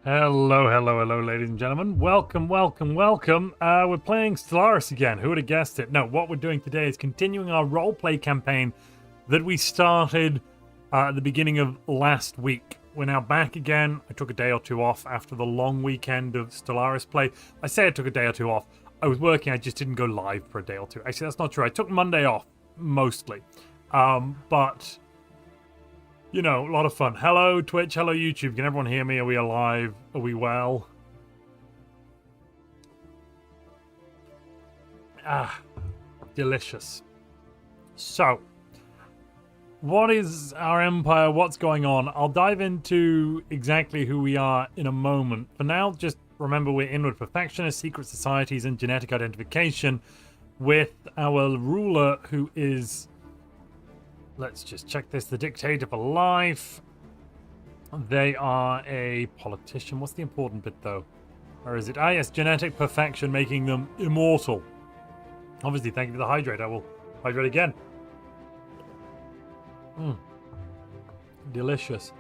Hello, ladies and gentlemen. Welcome. We're playing Stellaris again. Who would have guessed it? No, what we're doing today is continuing our roleplay campaign that we started at the beginning of last week. We're now back again. I took a day or two off after the long weekend of Stellaris play. I say I took a day or two off. I was working, I just didn't go live for a day or two. Actually, that's not true. I took Monday off, mostly. But... you know, a lot of fun. Hello, Twitch. Hello, YouTube. Can everyone hear me? Are we alive? Are we well? Ah, delicious. So, what is our empire? What's going on? I'll dive into exactly who we are in a moment. For now, just remember we're inward perfectionists, secret societies, and genetic identification with our ruler who is... let's just check this. The Dictator for Life. They are a politician. What's the important bit, though? Or is it? Ah, yes, genetic perfection, making them immortal. Obviously, thank you for the hydrate. I will hydrate again. Delicious.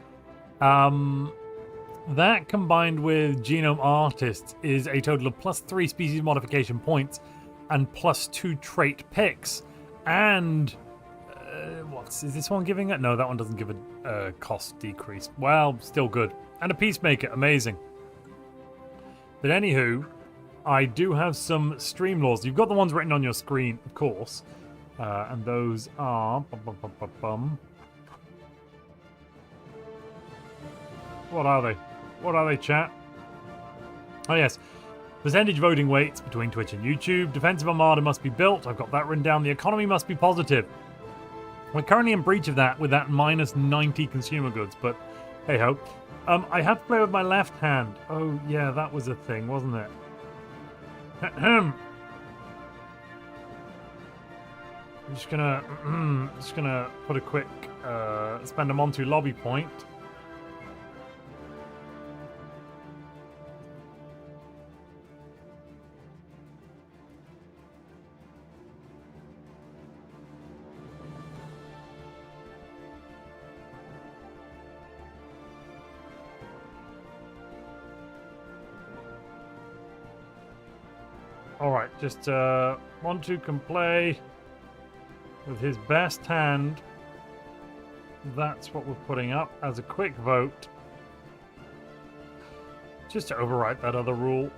That combined with Genome Artists is a total of +3 species modification points and +2 trait picks. And... is this one giving it? No, that one doesn't give a cost decrease. Well, still good. And a peacemaker, amazing. But anywho, I do have some stream laws. You've got the ones written on your screen, of course. And those are... What are they? What are they, chat? Oh, yes. Percentage voting weights between Twitch and YouTube. Defensive armada must be built. I've got that written down. The economy must be positive. We're currently in breach of that with that -90 consumer goods, but hey ho. I have to play with my left hand. Oh yeah, that was a thing, wasn't it? I'm just gonna put a quick spend a Montu lobby point. Alright, just Montu can play with his best hand. That's what we're putting up as a quick vote. Just to overwrite that other rule.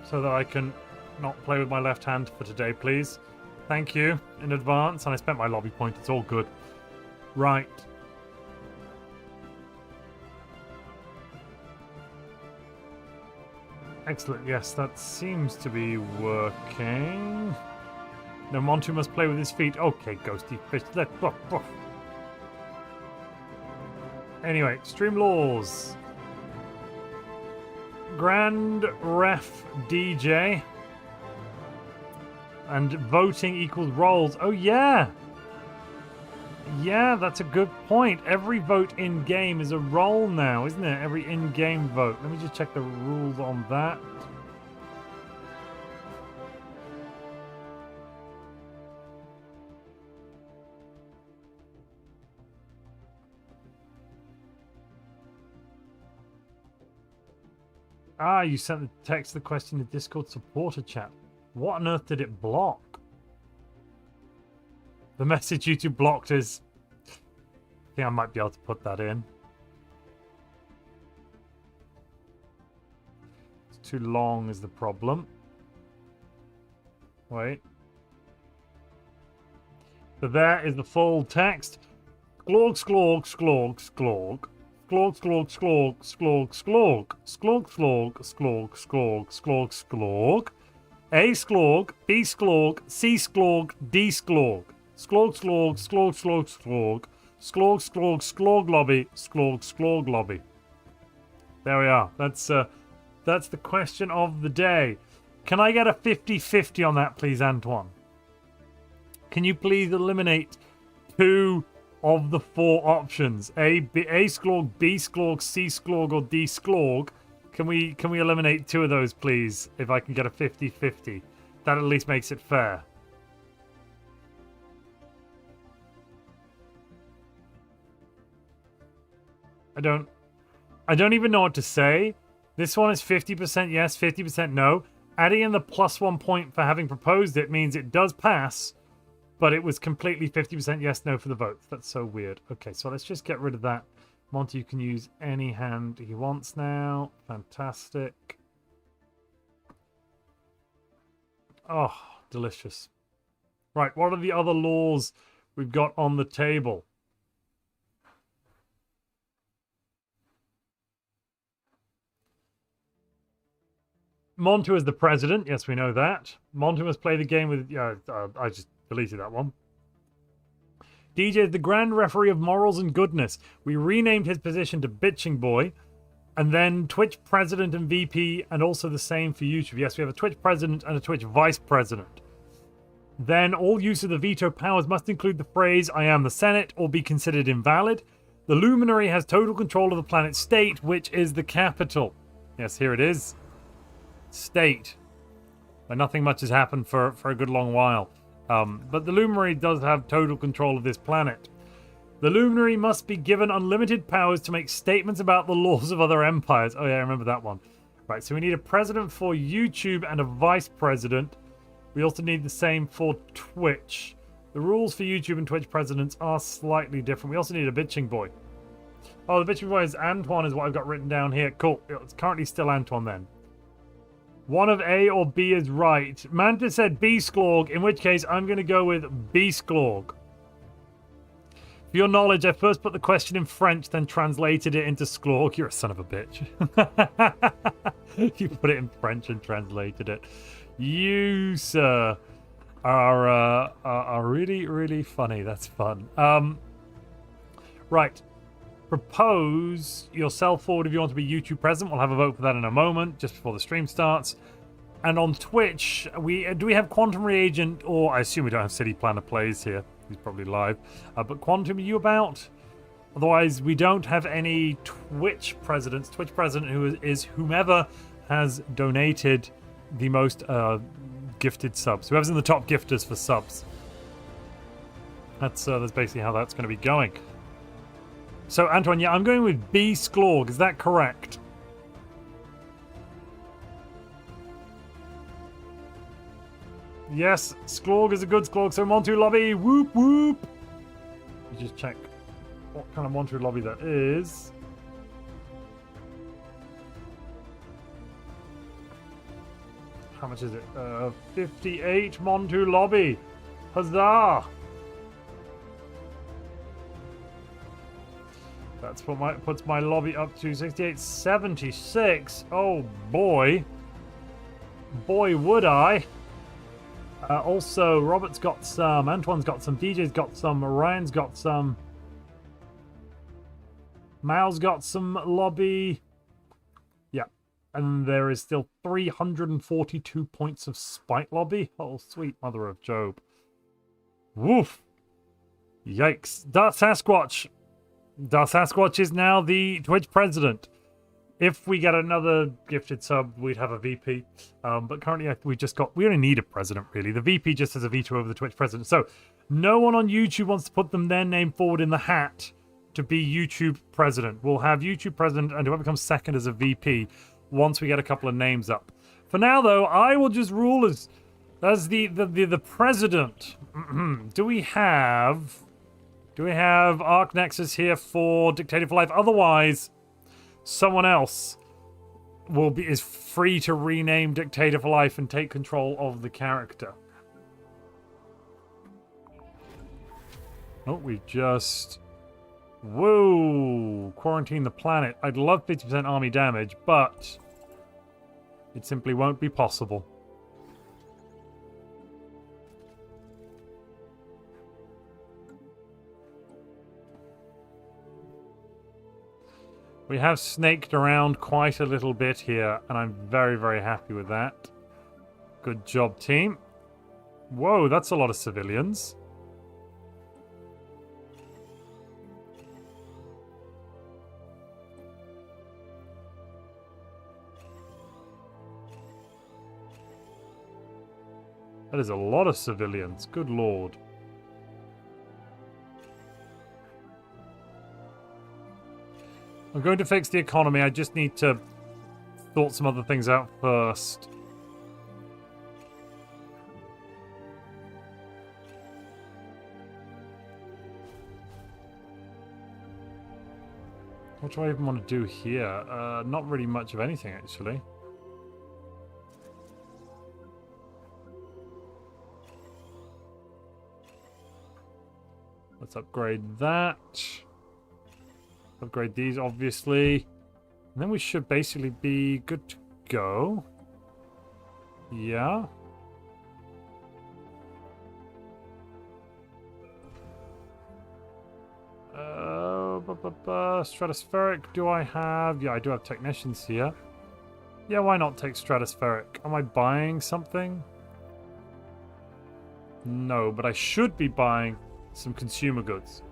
So that I can not play with my left hand for today, please. Thank you in advance. And I spent my lobby point, it's all good. Right. Excellent, yes, that seems to be working. No, Montu must play with his feet. Okay, ghosty fish. Anyway, stream laws. Grand Ref DJ. And voting equals roles. Oh, yeah! Yeah, that's a good point. Every vote in-game is a roll now, isn't it? Every in-game vote. Let me just check the rules on that. Ah, you sent the text the question to Discord supporter chat. What on earth did it block? The message YouTube blocked is... I think I might be able to put that in. It's too long is the problem. Wait. So there is the full text. Sklorg, sklorg, sklorg, sklorg. Sklorg, sklorg, sklorg, sklorg, sklorg. Sklorg, sklorg, sklorg, sklorg, sklorg, sklorg. A sklorg, B sklorg, C sklorg, D sklorg. Sklorg, sklorg, sklorg, sklorg, sklorg. Sklorg, sklorg, sklorg lobby. Sklorg, sklorg lobby. There we are. That's the question of the day. Can I get a 50-50 on that, please, Antoine? Can you please eliminate 2 of the 4 options? A sklorg, B sklorg, C sklorg, or D sklorg. Can we eliminate 2 of those, please? If I can get a 50-50. That at least makes it fair. I don't even know what to say. This one is 50% yes, 50% no. Adding in the +1 point for having proposed it means it does pass, but it was completely 50% yes, no for the votes. That's so weird. Okay, so let's just get rid of that. Monty can use any hand he wants now. Fantastic. Oh, delicious. Right, what are the other laws we've got on the table? Montu is the president. Yes, we know that. Montu must play the game with... I just deleted that one. DJ is the grand referee of morals and goodness. We renamed his position to Bitching Boy. And then Twitch president and VP, and also the same for YouTube. Yes, we have a Twitch president and a Twitch vice president. Then all use of the veto powers must include the phrase, I am the Senate, or be considered invalid. The luminary has total control of the planet state, which is the capital. Yes, here it is. State. Where nothing much has happened for a good long while. But the luminary does have total control of this planet. The luminary must be given unlimited powers to make statements about the laws of other empires. Oh yeah, I remember that one. Right, so we need a president for YouTube and a vice president. We also need the same for Twitch. The rules for YouTube and Twitch presidents are slightly different. We also need a bitching boy. Oh, the bitching boy is Antoine is what I've got written down here. Cool. It's currently still Antoine then. One of A or B is right. Manta said B Sklorg, in which case I'm going to go with B Sklorg. For your knowledge, I first put the question in French, then translated it into Sklorg. You're a son of a bitch. You put it in French and translated it. You, sir, are really, really funny. That's fun. Right. Propose yourself forward if you want to be YouTube president. We'll have a vote for that in a moment, just before the stream starts. And on Twitch, do we have Quantum Reagent, or I assume we don't have City Planner Plays here. He's probably live. But Quantum, are you about? Otherwise, we don't have any Twitch presidents. Twitch president who is whomever has donated the most gifted subs. Whoever's in the top gifters for subs. That's basically how that's going to be going. So, Antoine, yeah, I'm going with B Sklorg. Is that correct? Yes, Sklorg is a good Sklorg. So, Montu lobby, whoop whoop. You just check what kind of Montu lobby that is. How much is it? 58 Montu lobby. Huzzah! That's what puts my lobby up to 68.76. Oh boy. Boy, would I. Also, Robert's got some, Antoine's got some, DJ's got some, Ryan's got some. Mao's got some lobby. Yeah. And there is still 342 points of spite lobby. Oh, sweet mother of Job. Woof. Yikes. Dark Sasquatch. Dark Sasquatch is now the Twitch president. If we get another gifted sub, we'd have a VP. But currently, we only need a president, really. The VP just has a veto over the Twitch president. So, no one on YouTube wants to put their name forward in the hat to be YouTube president. We'll have YouTube president, and whoever comes second as a VP once we get a couple of names up. For now, though, I will just rule as the president. Do we have Arc Nexus here for Dictator for Life? Otherwise, someone else is free to rename Dictator for Life and take control of the character. Oh, we just... Whoa! Quarantine the planet. I'd love 50% army damage, but it simply won't be possible. We have snaked around quite a little bit here, and I'm very, very happy with that. Good job, team. Whoa, that's a lot of civilians. That is a lot of civilians. Good lord. I'm going to fix the economy. I just need to sort some other things out first. What do I even want to do here? Not really much of anything, actually. Let's upgrade that. Upgrade these, obviously. And then we should basically be good to go. Yeah. Stratospheric, do I have? Yeah, I do have technicians here. Yeah, why not take stratospheric? Am I buying something? No, but I should be buying some consumer goods.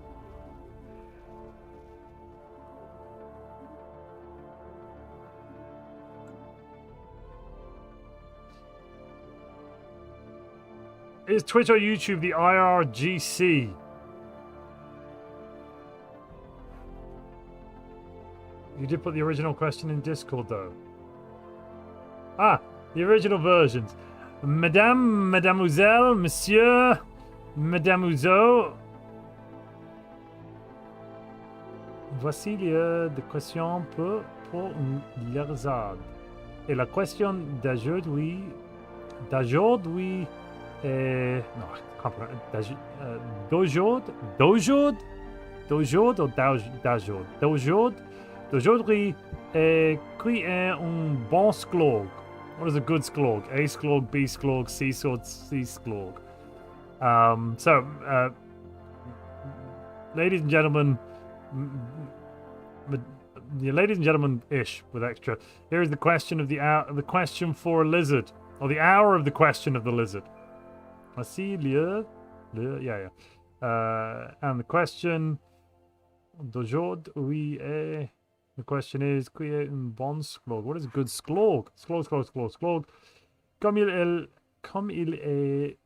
Is Twitch or YouTube the IRGC? You did put the original question in Discord, though. Ah, the original versions. Madame, Mademoiselle, Monsieur, Mademoiselle. Voici les questions pour l'erzad. Et la question d'aujourd'hui est... Non, je comprends. D'aujourd'hui est qui est un bon sklog? What is a good sklog? A sklog, B sklog, C sklog. Ladies and gentlemen, ladies and gentlemen-ish with extra. Here is the question of the hour, the question for a lizard, or the hour of the question of the lizard. Voici yeah. And the question d'aujourd'hui est. The question is, qui est un bon sklog? What is a good sklog? Sklog. Comme il est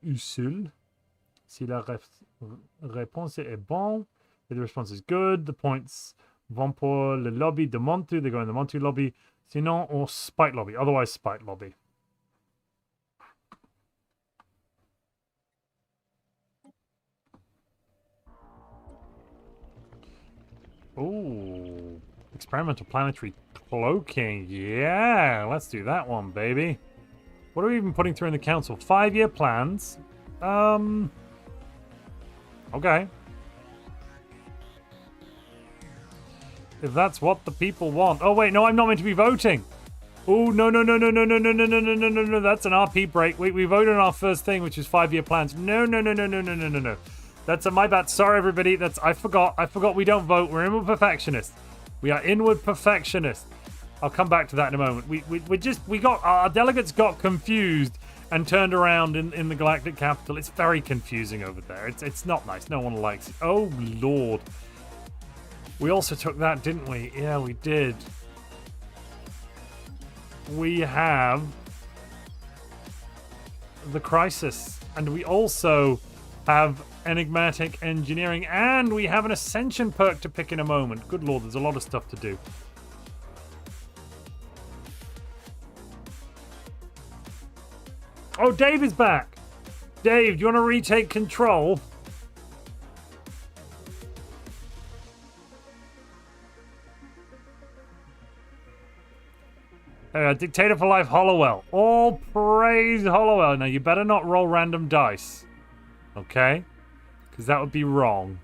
utile, si la réponse est bon, if the response is good, the points vont pour le lobby de Montu, they go in the Montu lobby, sinon or spite lobby, otherwise spite lobby. Ooh, experimental planetary cloaking. Yeah, let's do that one, baby. What are we even putting through in the council? 5-year plans. Okay. If that's what the people want. Oh wait, no, I'm not meant to be voting. Oh no. That's an RP break. Wait, we voted on our first thing, which is 5-year plans. No. That's my bad. Sorry, everybody. I forgot. We don't vote. We're inward perfectionists. We are inward perfectionists. I'll come back to that in a moment. Our delegates got confused and turned around in the Galactic capital. It's very confusing over there. It's not nice. No one likes it. Oh Lord. We also took that, didn't we? Yeah, we did. We have the crisis, and we also have enigmatic engineering, and we have an Ascension perk to pick in a moment. Good Lord, there's a lot of stuff to do. Oh, Dave is back. Dave, do you want to retake control? Dictator for life, Hollowell. All praise Hollowell. Now, you better not roll random dice. Okay? Because that would be wrong.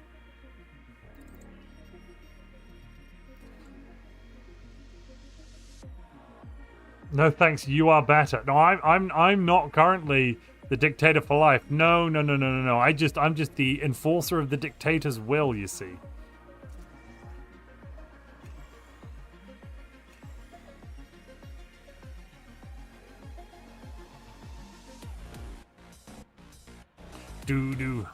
No thanks, you are better. No, I'm not currently the dictator for life. No. I'm just the enforcer of the dictator's will, you see. Doo-doo.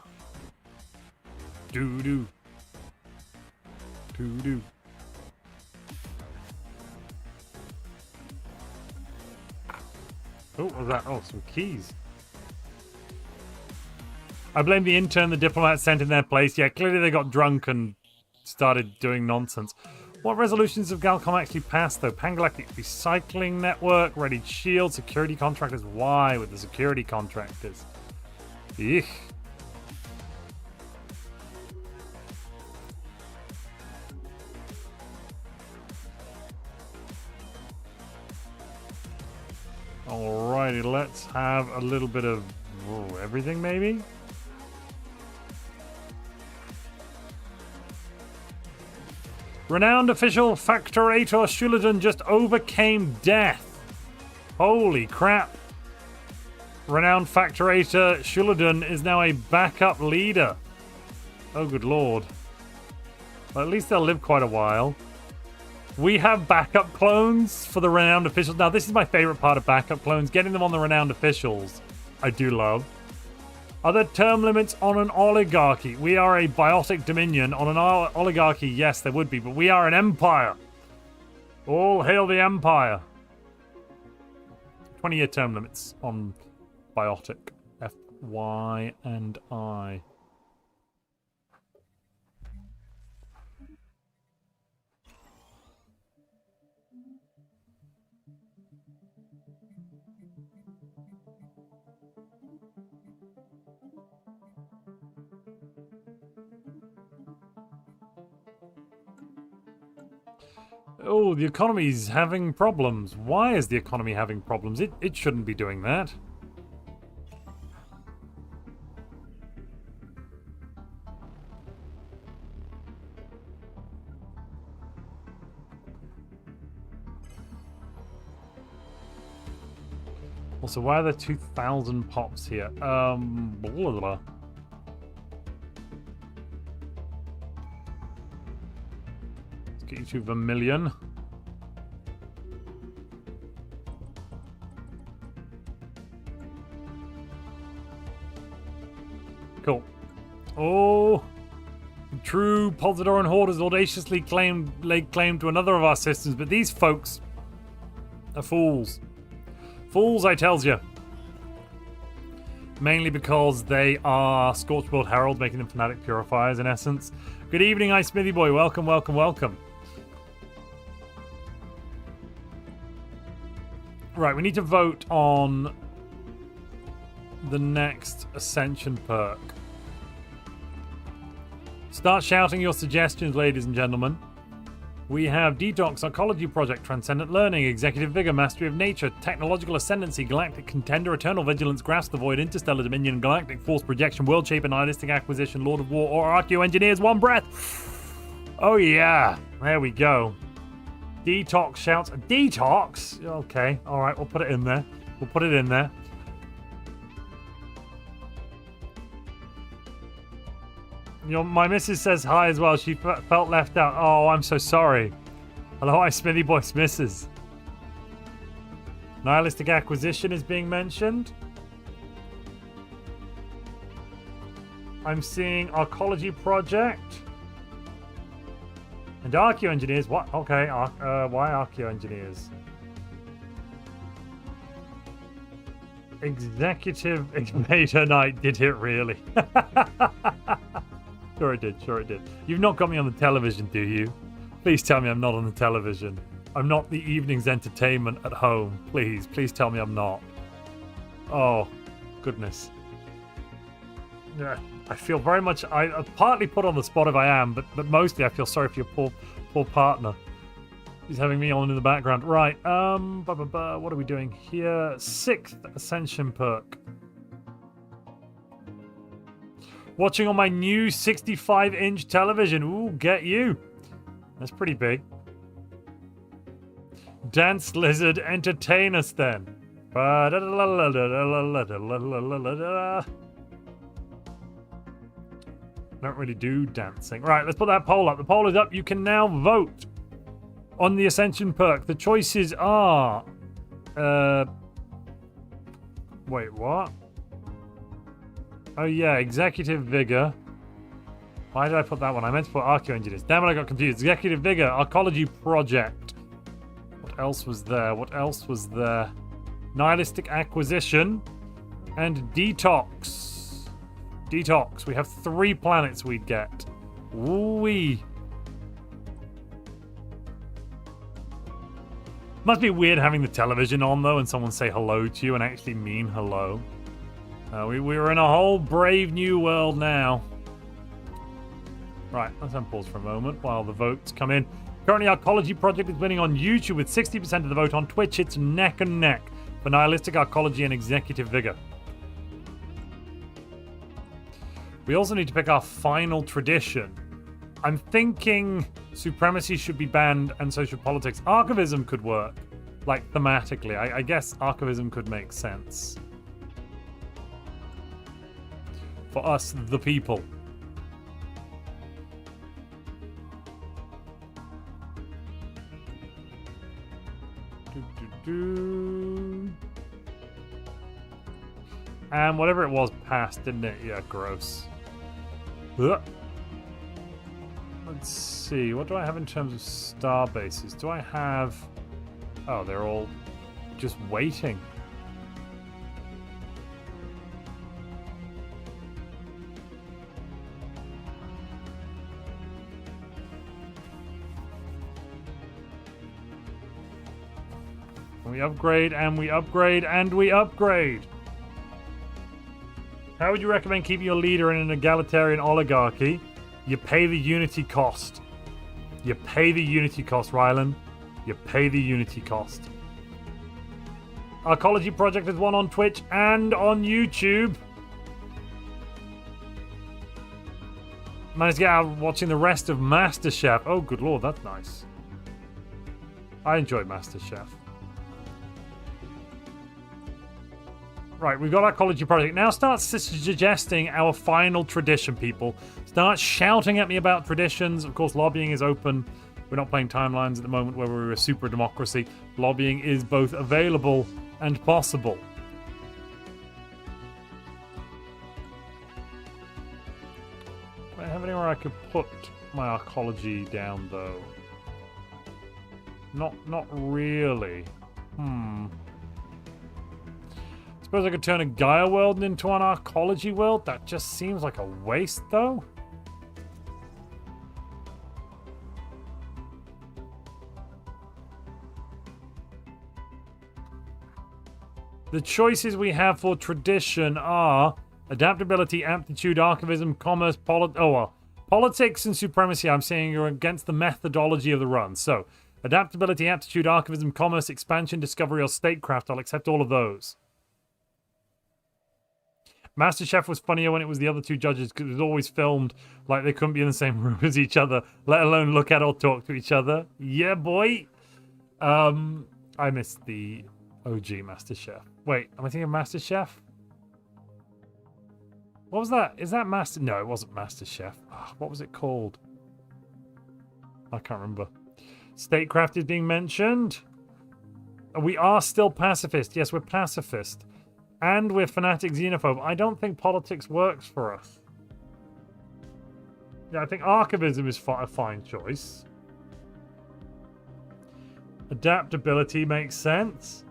Oh, what was that? Oh, some keys. I blame the intern the diplomat sent in their place. Yeah, clearly they got drunk and started doing nonsense. What resolutions of Galcom actually passed, though? Pan-Galactic Recycling Network, Ready Shield, Security Contractors. Why with the security contractors? Eek. Alrighty, let's have a little bit of everything, maybe? Renowned official Factorator Shuladan just overcame death. Holy crap. Renowned Factorator Shuladan is now a backup leader. Oh, good lord. Well, at least they'll live quite a while. We have backup clones for the renowned officials. Now, this is my favorite part of backup clones. Getting them on the renowned officials, I do love. Are there term limits on an oligarchy? We are a biotic dominion. On an oligarchy, yes, there would be, but we are an empire. All hail the empire. 20-year term limits on biotic. F, Y, and I. Oh, the economy's having problems. Why is the economy having problems? It shouldn't be doing that. Also, why are there 2,000 pops here? Blah, blah, blah. Get you to Vermilion. Cool. Oh, true Polzadoran hoarders audaciously laid claim to another of our systems, but these folks are fools. Fools, I tells you. Mainly because they are Scorchworld Heralds, making them fanatic purifiers in essence. Good evening, Ice Smithy Boy. Welcome, welcome, welcome. Right, we need to vote on the next Ascension perk. Start shouting your suggestions, ladies and gentlemen. We have Detox, Psychology Project, Transcendent Learning, Executive Vigor, Mastery of Nature, Technological Ascendancy, Galactic Contender, Eternal Vigilance, Grasp the Void, Interstellar Dominion, Galactic Force Projection, World Shaper, Nihilistic Acquisition, Lord of War, or Archeo Engineers, One Breath. Oh yeah, there we go. Detox shouts. Detox? Okay, alright, we'll put it in there. We'll put it in there. My missus says hi as well. She felt left out. Oh, I'm so sorry. Hello, I Smithy Boy's missus. Nihilistic Acquisition is being mentioned. I'm seeing Arcology Project. And Archeo Engineers. What? Okay, why Archeo Engineers? Executive Invader Knight, did it really? Sure it did, sure it did. You've not got me on the television, do you? Please tell me I'm not on the television. I'm not the evening's entertainment at home. Please, please tell me I'm not. Oh, goodness. Yeah, I feel very much... I partly put on the spot if I am, but mostly I feel sorry for your poor partner. He's having me on in the background. Right, what are we doing here? 6th Ascension perk. Watching on my new 65-inch television. Ooh, get you. That's pretty big. Dance Lizard, entertain us then. Don't really do dancing. Right, let's put that poll up. The poll is up. You can now vote on the Ascension perk. The choices are... Wait, what? Oh yeah, Executive Vigor. Why did I put that one? I meant to put Archeo Engineers. Damn it, I got confused. Executive Vigor, Arcology Project. What else was there? What else was there? Nihilistic Acquisition. And Detox. Detox. We have 3 planets we'd get. Ooh-wee. Must be weird having the television on, though, and someone say hello to you and actually mean hello. We're in a whole brave new world now. Right, let's unpause for a moment while the votes come in. Currently, our Arcology project is winning on YouTube with 60% of the vote. On Twitch, it's neck and neck for Nihilistic Arcology and Executive Vigor. We also need to pick our final tradition. I'm thinking supremacy should be banned and so should politics. Archivism could work, like thematically. I guess archivism could make sense. For us, the people. And whatever it was passed, didn't it? Yeah, gross. Ugh. Let's see. What do I have in terms of star bases? Do I have... Oh, they're all just waiting. We upgrade, and we upgrade, and we upgrade. How would you recommend keeping your leader in an egalitarian oligarchy? You pay the unity cost. You pay the unity cost, Rylan. You pay the unity cost. Arcology Project is one on Twitch and on YouTube. Managed to get out watching the rest of MasterChef. Oh, good lord, that's nice. I enjoy MasterChef. Right, we've got our Arcology Project. Now start suggesting our final tradition, people. Start shouting at me about traditions. Of course, lobbying is open. We're not playing timelines at the moment where we're a super democracy. Lobbying is both available and possible. Do I have anywhere I could put my Arcology down, though? Not really. Suppose I could turn a Gaia world into an Arcology world? That just seems like a waste, though. The choices we have for tradition are adaptability, aptitude, archivism, commerce, politics and supremacy. I'm saying you're against the methodology of the run. So, adaptability, aptitude, archivism, commerce, expansion, discovery, or statecraft. I'll accept all of those. MasterChef was funnier when it was the other two judges because it was always filmed like they couldn't be in the same room as each other, let alone look at or talk to each other. Yeah, boy. I missed the OG MasterChef. Wait, am I thinking of MasterChef? What was that? Is that Master... No, it wasn't MasterChef. What was it called? I can't remember. Statecraft is being mentioned. We are still pacifist. Yes, we're pacifist. And we're fanatic xenophobe. I don't think politics works for us. Yeah, I think archivism is a fine choice. Adaptability makes sense.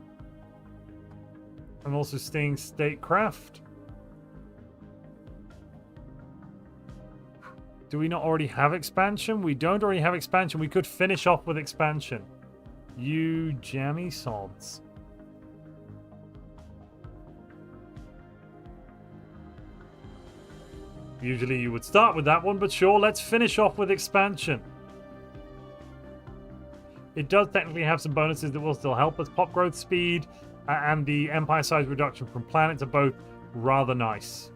And also staying statecraft. Do we not already have expansion? We don't already have expansion. We could finish off with expansion. You jammy sods. Usually you would start with that one, but sure, let's finish off with expansion. It does technically have some bonuses that will still help us. Pop growth speed and the empire size reduction from planets are both rather nice.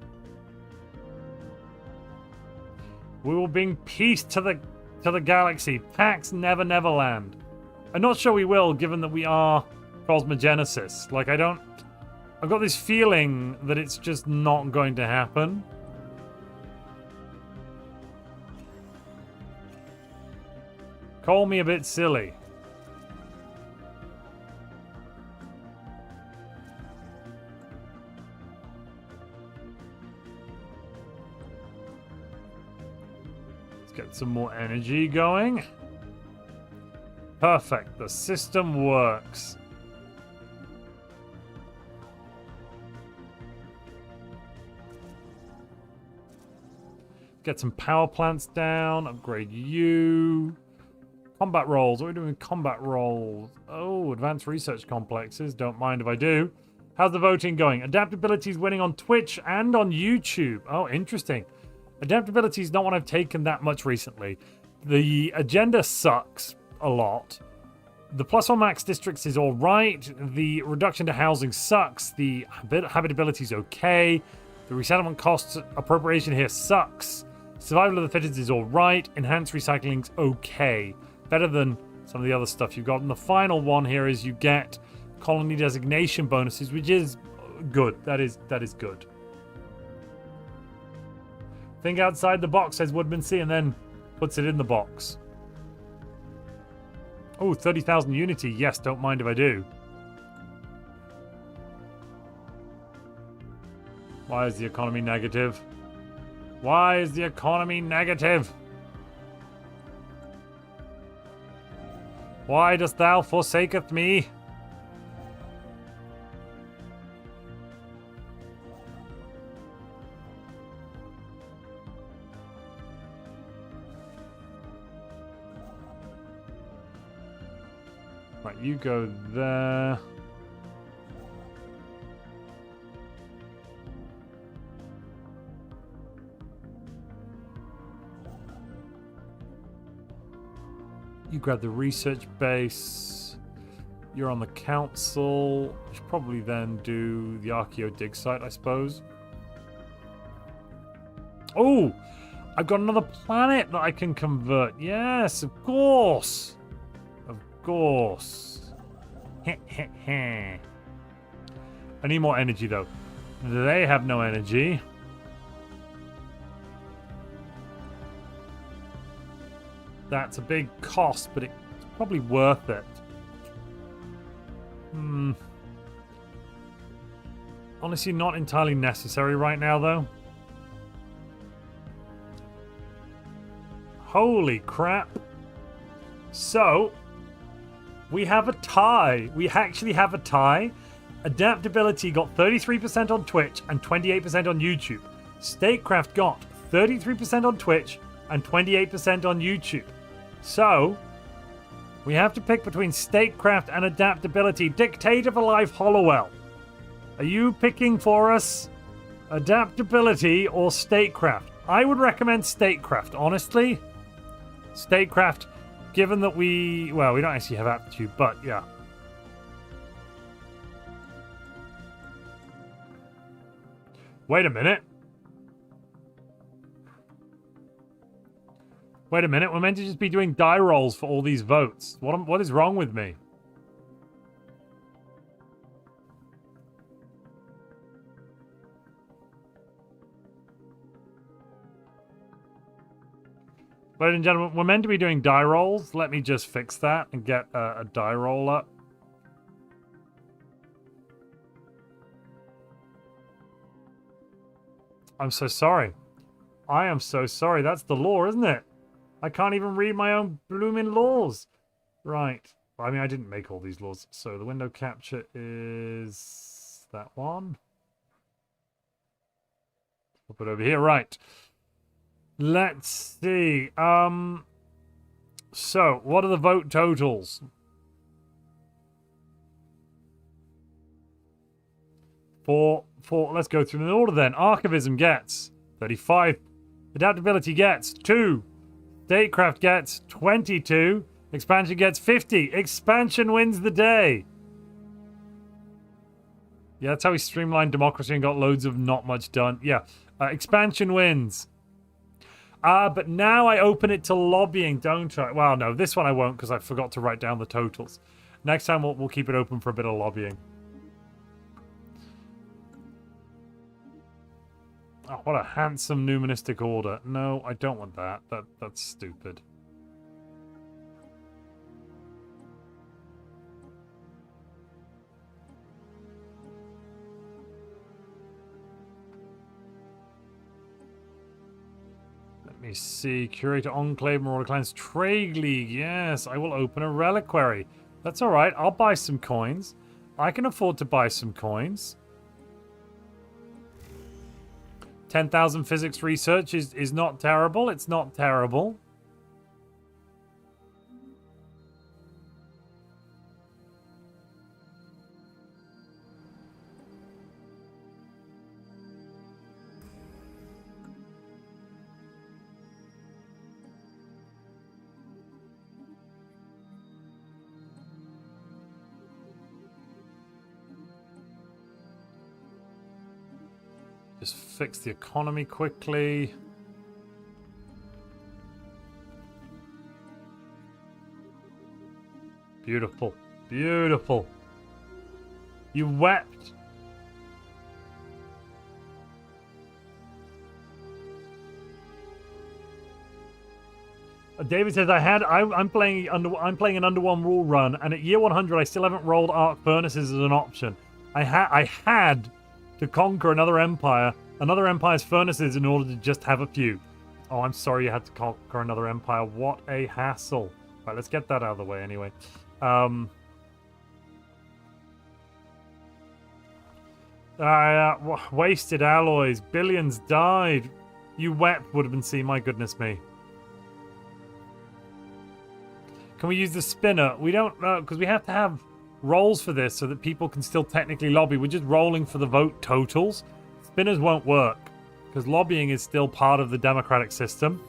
We will bring peace to the galaxy. Pax Never Neverland. I'm not sure we will, given that we are Cosmogenesis. Like, I've got this feeling that it's just not going to happen. Call me a bit silly. Let's get some more energy going. Perfect. The system works. Get some power plants down. Upgrade you. Combat roles. What are we doing with combat roles? Oh, advanced research complexes. Don't mind if I do. How's the voting going? Adaptability is winning on Twitch and on YouTube. Oh, interesting. Adaptability is not one I've taken that much recently. The agenda sucks a lot. The plus one max districts is all right. The reduction to housing sucks. The habitability is okay. The resettlement costs appropriation here sucks. Survival of the fittest is all right. Enhanced recycling's okay. Better than some of the other stuff you've got. And the final one here is you get colony designation bonuses, which is good. That is good. Think outside the box, says Woodman C, and then puts it in the box. Oh, 30,000 unity. Yes, don't mind if I do. Why is the economy negative? Why is the economy negative? Why dost thou forsaketh me? Right, you go there. You grab the research base. You're on the council. You should probably then do the Archeo dig site, I suppose. Oh! I've got another planet that I can convert. Yes, of course. Of course. I need more energy, though. They have no energy. That's a big cost, but it's probably worth it. Honestly, not entirely necessary right now, though. Holy crap. So, we have a tie. We actually have a tie. Adaptability got 33% on Twitch and 28% on YouTube. Statecraft got 33% on Twitch and 28% on YouTube. So, we have to pick between Statecraft and Adaptability. Dictator for Life Hollowell. Are you picking for us Adaptability or Statecraft? I would recommend Statecraft, honestly. Statecraft, given that we don't actually have aptitude, but yeah. Wait a minute. Wait a minute, we're meant to just be doing die rolls for all these votes. What is wrong with me? Ladies and gentlemen, we're meant to be doing die rolls. Let me just fix that and get a die roll up. I'm so sorry. I am so sorry. That's the law, isn't it? I can't even read my own blooming laws. Right. I mean, I didn't make all these laws. So the window capture is that one. We'll put it over here. Right. Let's see. So, what are the vote totals? Let's go through them in order then. Archivism gets 35. Adaptability gets 2. Statecraft gets 22. Expansion gets 50. Expansion wins the day. Yeah, that's how we streamlined democracy and got loads of not much done. Yeah, expansion wins. But now I open it to lobbying, don't I? Well, no, this one I won't because I forgot to write down the totals. Next time we'll keep it open for a bit of lobbying. Oh, what a handsome numismatic order. No, I don't want that. That's stupid. Let me see. Curator Enclave, Marauder Clans, Trade League. Yes, I will open a reliquary. That's all right. I'll buy some coins. I can afford to buy some coins. 10,000 physics research is not terrible. It's not terrible. Just fix the economy quickly. Beautiful. Beautiful. You wept. David says I'm playing an under one rule run, and at year 100 I still haven't rolled arc furnaces as an option. I had to conquer another empire's furnaces in order to just have a few. Oh, I'm sorry you had to conquer another empire. What a hassle. Right, let's get that out of the way anyway. Wasted alloys. Billions died. You wept, would have been seen. My goodness me. Can we use the spinner? We don't know, because we have to have rolls for this so that people can still technically lobby. We're just rolling for the vote totals. Spinners won't work, because lobbying is still part of the democratic system.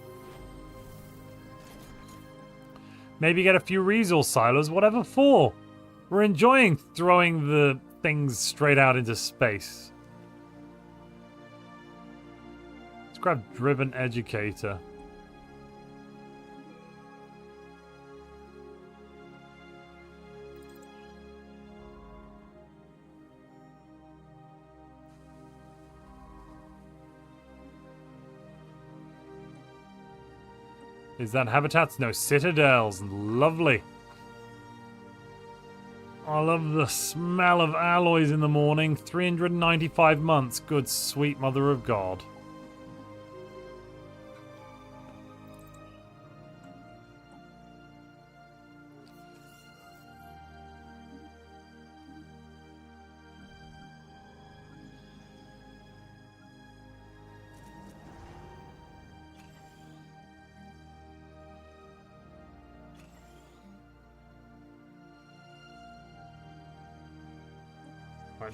Maybe get a few resource silos, whatever for. We're enjoying throwing the things straight out into space. Let's grab Driven Educator. Is that habitats? No, citadels. Lovely. I love the smell of alloys in the morning. 395 months. Good sweet mother of God.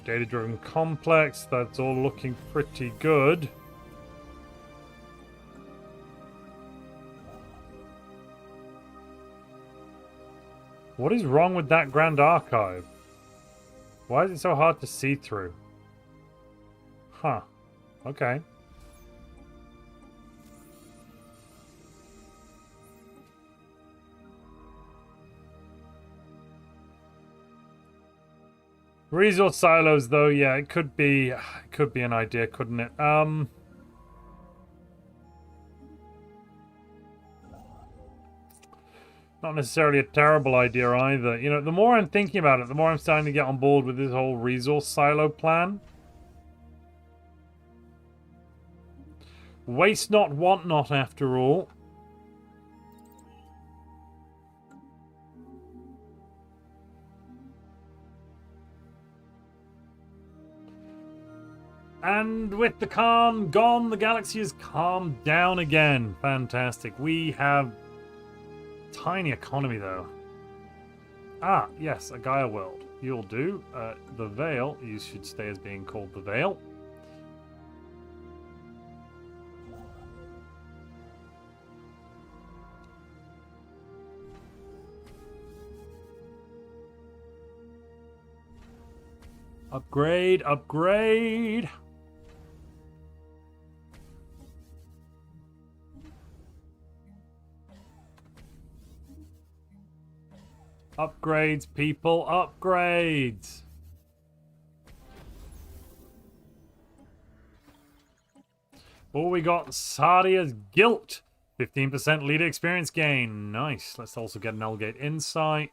Data-driven complex, that's all looking pretty good. What is wrong with that Grand Archive? Why is it so hard to see through? Huh. Okay. Resource silos, though, yeah, it could be an idea, couldn't it? Not necessarily a terrible idea either. You know, the more I'm thinking about it, the more I'm starting to get on board with this whole resource silo plan. Waste not, want not, after all. And with the calm gone, the galaxy has calmed down again. Fantastic. We have tiny economy, though. Ah, yes, a Gaia world. You'll do. The Veil, you should stay as being called the Veil. Upgrade, upgrade. Upgrades, people, upgrades. Oh, we got Sardia's Guilt. 15% leader experience gain. Nice. Let's also get an Elgate Insight.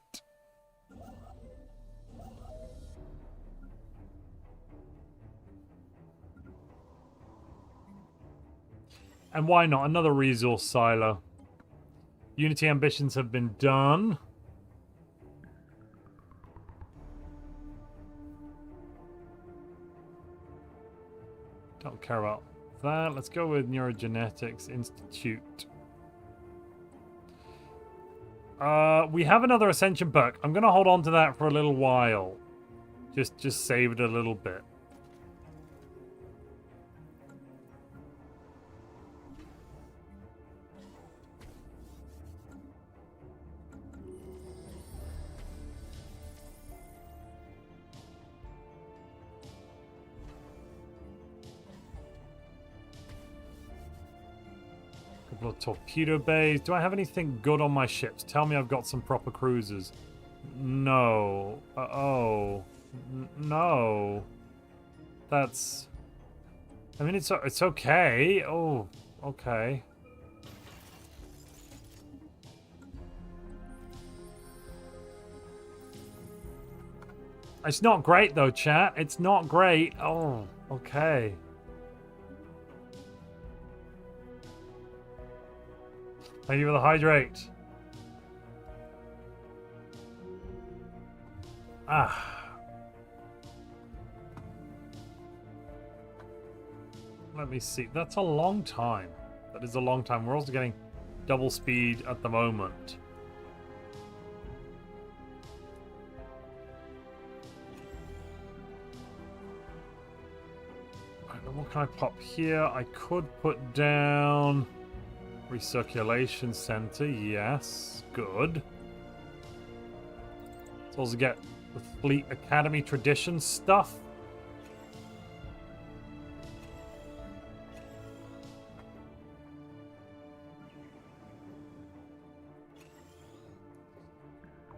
And why not? Another resource silo. Unity ambitions have been done. Don't care about that. Let's go with Neurogenetics Institute. We have another Ascension perk. I'm going to hold on to that for a little while. Just save it a little bit. Couple of torpedo bays. Do I have anything good on my ships? Tell me I've got some proper cruisers. No. No. That's... I mean, it's okay. Oh, okay. It's not great, though, chat. It's not great. Oh, okay. Thank you for the hydrate. Let me see. That's a long time. That is a long time. We're also getting double speed at the moment. What can I pop here? I could put down recirculation center. Yes, good. Let's also get the Fleet Academy tradition stuff.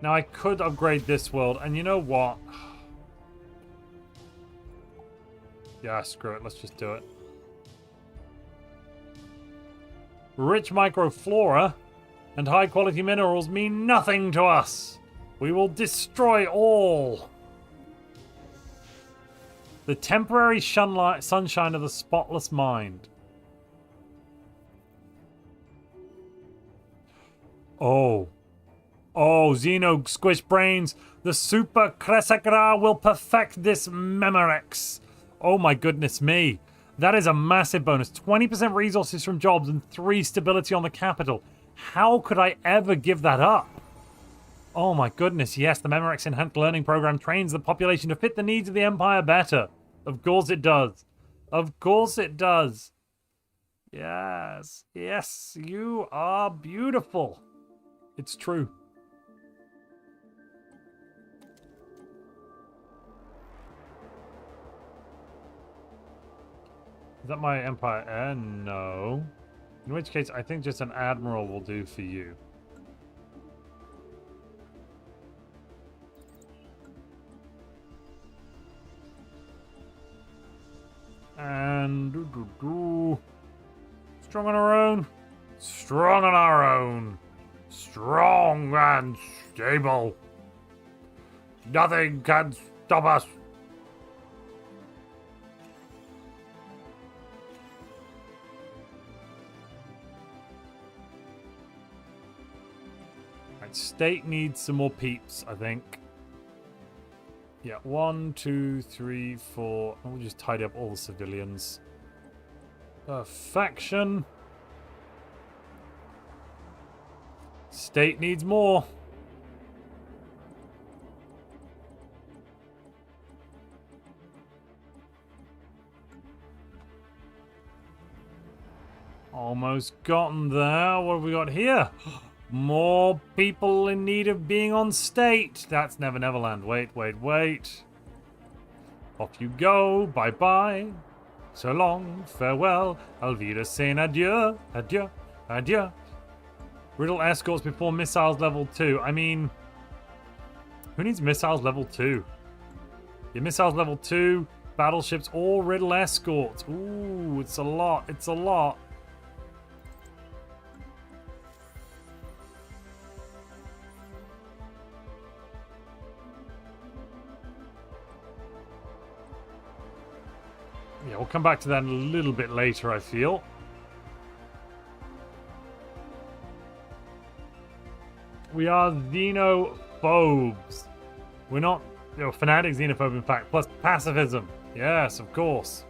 Now I could upgrade this world, and you know what? Yeah, screw it. Let's just do it. Rich microflora and high-quality minerals mean nothing to us. We will destroy all. The temporary sunshine of the spotless mind. Oh. Oh, Xeno Squish Brains. The Super Kresagra will perfect this Memorex. Oh my goodness me. That is a massive bonus. 20% resources from jobs and 3 stability on the capital. How could I ever give that up? Oh my goodness, yes, the Memorex Enhanced Learning Program trains the population to fit the needs of the Empire better. Of course it does. Of course it does. Yes, yes, you are beautiful. It's true. Is that my Empire? No. In which case, I think just an Admiral will do for you. And... Strong on our own. Strong on our own. Strong and stable. Nothing can stop us. State needs some more peeps, I think. Yeah, 1, 2, 3, 4. We'll just tidy up all the civilians. Perfection. State needs more. Almost gotten there. What have we got here? More people in need of being on state. That's Never Neverland. Wait, wait, wait. Off you go. Bye-bye. So long. Farewell. Alvida saying adieu. Adieu. Adieu. Riddle escorts before missiles level 2. I mean, who needs missiles level 2? Your missiles level 2, battleships, or riddle escorts. Ooh, it's a lot. It's a lot. Yeah, we'll come back to that a little bit later, I feel. We are xenophobes. We're not, fanatic xenophobe, in fact, plus pacifism. Yes, of course.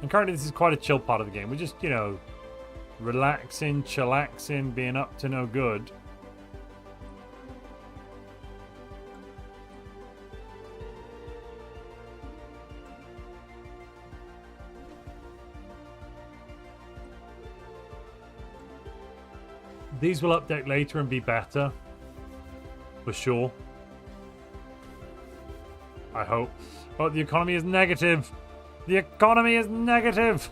And currently this is quite a chill part of the game. We're just, relaxing, chillaxing, being up to no good. These will update later and be better. For sure. I hope. Oh, the economy is negative. The economy is negative.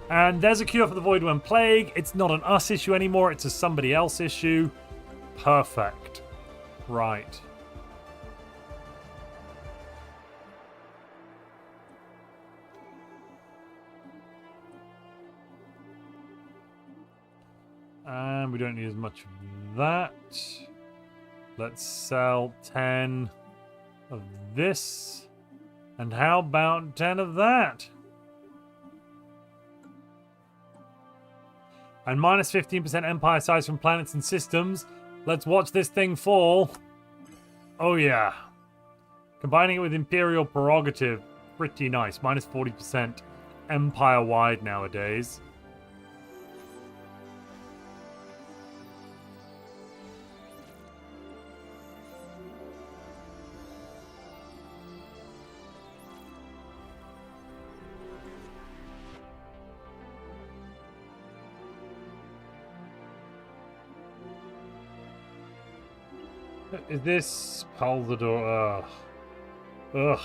And there's a cure for the Void Worm Plague. It's not an us issue anymore. It's a somebody else issue. Perfect. Right. And we don't need as much of that. Let's sell 10 of this. And how about 10 of that? And minus 15% empire size from planets and systems. Let's watch this thing fall. Oh yeah. Combining it with Imperial Prerogative. Pretty nice. Minus 40% empire-wide nowadays. Is this Paldador? Ugh. Ugh.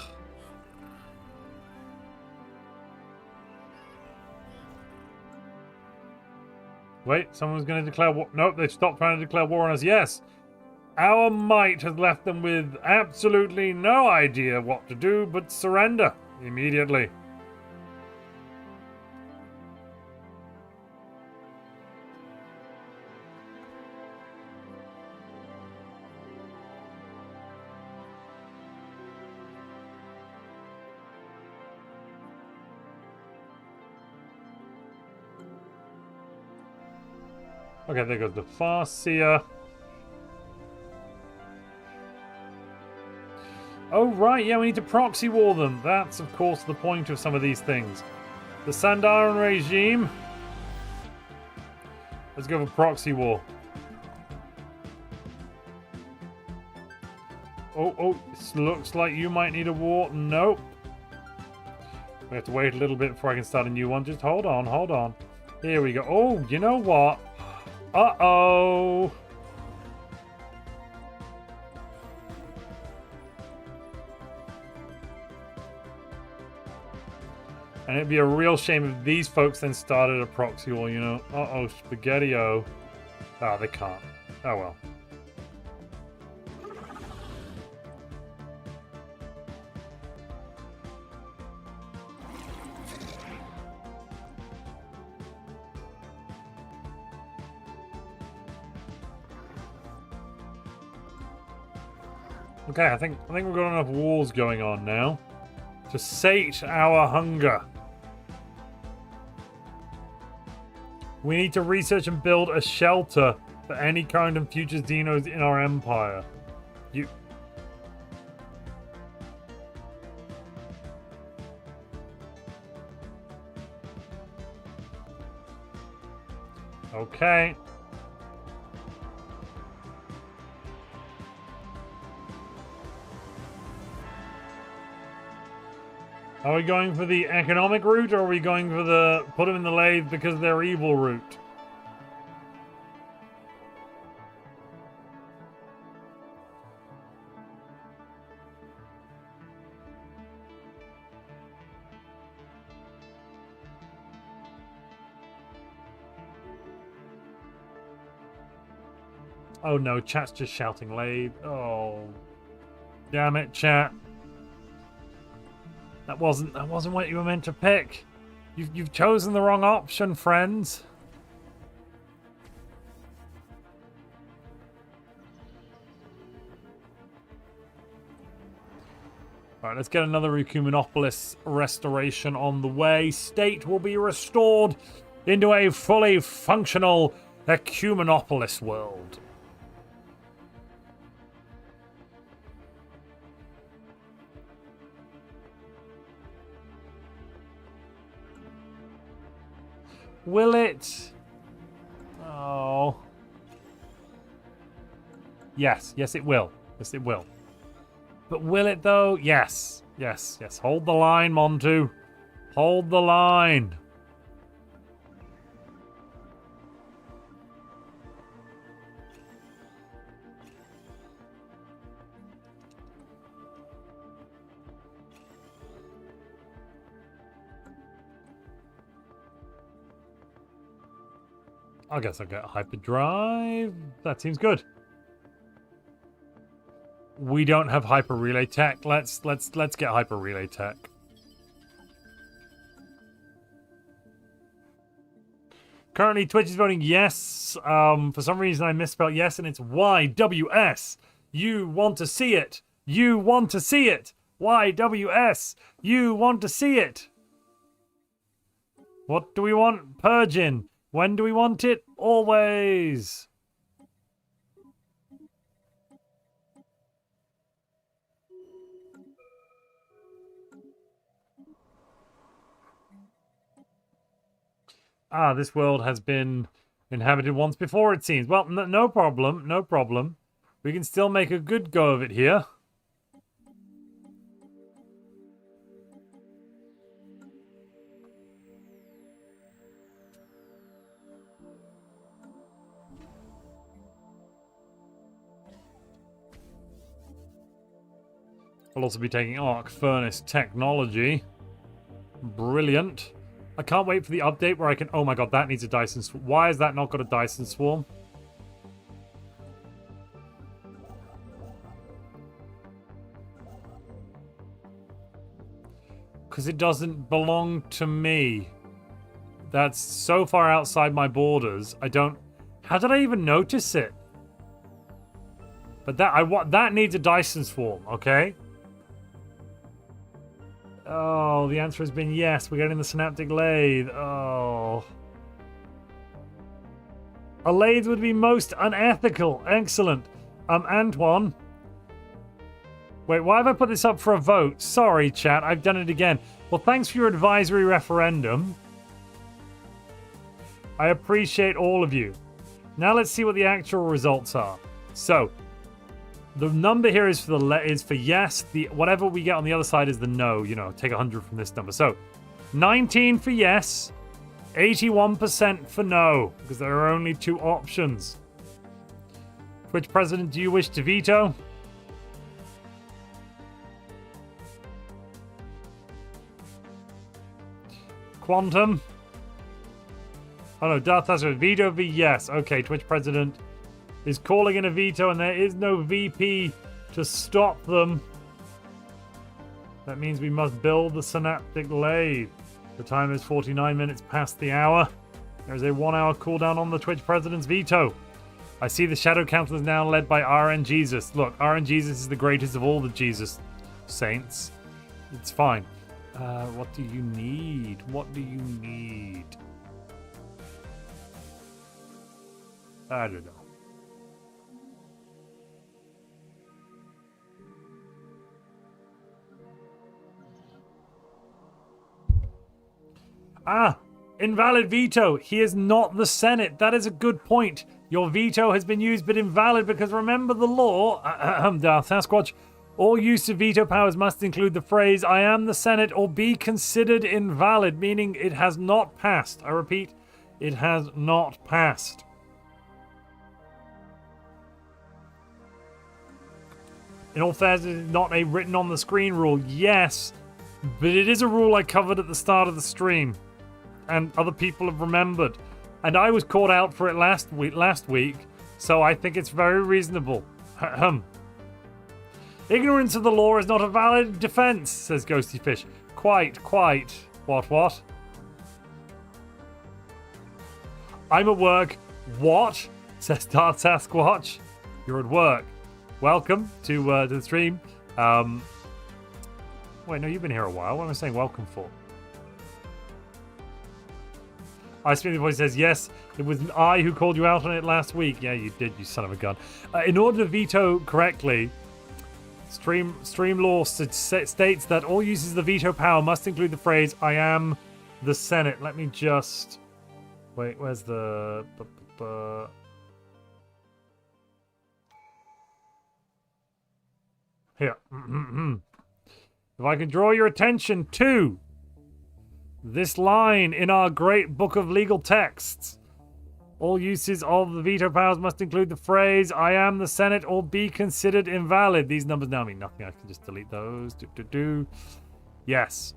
Wait, someone's going to declare war. Nope, they've stopped trying to declare war on us. Yes. Our might has left them with absolutely no idea what to do but surrender immediately. Okay, there goes the Farseer. Oh, right, yeah, we need to proxy war them. That's, of course, the point of some of these things. The Sandaran regime. Let's go for proxy war. Oh, this looks like you might need a war. Nope. We have to wait a little bit before I can start a new one. Just hold on, hold on. Here we go. Oh, you know what? Uh-oh. And it'd be a real shame if these folks then started a proxy war, you know. Uh-oh, Spaghetti-O. Ah, they can't. Oh, well. Okay, I think we've got enough wars going on now to sate our hunger. We need to research and build a shelter for any kind of future Xenos in our empire. Okay. Are we going for the economic route, or are we going for the put them in the lathe because they're evil route? Oh no, chat's just shouting lathe. Oh, damn it, chat. That wasn't what you were meant to pick. You've chosen the wrong option, friends. Alright, let's get another Ecumenopolis restoration on the way. State will be restored into a fully functional Ecumenopolis world. Will it? Oh. Yes, it will. Yes, it will. But will it though? Yes. Yes. Hold the line, Montu. Hold the line. I guess I'll get hyperdrive. That seems good. We don't have hyper relay tech. Let's get hyper relay tech. Currently, Twitch is voting yes. For some reason, I misspelled yes, and it's YWS. You want to see it. You want to see it. YWS. You want to see it. What do we want? Purging. When do we want it? Always. Ah, this world has been inhabited once before, it seems. Well, no problem. No problem. We can still make a good go of it here. We'll also be taking arc furnace technology. Brilliant. I can't wait for the update where I can... Oh my god, that needs a Dyson Swarm. Why has that not got a Dyson Swarm? Because it doesn't belong to me. That's so far outside my borders. I don't... How did I even notice it? But that needs a Dyson Swarm, okay? Oh, the answer has been yes. We're getting the Synaptic lathe. Oh. A lathe would be most unethical. Excellent. Antoine. Wait, why have I put this up for a vote? Sorry, chat. I've done it again. Well, thanks for your advisory referendum. I appreciate all of you. Now let's see what the actual results are. So, the number here is for yes. The whatever we get on the other side is the no. You know, take 100 from this number. So, 19 for yes, 81% for no, because there are only two options. Which president do you wish to veto? Quantum. Oh no, Darth Vader. Veto v yes. Okay, Twitch president is calling in a veto, and there is no VP to stop them. That means we must build the Synaptic lathe. The time is 49 minutes past the hour. There is a 1 hour cooldown on the Twitch president's veto. I see the Shadow Council is now led by RN Jesus. Look, RN Jesus is the greatest of all the Jesus saints. It's fine. What do you need? What do you need? I don't know. Ah, invalid veto. He is not the Senate. That is a good point. Your veto has been used but invalid because remember the law, Darth Sasquatch, all use of veto powers must include the phrase, I am the Senate, or be considered invalid, meaning it has not passed. I repeat, it has not passed. In all fairness, it is not a written on the screen rule. Yes, but it is a rule I covered at the start of the stream. And other people have remembered. And I was caught out for it last week, so I think it's very reasonable. Ignorance of the law is not a valid defense, says Ghosty Fish. Quite. What? I'm at work. What? Says Darth Sasquatch. You're at work. Welcome to the stream. Wait, no, you've been here a while. What am I saying welcome for? I speak the voice says, yes, it was I who called you out on it last week. Yeah, you did, you son of a gun. In order to veto correctly, stream law states that all uses of the veto power must include the phrase, I am the Senate. Let me just... Wait, where's the... Here. If I can draw your attention to this line in our great book of legal texts. All uses of the veto powers must include the phrase, I am the Senate, or be considered invalid. These numbers now mean nothing. I can just delete those. Yes.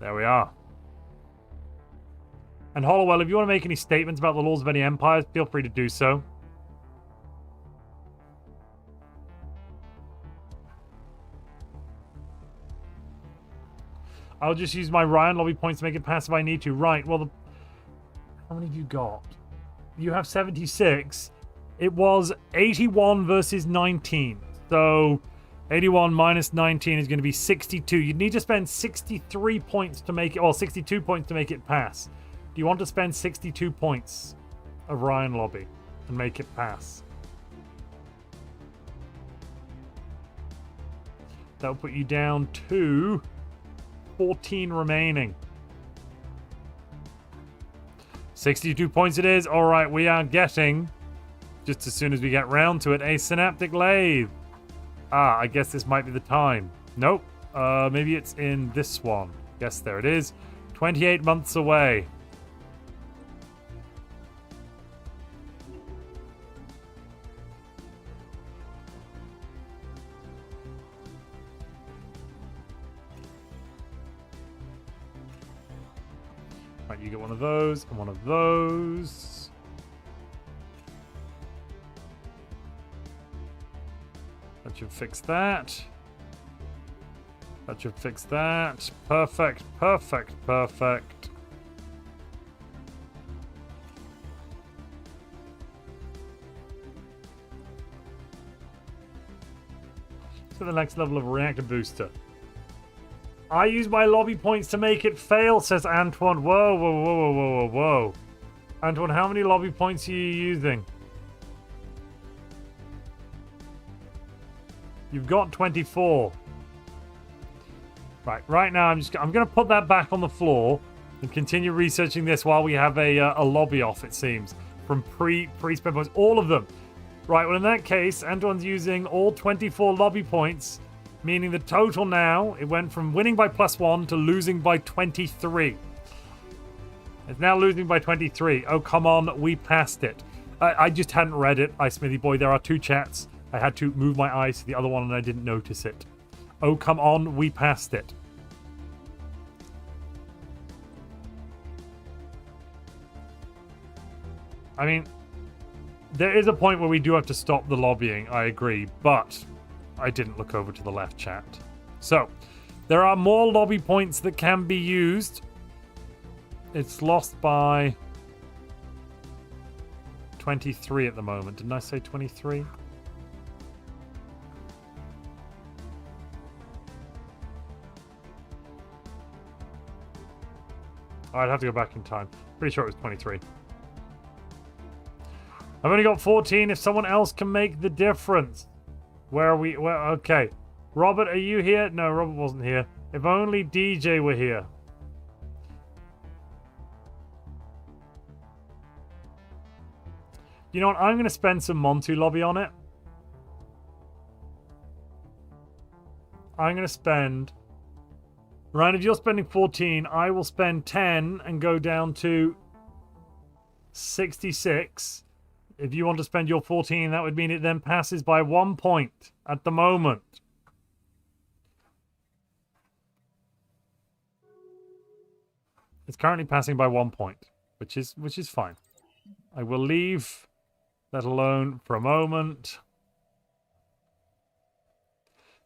There we are. And Hollowell, if you want to make any statements about the laws of any empires, feel free to do so. I'll just use my Ryan lobby points to make it pass if I need to. Right, well, how many have you got? You have 76. It was 81 versus 19. So 81 minus 19 is going to be 62. You'd need to spend 63 points to make it, or 62 points to make it pass. Do you want to spend 62 points of Ryan lobby and make it pass? That'll put you down to 14 remaining. 62 points it is. All right, we are getting, just as soon as we get round to it, a Synaptic lathe. Ah, I guess this might be the time. Nope. Maybe it's in this one. Yes, there it is. 28 months away. Right, you get one of those and one of those. That should fix that. That should fix that. Perfect, perfect, perfect. To the next level of reactor booster. I use my lobby points to make it fail, says Antoine. Whoa, whoa, whoa, whoa, whoa, whoa. Antoine, how many lobby points are you using? You've got 24. Right now I'm going to put that back on the floor and continue researching this while we have a lobby off, it seems, from pre-spend points. All of them. Right, well in that case, Antoine's using all 24 lobby points, meaning the total now, it went from winning by +1 to losing by 23. It's now losing by 23. Oh, come on, we passed it. I just hadn't read it. Smithy boy, there are two chats. I had to move my eyes to the other one and I didn't notice it. Oh, come on, we passed it. I mean, there is a point where we do have to stop the lobbying, I agree, but I didn't look over to the left chat. So, there are more lobby points that can be used. It's lost by 23 at the moment. Didn't I say 23? I'd have to go back in time. Pretty sure it was 23. I've only got 14. If someone else can make the difference. Where are we? Okay. Robert, are you here? No, Robert wasn't here. If only DJ were here. You know what? I'm going to spend some Montu lobby on it. I'm going to spend... Ryan, if you're spending 14, I will spend 10 and go down to 66. If you want to spend your 14, that would mean it then passes by 1 point at the moment. It's currently passing by 1 point, which is fine. I will leave that alone for a moment,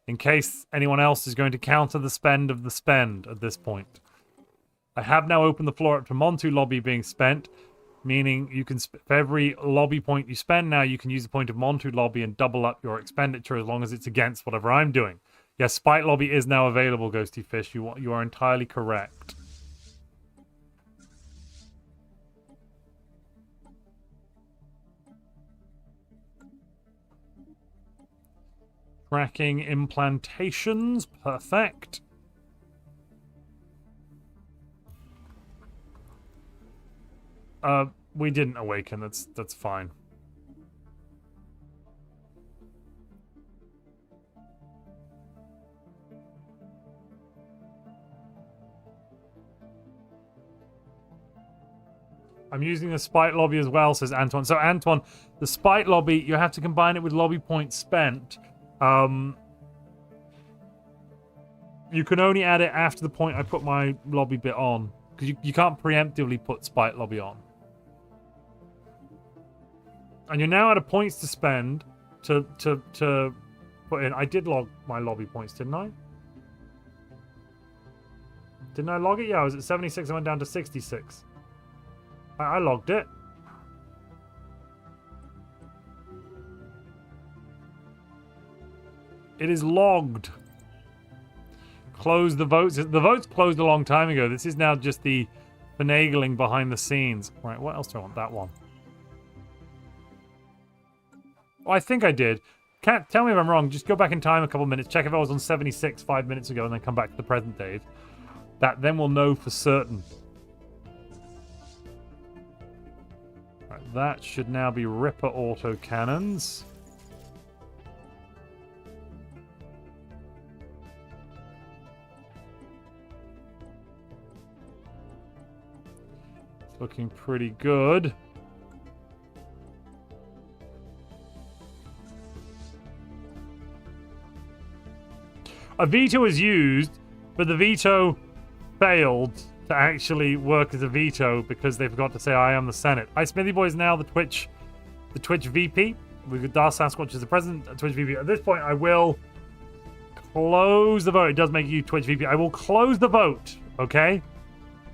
in case anyone else is going to counter the spend of the spend at this point. I have now opened the floor up to Montu lobby being spent, meaning you can, for every lobby point you spend now, you can use a point of Montu lobby and double up your expenditure as long as it's against whatever I'm doing. Yes, Spite lobby is now available, Ghosty Fish. You are entirely correct. Tracking implantations. Perfect. We didn't awaken. That's fine. I'm using the Spite lobby as well, says Antoine. So Antoine, the Spite lobby, you have to combine it with lobby points spent. You can only add it after the point I put my lobby bit on. Because you can't preemptively put Spite Lobby on. And you're now out of points to spend to put in. I did log my lobby points, didn't I? Didn't I log it? Yeah, I was at 76. I went down to 66. I logged it. It is logged. Close the votes. The votes closed a long time ago. This is now just the finagling behind the scenes. Right, what else do I want? That one. Oh, I think I did. Can't tell me if I'm wrong. Just go back in time a couple minutes. Check if I was on 76 5 minutes ago and then come back to the present day. Then we'll know for certain. Right, that should now be Ripper autocannons. It's looking pretty good. A veto is used, but the veto failed to actually work as a veto because they forgot to say I am the Senate. Smithy Boy is now the Twitch VP. We've got Darth Sasquatch as the president, Twitch VP. At this point, I will close the vote. It does make you Twitch VP. I will close the vote, okay?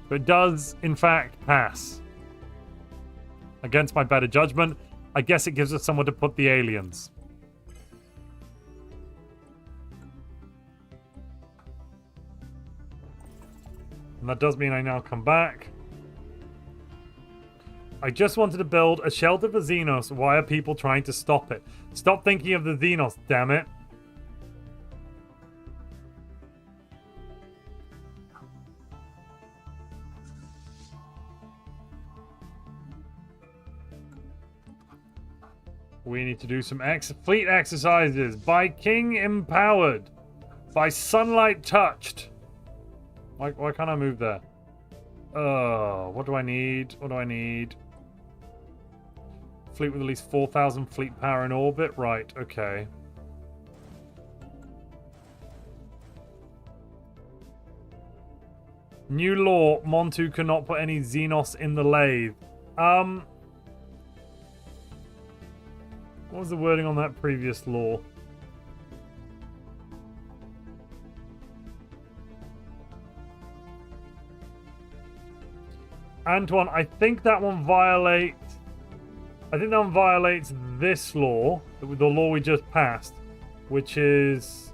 But it does, in fact, pass. Against my better judgment, I guess it gives us somewhere to put the aliens. And that does mean I now come back. I just wanted to build a shelter for Xenos. Why are people trying to stop it? Stop thinking of the Xenos, damn it. We need to do some fleet exercises. By King Empowered. By Sunlight Touched. Why can't I move there? What do I need? What do I need? Fleet with at least 4,000 fleet power in orbit? Right, okay. New law. Montu cannot put any Xenos in the lathe. What was the wording on that previous law? Antoine, I think that one violates this law, the law we just passed, which is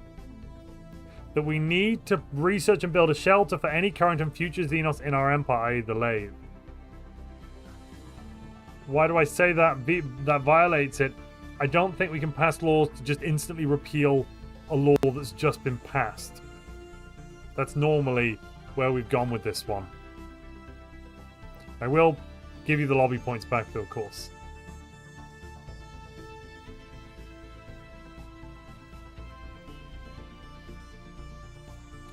that we need to research and build a shelter for any current and future Xenos in our empire, i.e. the lathe. Why do I say that? That violates it. I don't think we can pass laws to just instantly repeal a law that's just been passed. That's normally where we've gone with this one. I will give you the lobby points back, though, of course.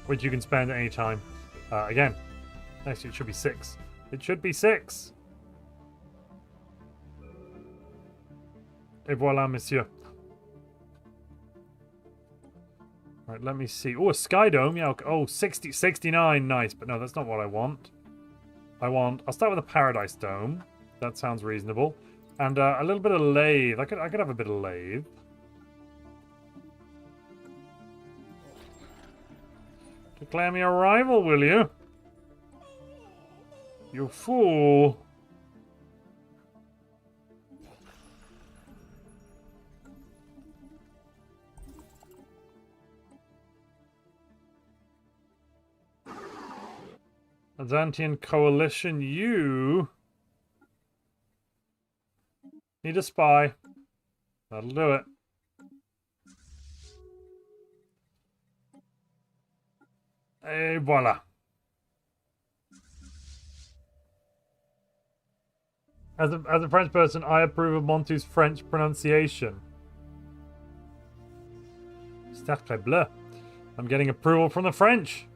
Which you can spend at any time. Again, actually, it should be 6. It should be 6. Et voilà, monsieur. Right, let me see. Oh, a Sky Dome. Yeah, okay. Oh, 69. Nice. But no, that's not what I want. I'll start with a Paradise Dome. That sounds reasonable. And a little bit of lathe. I could have a bit of lathe. Declare me a rival, will you? You fool. Azantian Coalition, you need a spy. That'll do it. Et voila. As a French person, I approve of Montu's French pronunciation. Sacre bleu. I'm getting approval from the French.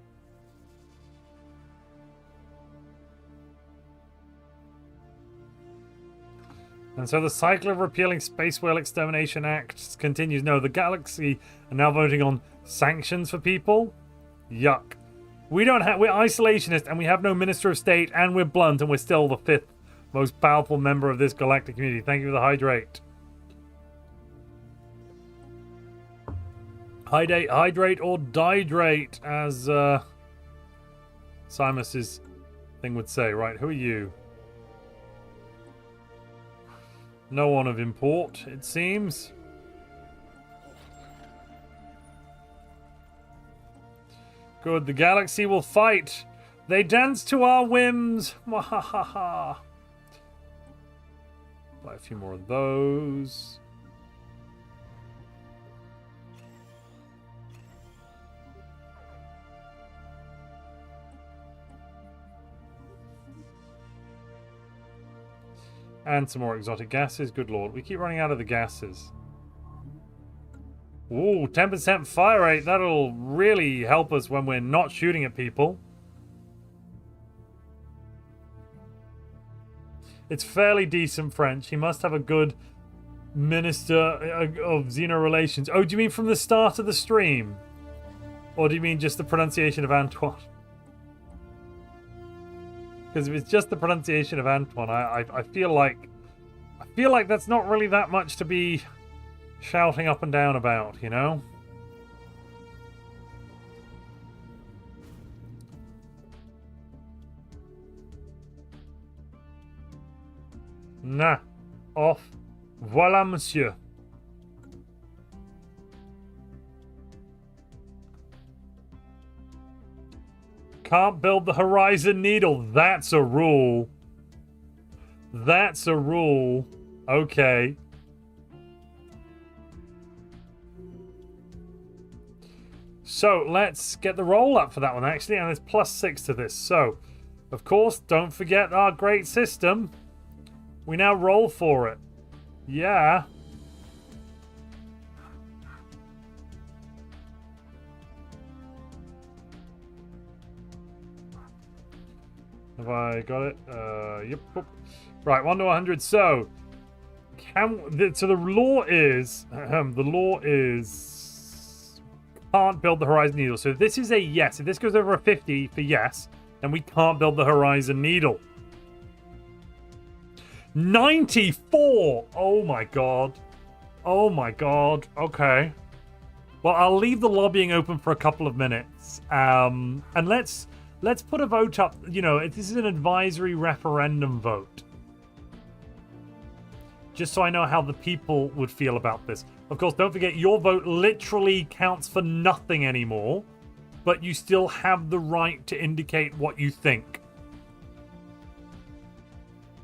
And so the cycle of repealing Space Whale Extermination Acts continues. No, the Galaxy are now voting on sanctions for people. Yuck. We don't have... We're isolationist, and we have no Minister of State, and we're blunt, and we're still the 5th most powerful member of this galactic community. Thank you for the hydrate. Hydrate or dihydrate, as Simus's thing would say. Right, who are you? No one of import, it seems. Good, the galaxy will fight. They dance to our whims. Mwahaha. Buy a few more of those. And some more exotic gases. Good lord. We keep running out of the gases. Ooh, 10% fire rate. That'll really help us when we're not shooting at people. It's fairly decent French. He must have a good minister of Xeno relations. Oh, do you mean from the start of the stream? Or do you mean just the pronunciation of Antoine? Because if it's just the pronunciation of Antoine, I feel like that's not really that much to be shouting up and down about, you know? Nah. Off. Voilà, monsieur. Can't build the horizon needle. That's a rule. That's a rule. Okay. So let's get the roll up for that one, actually. And there's +6 to this. So, of course, don't forget our great system. We now roll for it. Yeah. Have I got it? Yep. Right, 1 to 100. So, so the law is can't build the horizon needle. So this is a yes. If this goes over a 50 for yes, then we can't build the horizon needle. 94. Oh my god. Oh my god. Okay. Well, I'll leave the lobbying open for a couple of minutes. And let's put a vote up. You know, this is an advisory referendum vote. Just so I know how the people would feel about this. Of course, don't forget, your vote literally counts for nothing anymore, but you still have the right to indicate what you think.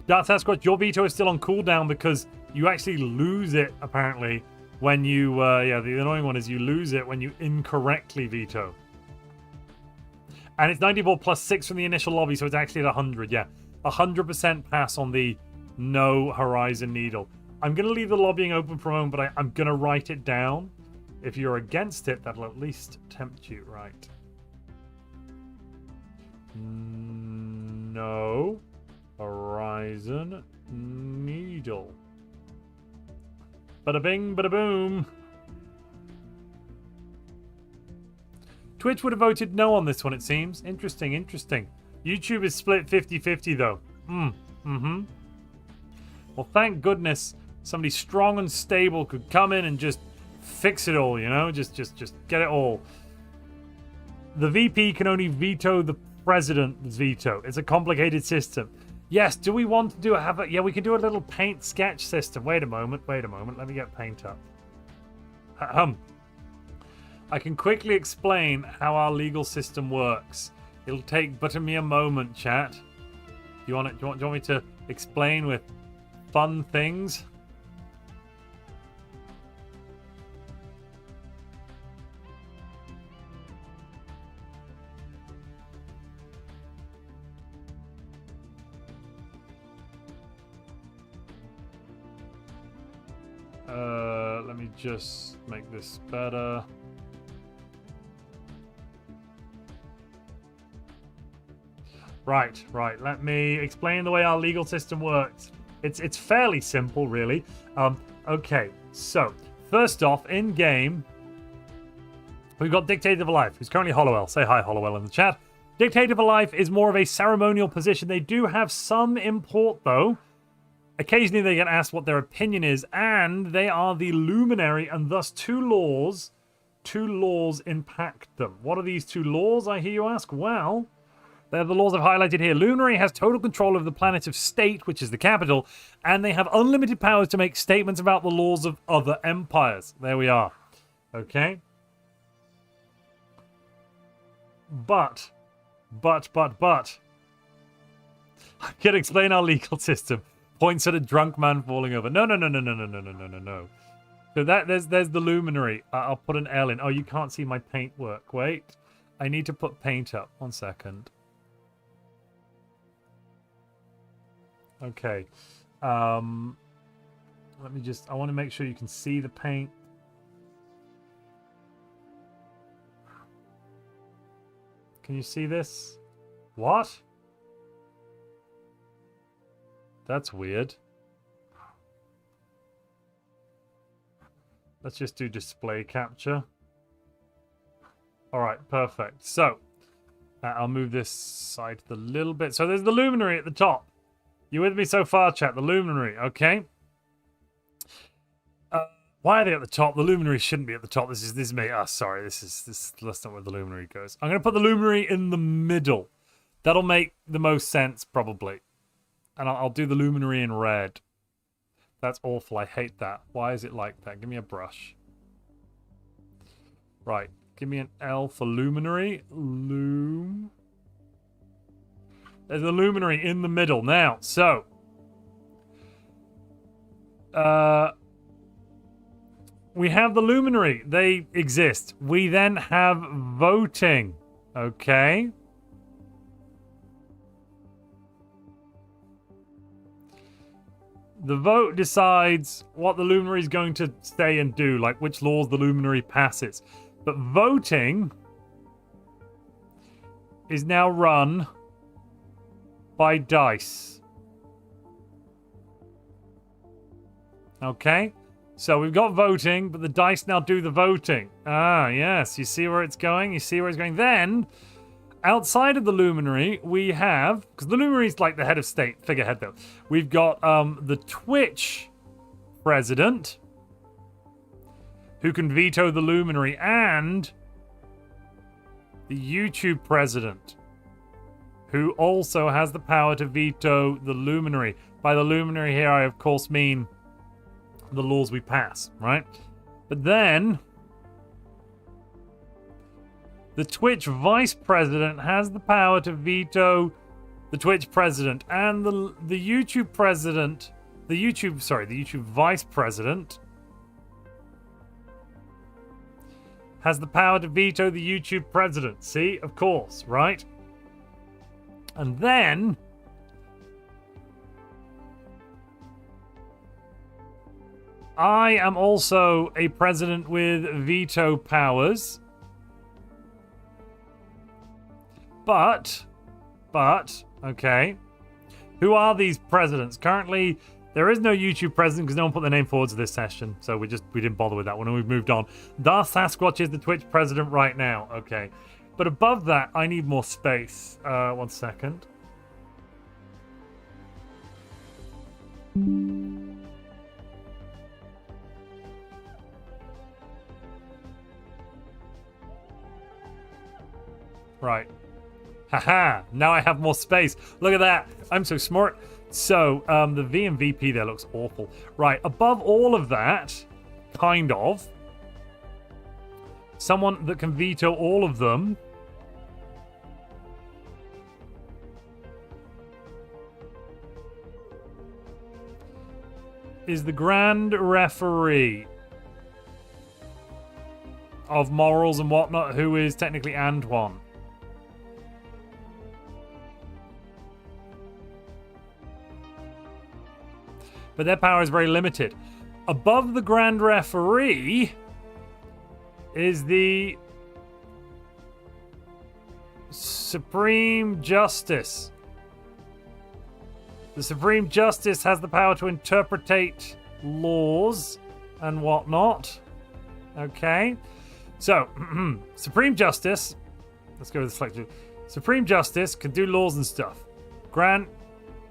Dark Sasquatch, your veto is still on cooldown because you actually lose it, apparently, when you... yeah, the annoying one is you lose it when you incorrectly veto. And it's 94 plus 6 from the initial lobby, so it's actually at 100, yeah. 100% pass on the no horizon needle. I'm going to leave the lobbying open for a moment, but I'm going to write it down. If you're against it, that'll at least tempt you, right? No horizon needle. Bada bing, bada boom. Twitch would have voted no on this one, it seems. Interesting, interesting. YouTube is split 50-50, though. Well, thank goodness somebody strong and stable could come in and just fix it all, you know? Just get it all. The VP can only veto the president's veto. It's a complicated system. Yes, do we want to do yeah, we can do a little paint sketch system. Wait a moment. Let me get paint up. I can quickly explain how our legal system works. It'll take but a mere moment, chat. Do you want me to explain with fun things? Let me just make this better. Right. Let me explain the way our legal system works. It's fairly simple, really. Okay, so first off, in game, we've got Dictator of Life, who's currently Hollowell. Say hi, Hollowell, in the chat. Dictator for life is more of a ceremonial position. They do have some import, though. Occasionally they get asked what their opinion is, and they are the luminary, and thus two laws impact them. What are these two laws, I hear you ask? Well, they're the laws I've highlighted here. Luminary has total control of the planet of State, which is the capital, and they have unlimited powers to make statements about the laws of other empires. There we are. Okay? But. I can explain our legal system. Points at a drunk man falling over. No. So there's the luminary. I'll put an L in. Oh, you can't see my paint work. Wait. I need to put paint up. 1 second. Okay. Let me just... I want to make sure you can see the paint. Can you see this? What? That's weird. Let's just do display capture. All right, perfect. So, I'll move this side a little bit. So there's the luminary at the top. You with me so far, chat? The luminary, okay? Why are they at the top? The luminary shouldn't be at the top. This is me. Oh, sorry. That's not where the luminary goes. I'm going to put the luminary in the middle. That'll make the most sense, probably. And I'll do the luminary in red. That's awful. I hate that. Why is it like that? Give me a brush. Right. Give me an L for luminary. There's the luminary in the middle. Now, so. We have the luminary. They exist. We then have voting. Okay. The vote decides what the luminary is going to say and do, like which laws the luminary passes. But voting is now run by dice. Okay? So we've got voting, but the dice now do the voting. Ah, yes. You see where it's going? You see where it's going? Then, outside of the luminary, we have... Because the luminary is like the head of state, figurehead though. We've got the Twitch president, who can veto the luminary, and the YouTube president, who also has the power to veto the luminary. By the luminary here, I of course mean the laws we pass, right? But then the Twitch vice president has the power to veto the Twitch president, and the YouTube president, the YouTube vice president has the power to veto the YouTube president. See, of course, right? And then I am also a president with veto powers. But, okay. Who are these presidents? Currently, there is no YouTube president because no one put their name forward to this session. So we didn't bother with that one and we've moved on. Darth Sasquatch is the Twitch president right now. Okay. But above that, I need more space. 1 second. Right. Haha, now I have more space. Look at that. I'm so smart. So, the V and VP there looks awful. Right, above all of that, kind of, someone that can veto all of them is the Grand Referee of morals and whatnot, who is technically Antoine. But their power is very limited. Above the Grand Referee is the Supreme Justice. The Supreme Justice has the power to interpretate laws and whatnot. Okay. So, Supreme Justice. Let's go with the selected. Supreme Justice can do laws and stuff. Grand,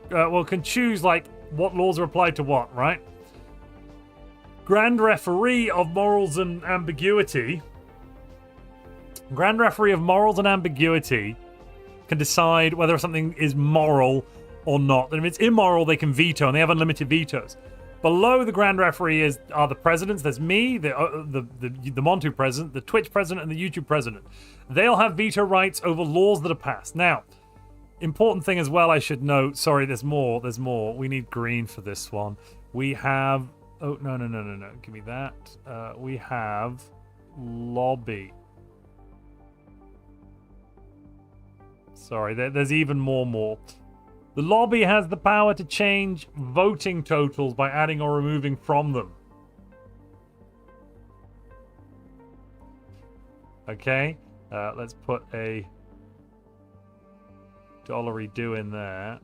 well, can choose like what laws are applied to what, right? Grand Referee of Morals and Ambiguity. Grand Referee of Morals and Ambiguity can decide whether something is moral or not. And if it's immoral, they can veto, and they have unlimited vetoes. Below the Grand Referee are the presidents. There's me, the Montu president, the Twitch president, and the YouTube president. They'll have veto rights over laws that are passed. Now, important thing as well I should note. Sorry, there's more. There's more. We need green for this one. We have... Oh, no. Give me that. We have lobby. Sorry, there's even more. The lobby has the power to change voting totals by adding or removing from them. Okay, let's put a $do in there.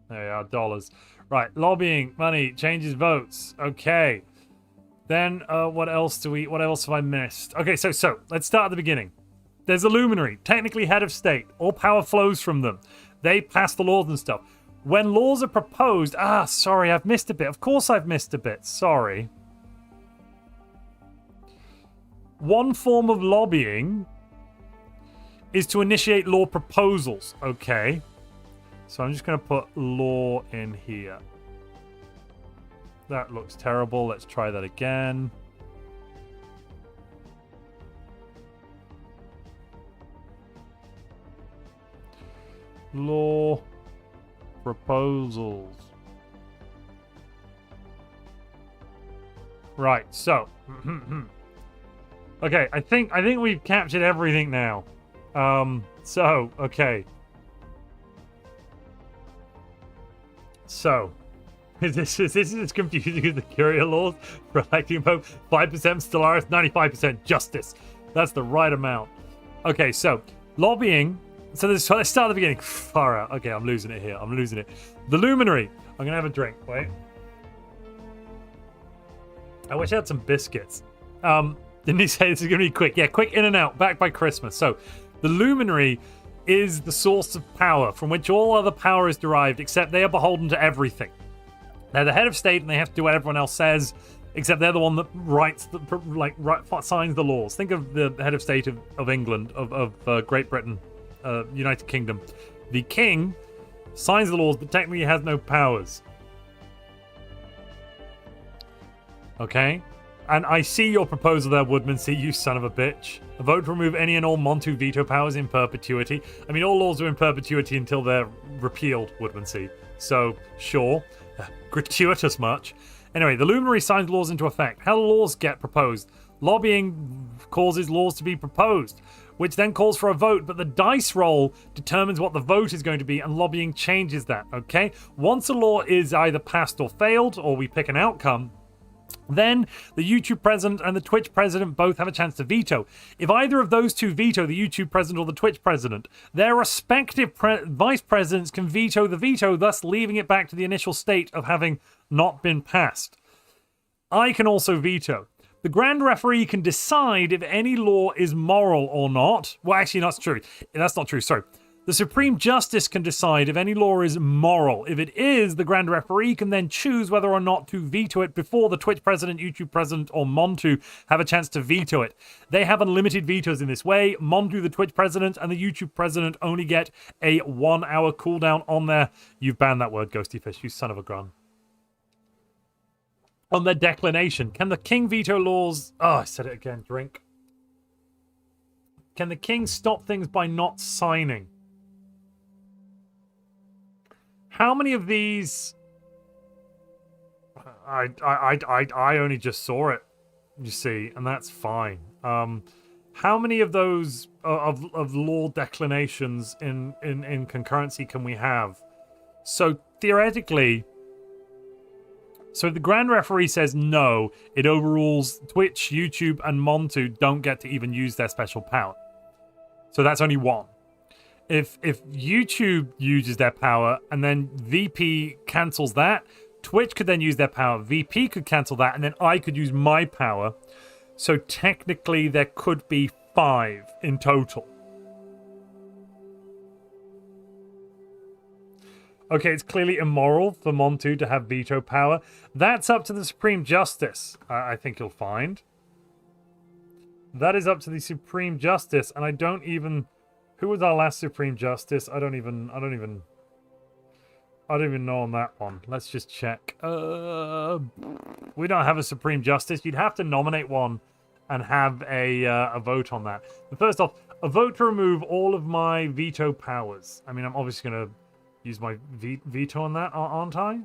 There we are, dollars. Right, lobbying, money, changes votes. Okay. Then what else have I missed? Okay, so let's start at the beginning. There's a luminary, technically head of state. All power flows from them. They pass the laws and stuff. When laws are proposed... sorry, I've missed a bit. Of course I've missed a bit. Sorry. One form of lobbying is to initiate law proposals. Okay. So I'm just going to put law in here. That looks terrible. Let's try that again. Law proposals. Right, so okay, I think we've captured everything now. Okay. So this is as confusing as the Curia laws for electing about 5% Stellaris, 95% justice. That's the right amount. Okay, so lobbying. So let's start at the beginning. Far out. Okay, I'm losing it here. I'm losing it. The luminary. I'm gonna have a drink. Wait. I wish I had some biscuits. Didn't he say this is gonna be quick? Yeah, quick in and out. Back by Christmas. So the luminary is the source of power from which all other power is derived, except they are beholden to everything. They're the head of state and they have to do what everyone else says, except they're the one that signs the laws. Think of the head of state of England, of Great Britain, United Kingdom. The king signs the laws, but technically has no powers. Okay? And I see your proposal there, Woodman. See, you son of a bitch. A vote to remove any and all Montu veto powers in perpetuity. I mean, all laws are in perpetuity until they're repealed, Woodman. See. So, sure. Gratuitous much. Anyway, the luminary signs laws into effect. How do laws get proposed? Lobbying causes laws to be proposed, which then calls for a vote, but the dice roll determines what the vote is going to be, and lobbying changes that, okay? Once a law is either passed or failed, or we pick an outcome, then the YouTube president and the Twitch president both have a chance to veto. If either of those two veto, the YouTube president or the Twitch president, their respective vice presidents can veto the veto, thus leaving it back to the initial state of having not been passed. I can also veto. The Grand Referee can decide if any law is moral or not. Well, actually, that's true. That's not true, sorry. The Supreme Justice can decide if any law is moral. If it is, the Grand Referee can then choose whether or not to veto it before the Twitch president, YouTube president, or Montu have a chance to veto it. They have unlimited vetoes in this way. Montu, the Twitch president, and the YouTube president only get a 1 hour cooldown on their... You've banned that word, Ghosty Fish, you son of a gun. On their declination. Can the king veto laws... Oh, I said it again, drink. Can the king stop things by not signing? How many of these... I only just saw it, you see, and that's fine. How many of those of law declinations in concurrency can we have? So theoretically, so if the Grand Referee says no, it overrules Twitch, YouTube, and Montu don't get to even use their special power. So that's only one. If YouTube uses their power and then VP cancels that, Twitch could then use their power, VP could cancel that, and then I could use my power. So technically there could be 5 in total. Okay, it's clearly immoral for Montu to have veto power. That's up to the Supreme Justice, I think you'll find. That is up to the Supreme Justice, and I don't even... Who was our last Supreme Justice? I don't even know on that one. Let's just check. We don't have a Supreme Justice. You'd have to nominate one and have a vote on that. But first off, a vote to remove all of my veto powers. I mean, I'm obviously going to use my veto on that, aren't I?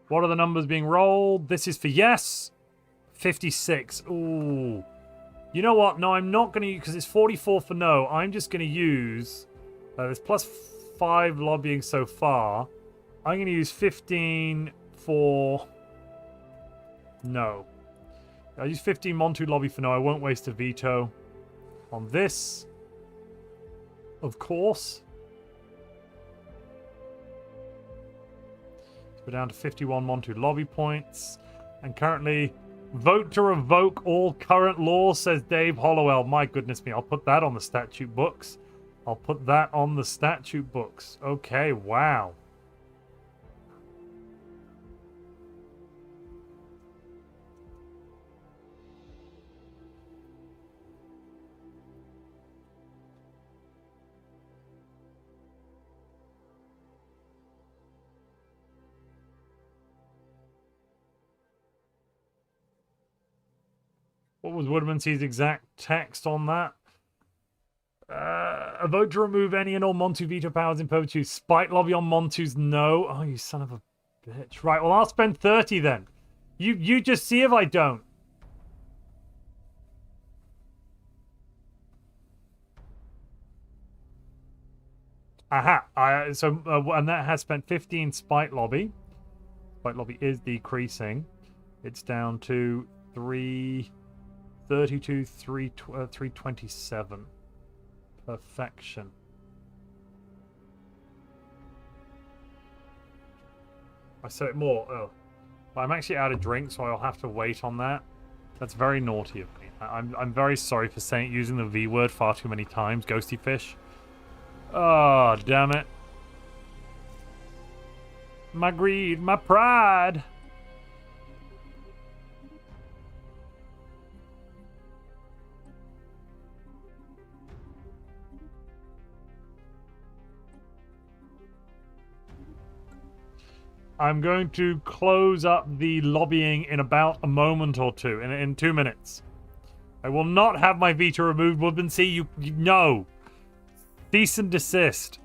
What are the numbers being rolled? This is for yes. 56. Ooh. You know what? No, I'm not going to use... Because it's 44 for no. I'm just going to use... there's plus 5 lobbying so far. I'm going to use 15 for... No. I'll use 15 Montu lobby for no. I won't waste a veto on this. Of course. So we're down to 51 Montu lobby points. And currently, vote to revoke all current laws, says Dave Hollowell. My goodness me, I'll put that on the statute books. I'll put that on the statute books. Okay, wow. What was Woodmansey's exact text on that? A vote to remove any and all Montu veto powers in perpetuity. Spite lobby on Montu's no. Oh, you son of a bitch. Right, well, I'll spend 30 then. You just see if I don't. Aha. And that has spent 15 spite lobby. Spite lobby is decreasing. It's down to 327. Perfection. I said it more. Oh. I'm actually out of drink, so I'll have to wait on that. That's very naughty of me. I'm very sorry for using the V word far too many times, Ghosty Fish. Oh, damn it. My greed, my pride. I'm going to close up the lobbying in about a moment or two, in 2 minutes. I will not have my veto removed, Woodmansey. You no. Cease and desist.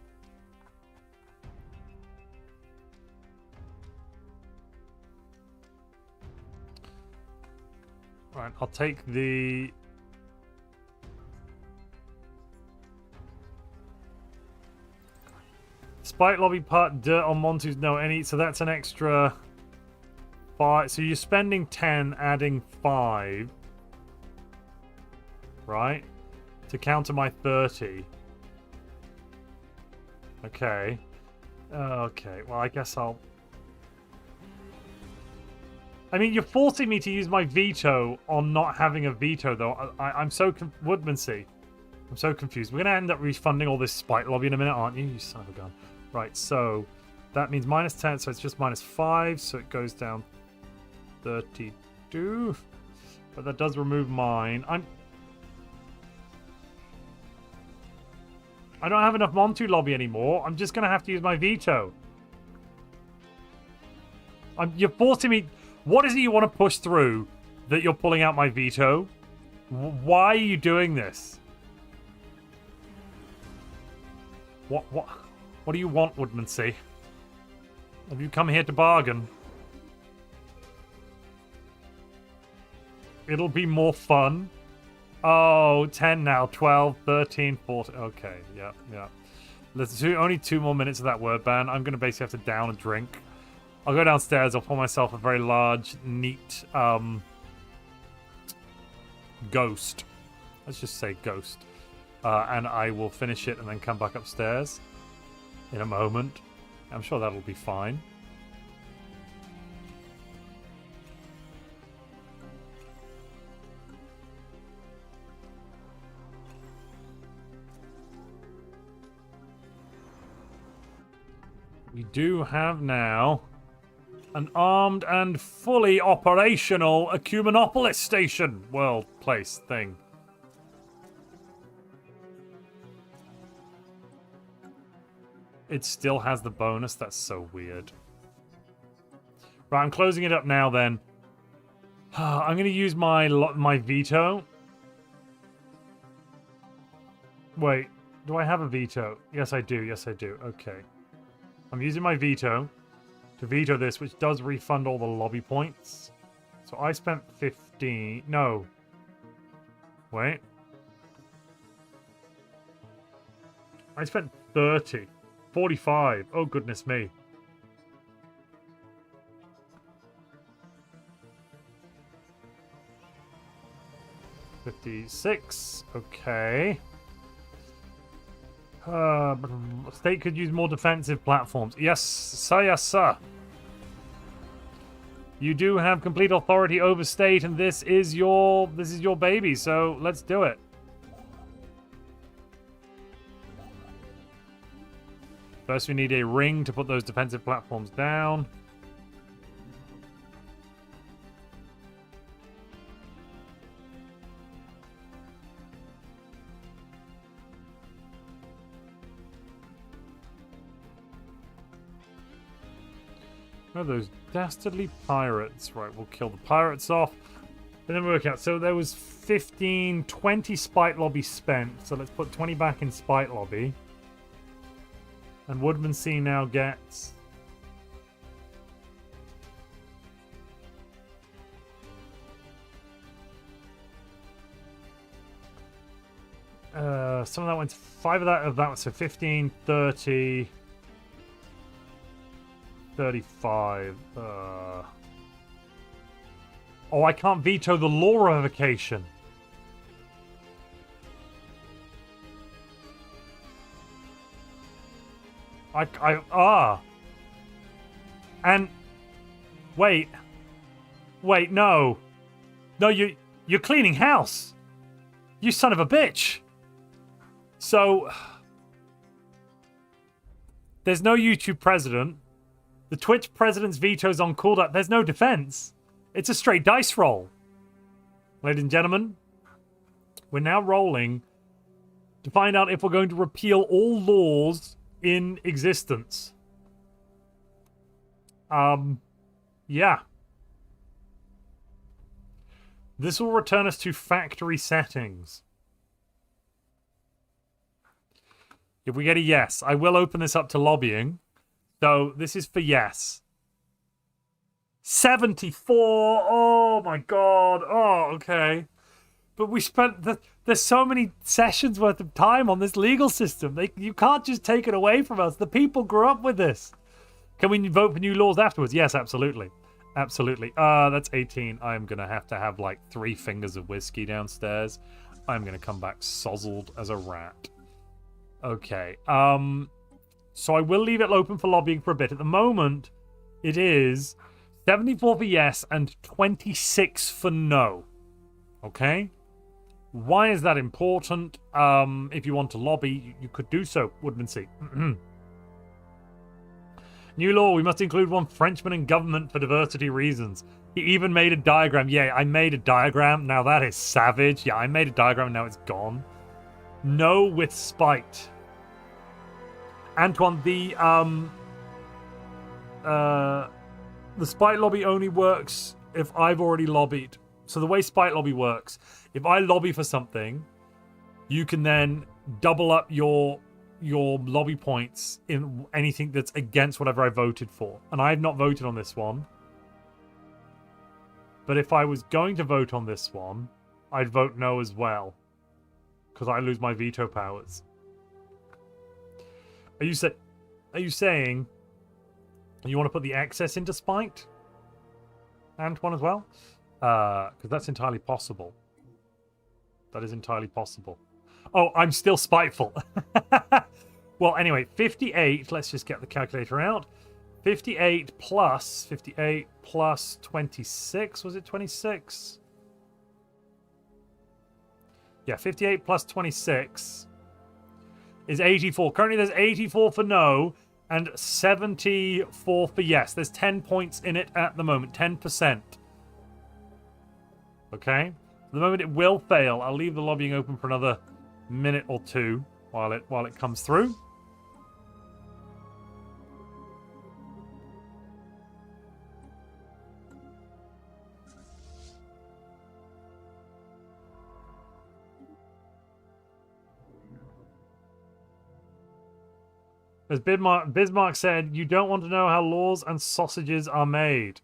Right, I'll take the... Spite lobby part dirt on Montu's no any, so that's an extra 5. So you're spending 10, adding 5. Right? To counter my 30. Okay. Okay, well I guess I'll... I mean, you're forcing me to use my veto on not having a veto, though. I'm so... Woodmansey. I'm so confused. We're going to end up refunding all this spite lobby in a minute, aren't you? You son of a gun. Right, so that means minus 10, so it's just minus 5, so it goes down 32. But that does remove mine. I don't have enough Montu lobby anymore. I'm just going to have to use my veto. You're forcing me... What is it you want to push through that you're pulling out my veto? Why are you doing this? What do you want, Woodmansey? Have you come here to bargain? It'll be more fun. Oh, 10 now, 12, 13, 14. Okay, yeah. There's only 2 more minutes of that word ban. I'm going to basically have to down a drink. I'll go downstairs. I'll pour myself a very large, neat ghost. Let's just say ghost. And I will finish it and then come back upstairs in a moment. I'm sure that'll be fine. We do have now an armed and fully operational Ecumenopolis station world place thing. It still has the bonus. That's so weird. Right, I'm closing it up now then. I'm going to use my veto. Wait, do I have a veto? Yes, I do. Yes, I do. Okay. I'm using my veto to veto this, which does refund all the lobby points. So I spent 15. No. Wait. I spent 30. 45. Oh, goodness me. $56. Okay. State could use more defensive platforms. Yes, sir, yes, sir. You do have complete authority over state, and this is your baby, so let's do it. First, we need a ring to put those defensive platforms down. Oh, those dastardly pirates. Right, we'll kill the pirates off. And then work out. So there was 15, 20 Spite Lobby spent. So let's put 20 back in Spite Lobby. And Woodman C now gets... some of that went to 5 of that was so 15, 30... 35. Oh, I can't veto the law revocation. And wait, no, you're cleaning house. You son of a bitch. So there's no YouTube president. The Twitch president's veto's on cooldown. There's no defense. It's a straight dice roll. Ladies and gentlemen, we're now rolling to find out if we're going to repeal all laws in existence. Yeah. This will return us to factory settings. If we get a yes, I will open this up to lobbying. So this is for yes. 74. Oh my god. Oh, okay. But we spent there's so many sessions worth of time on this legal system. You can't just take it away from us. The people grew up with this. Can we vote for new laws afterwards? Yes, absolutely. Absolutely. That's 18. I'm going to have like 3 fingers of whiskey downstairs. I'm going to come back sozzled as a rat. Okay. So I will leave it open for lobbying for a bit. At the moment, it is 74 for yes and 26 for no. Okay? Why is that important? If you want to lobby, you could do so, Woodman C. New law, we must include one Frenchman in government for diversity reasons. He even made a diagram. Yeah, I made a diagram. Now that is savage. Yeah, I made a diagram. Now it's gone. No with spite. Antoine, the spite lobby only works if I've already lobbied. So the way spite lobby works, if I lobby for something, you can then double up your lobby points in anything that's against whatever I voted for. And I have not voted on this one. But if I was going to vote on this one, I'd vote no as well. Because I lose my veto powers. Are you saying you want to put the excess into spite? Antoine as well? Because that's entirely possible. That is entirely possible. Oh, I'm still spiteful. Well, anyway, 58. Let's just get the calculator out. 58 plus 26. Was it 26? Yeah, 58 plus 26 is 84. Currently, there's 84 for no and 74 for yes. There's 10 points in it at the moment. 10%. Okay? For the moment, it will fail. I'll leave the lobbying open for another minute or two while it comes through. As Bismarck said, you don't want to know how laws and sausages are made.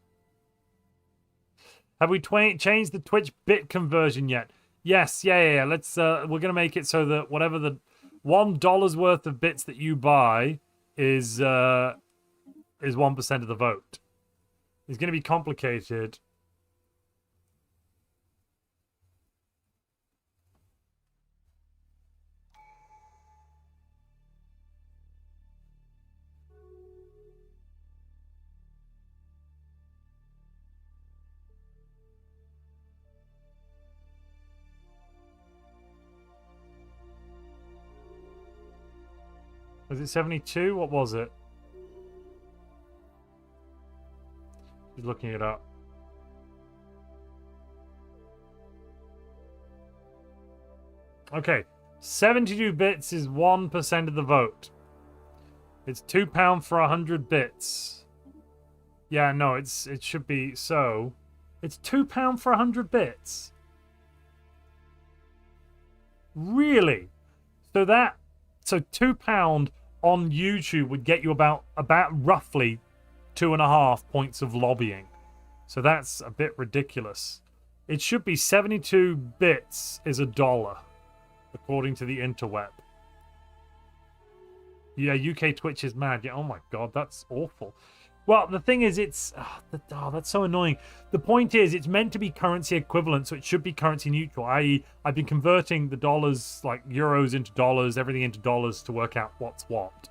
Have we changed the Twitch bit conversion yet? Yes, yeah. Let's we're gonna make it so that whatever the $1 worth of bits that you buy is 1% of the vote. It's gonna be complicated. Was it 72? What was it? Just looking it up. Okay, 72 bits is 1% of the vote. It's £2 for 100 bits. Yeah, no, it should be so. It's £2 for 100 bits. Really? So £2 on YouTube would get you about roughly 2.5 points of lobbying. So that's a bit ridiculous. It should be 72 bits is $1, according to the interweb. Yeah, UK Twitch is mad. Yeah, oh my god, that's awful. Well, the thing is, that's so annoying. The point is, it's meant to be currency equivalent, so it should be currency neutral, i.e. I've been converting the dollars, like euros into dollars, everything into dollars to work out what's what.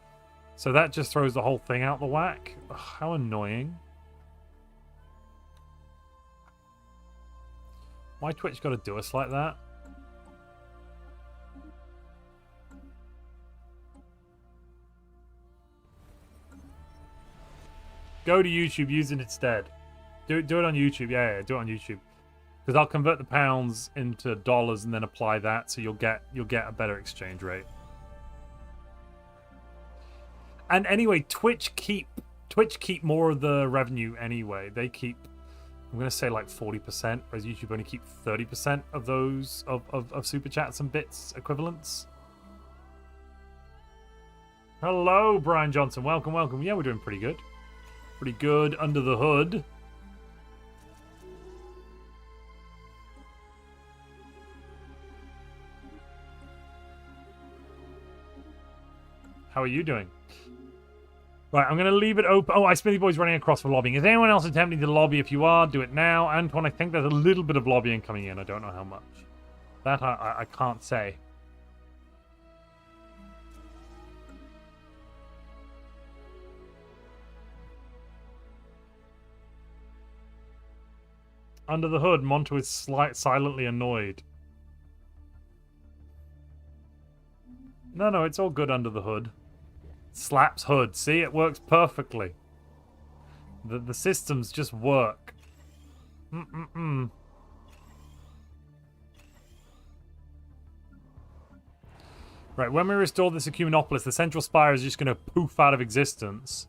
So that just throws the whole thing out the whack. Ugh, how annoying. Why Twitch got to do us like that? Go to YouTube, use it instead. Do it on YouTube. Yeah, do it on YouTube. Because I'll convert the pounds into dollars and then apply that, so you'll get a better exchange rate. And anyway, Twitch keep more of the revenue anyway. They keep, I'm gonna say like 40%, whereas YouTube only keep 30% of those of super chats and bits equivalents. Hello, Brian Johnson. Welcome. Yeah, we're doing pretty good. Pretty good under the hood. How are you doing? Right, I'm going to leave it open. Oh, Smithy Boy's running across for lobbying. Is anyone else attempting to lobby? If you are, do it now. Antoine, I think there's a little bit of lobbying coming in. I don't know how much. That I can't say. Under the hood, Montu is silently annoyed. No, it's all good under the hood. Slaps hood. See, it works perfectly. The systems just work. Right, when we restore this Ecumenopolis, the central spire is just going to poof out of existence.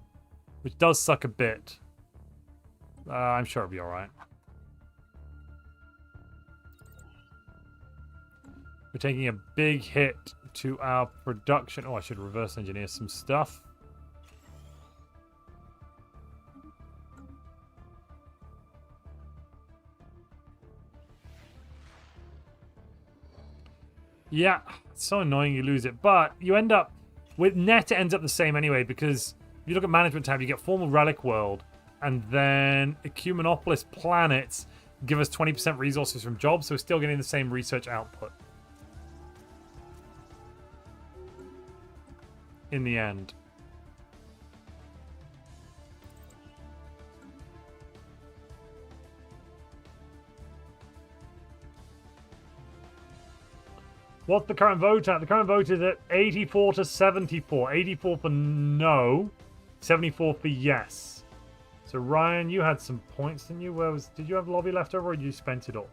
Which does suck a bit. I'm sure it'll be alright. We're taking a big hit to our production. Oh, I should reverse engineer some stuff. Yeah, it's so annoying you lose it. But you end up with net, it ends up the same anyway, because if you look at management tab, you get formal relic world, and then Ecumenopolis planets give us 20% resources from jobs, so we're still getting the same research output. in the end. What's the current vote at? The current vote is at 84 to 74. 84 for no, 74 for yes. So Ryan, you had some points, didn't you? Did you have lobby left over, or you spent it all?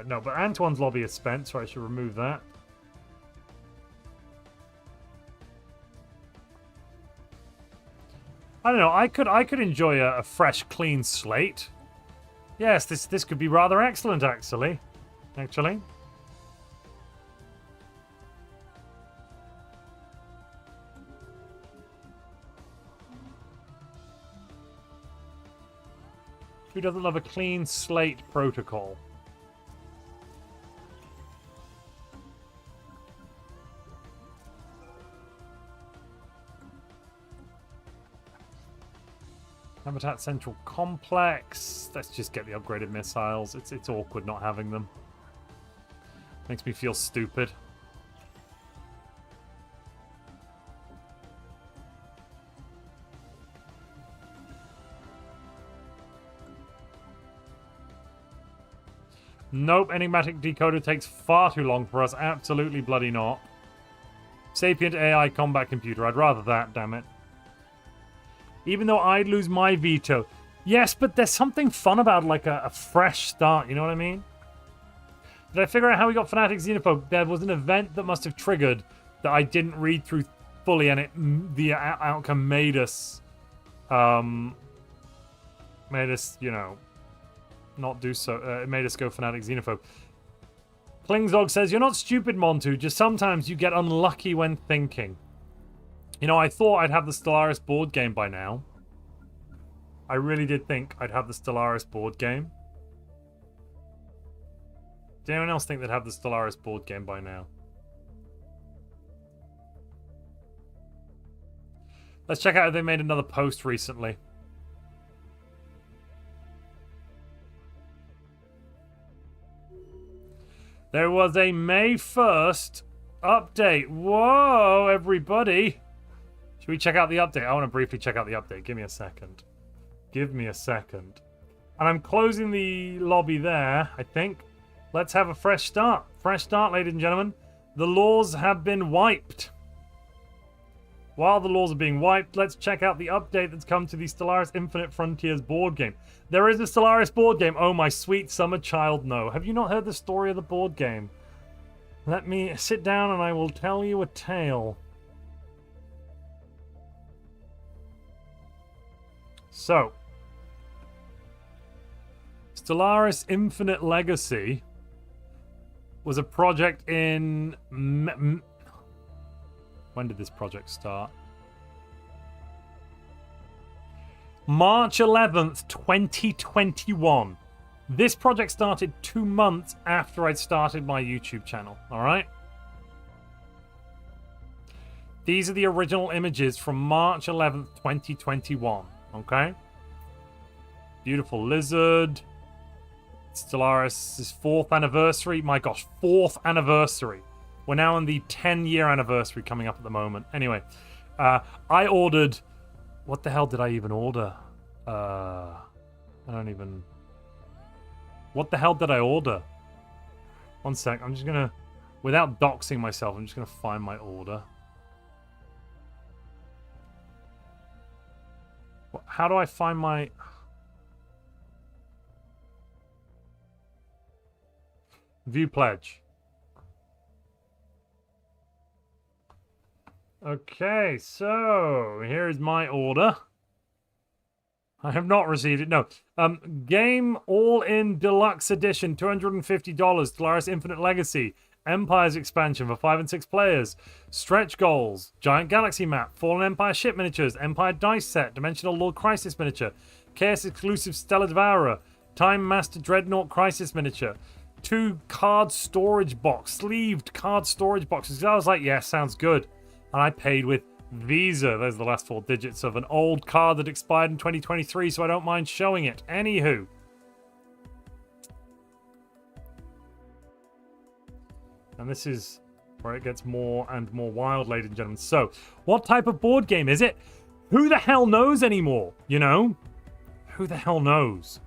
No, but Antoine's lobby is spent, so I should remove that. I don't know. I could enjoy a fresh, clean slate. Yes, this could be rather excellent, actually. Who doesn't love a clean slate protocol? Habitat Central Complex. Let's just get the upgraded missiles. It's awkward not having them. Makes me feel stupid. Nope, enigmatic decoder takes far too long for us. Absolutely bloody not. Sapient AI combat computer. I'd rather that, damn it. Even though I'd lose my veto. Yes, but there's something fun about like a fresh start, you know what I mean? Did I figure out how we got Fanatic Xenophobe? There was an event that must have triggered that I didn't read through fully, and the outcome made us, you know, not do so. It made us go Fanatic Xenophobe. Klingzog says, you're not stupid, Montu, just sometimes you get unlucky when thinking. You know, I thought I'd have the Stellaris board game by now. I really did think I'd have the Stellaris board game. Did anyone else think they'd have the Stellaris board game by now? Let's check out if they made another post recently. There was a May 1st update. Whoa, everybody. Should we check out the update? I want to briefly check out the update. Give me a second. Give me a second. And I'm closing the lobby there, I think. Let's have a fresh start. Fresh start, ladies and gentlemen. The laws have been wiped. While the laws are being wiped, let's check out the update that's come to the Stellaris Infinite Frontiers board game. There is a Stellaris board game. Oh, my sweet summer child, no. Have you not heard the story of the board game? Let me sit down and I will tell you a tale. So, Stellaris Infinite Legacy was a project in... When did this project start? March 11th, 2021. This project started 2 months after I'd started my YouTube channel, alright? These are the original images from March 11th, 2021, okay? Beautiful lizard. Stellaris' 4th anniversary. My gosh, 4th anniversary. We're now on the 10-year anniversary coming up at the moment. Anyway, I ordered... What the hell did I even order? I don't even... What the hell did I order? One sec, I'm just gonna... Without doxing myself, I'm just gonna find my order. How do I find my... View pledge. Okay, so here's my order. I have not received it. No. Game All-In Deluxe Edition, $250. Stellaris Infinite Legacy. Empire's expansion for 5 and 6 players. Stretch goals. Giant Galaxy map. Fallen Empire ship miniatures. Empire dice set. Dimensional Lord Crisis miniature. Chaos exclusive Stellar Devourer. Time Master Dreadnought Crisis miniature. 2 card storage box. Sleeved card storage boxes. I was like, yeah, sounds good. And I paid with Visa. Those are the last 4 digits of an old card that expired in 2023, so I don't mind showing it. Anywho. And this is where it gets more and more wild, ladies and gentlemen. So, what type of board game is it? Who the hell knows anymore, you know? Who the hell knows?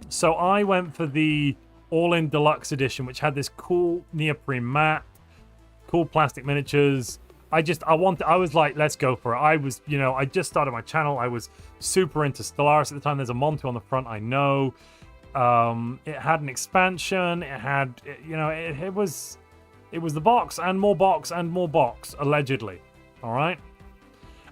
So I went for the all-in deluxe edition, which had this cool neoprene mat, cool plastic miniatures. I was like, let's go for it. I was, you know, I just started my channel. I was super into Stellaris at the time. There's a Montu on the front, I know. It had an expansion. It had, you know, it was the box and more box and more box, allegedly. All right.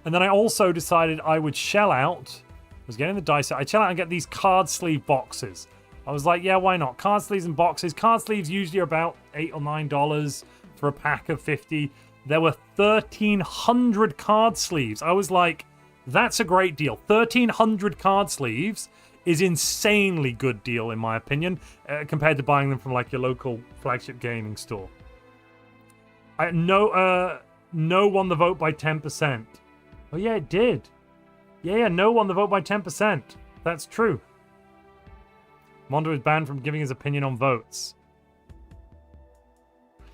And then I also decided I would shell out. I was getting the dice out. I'd shell out and get these card sleeve boxes. I was like, yeah, why not? Card sleeves and boxes. Card sleeves usually are about $8 or $9 for a pack of 50. There were 1,300 card sleeves. I was like, that's a great deal. 1,300 card sleeves is insanely good deal, in my opinion, compared to buying them from like your local flagship gaming store. No won the vote by 10%. Oh, yeah, it did. Yeah, no won the vote by 10%. That's true. Montu is banned from giving his opinion on votes.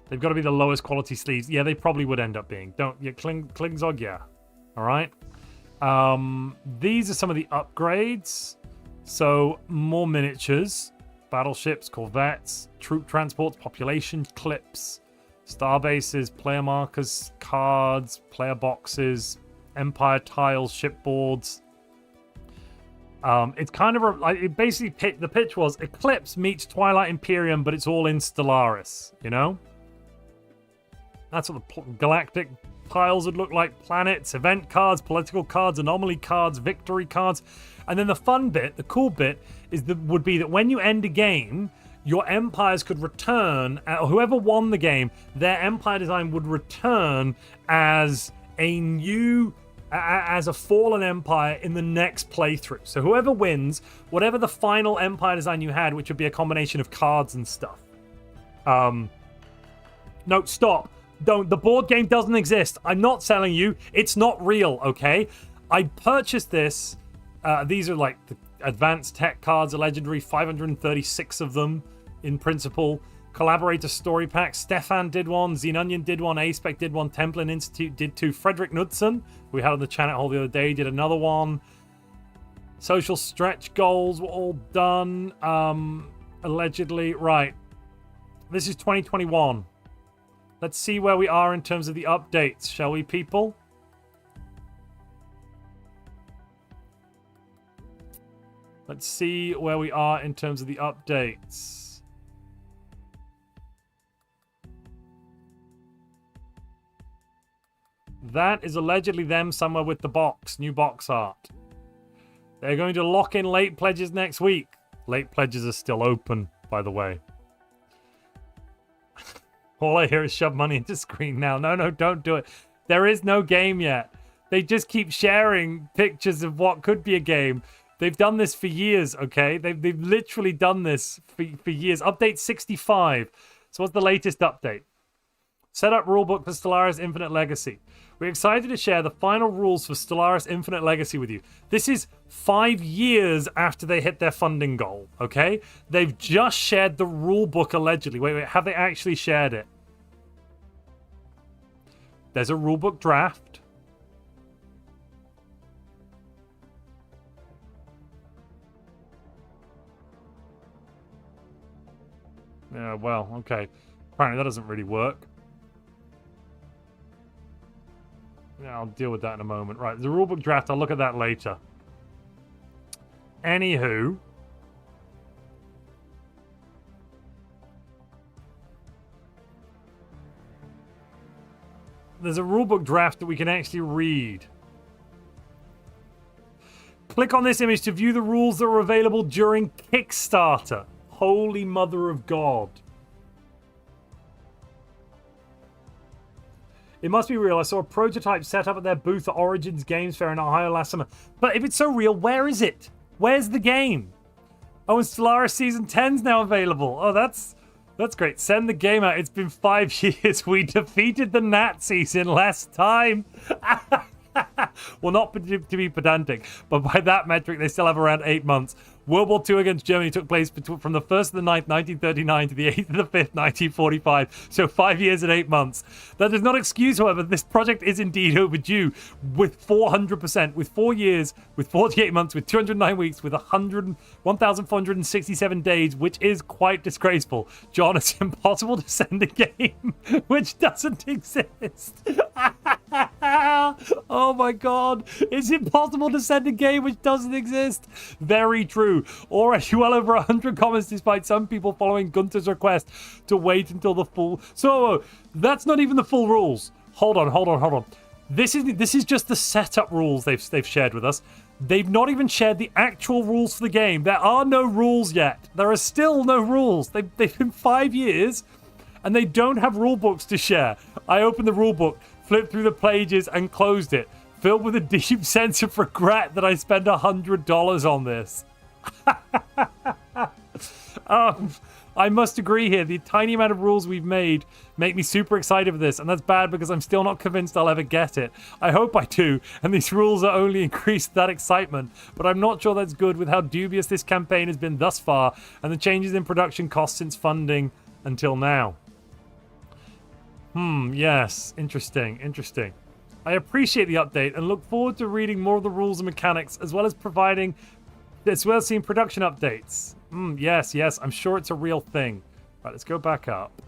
They've got to be the lowest quality sleeves. Yeah, they probably would end up being. Klingzog, yeah. All right. These are some of the upgrades. So, more miniatures. Battleships, corvettes, troop transports, population clips, star bases, player markers, cards, player boxes, Empire tiles, shipboards. It's kind of it basically the pitch was Eclipse meets Twilight Imperium, but it's all in Stellaris. You know, that's what the Galactic tiles would look like: planets, event cards, political cards, anomaly cards, victory cards, and then the fun bit, the cool bit, would be that when you end a game, your empires could return. Whoever won the game, their empire design would return as a fallen empire in the next playthrough. So whoever wins, whatever the final empire design you had, which would be a combination of cards and stuff. No, stop. Don't. The board game doesn't exist. I'm not selling you. It's not real, okay? I purchased this. These are like the advanced tech cards, a legendary, 536 of them in principle. Collaborator story pack. Stefan did one. Xenonion did one. A-Spec did one. Templin Institute did two. Frederick Knudsen, who we had on the chat hall the other day, did another one. Social stretch goals were all done. Allegedly. Right. This is 2021. Let's see where we are in terms of the updates, shall we, people? Let's see where we are in terms of the updates. That is allegedly them somewhere with the box, new box art. They're going to lock in late pledges next week. Late pledges are still open, by the way. All I hear is shove money into screen now. No, don't do it. There is no game yet. They just keep sharing pictures of what could be a game. They've done this for years, okay? They've literally done this for years. Update 65. So what's the latest update? Set up rulebook for Stellaris Infinite Legacy. We're excited to share the final rules for Stellaris Infinite Legacy with you. This is 5 years after they hit their funding goal, okay? They've just shared the rulebook allegedly. Wait, have they actually shared it? There's a rulebook draft. Yeah, well, okay. Apparently that doesn't really work. Yeah, I'll deal with that in a moment. Right, the rulebook draft, I'll look at that later. Anywho. There's a rulebook draft that we can actually read. Click on this image to view the rules that were available during Kickstarter. Holy Mother of God. It must be real. I saw a prototype set up at their booth at Origins Games Fair in Ohio last summer. But if it's so real, where is it? Where's the game? Oh, and Stellaris Season 10's now available. Oh, that's great. Send the game out. It's been 5 years. We defeated the Nazis in less time. Well, not to be pedantic, but by that metric, they still have around 8 months. World War II against Germany took place from the 1st of the 9th, 1939 to the 8th of the 5th, 1945. So 5 years and 8 months. That does not excuse, however, this project is indeed overdue with 400%, with 4 years, with 48 months, with 209 weeks, with 1,467 days, which is quite disgraceful. John, it's impossible to send a game which doesn't exist. Oh my god, it's impossible to send a game which doesn't exist. Very true. Already well over 100 comments despite some people following Gunter's request to wait until the full... So, that's not even the full rules. Hold on. This is just the setup rules they've shared with us. They've not even shared the actual rules for the game. There are no rules yet. There are still no rules. They've been 5 years and they don't have rule books to share. I opened the rule book, flipped through the pages and closed it, filled with a deep sense of regret that I spent $100 on this. I must agree here. The tiny amount of rules we've made make me super excited for this, and that's bad because I'm still not convinced I'll ever get it. I hope I do, and these rules are only increased that excitement, but I'm not sure that's good with how dubious this campaign has been thus far and the changes in production costs since funding until now. Yes. Interesting. I appreciate the update and look forward to reading more of the rules and mechanics as well as seeing production updates. Yes, I'm sure it's a real thing. Right, let's go back up.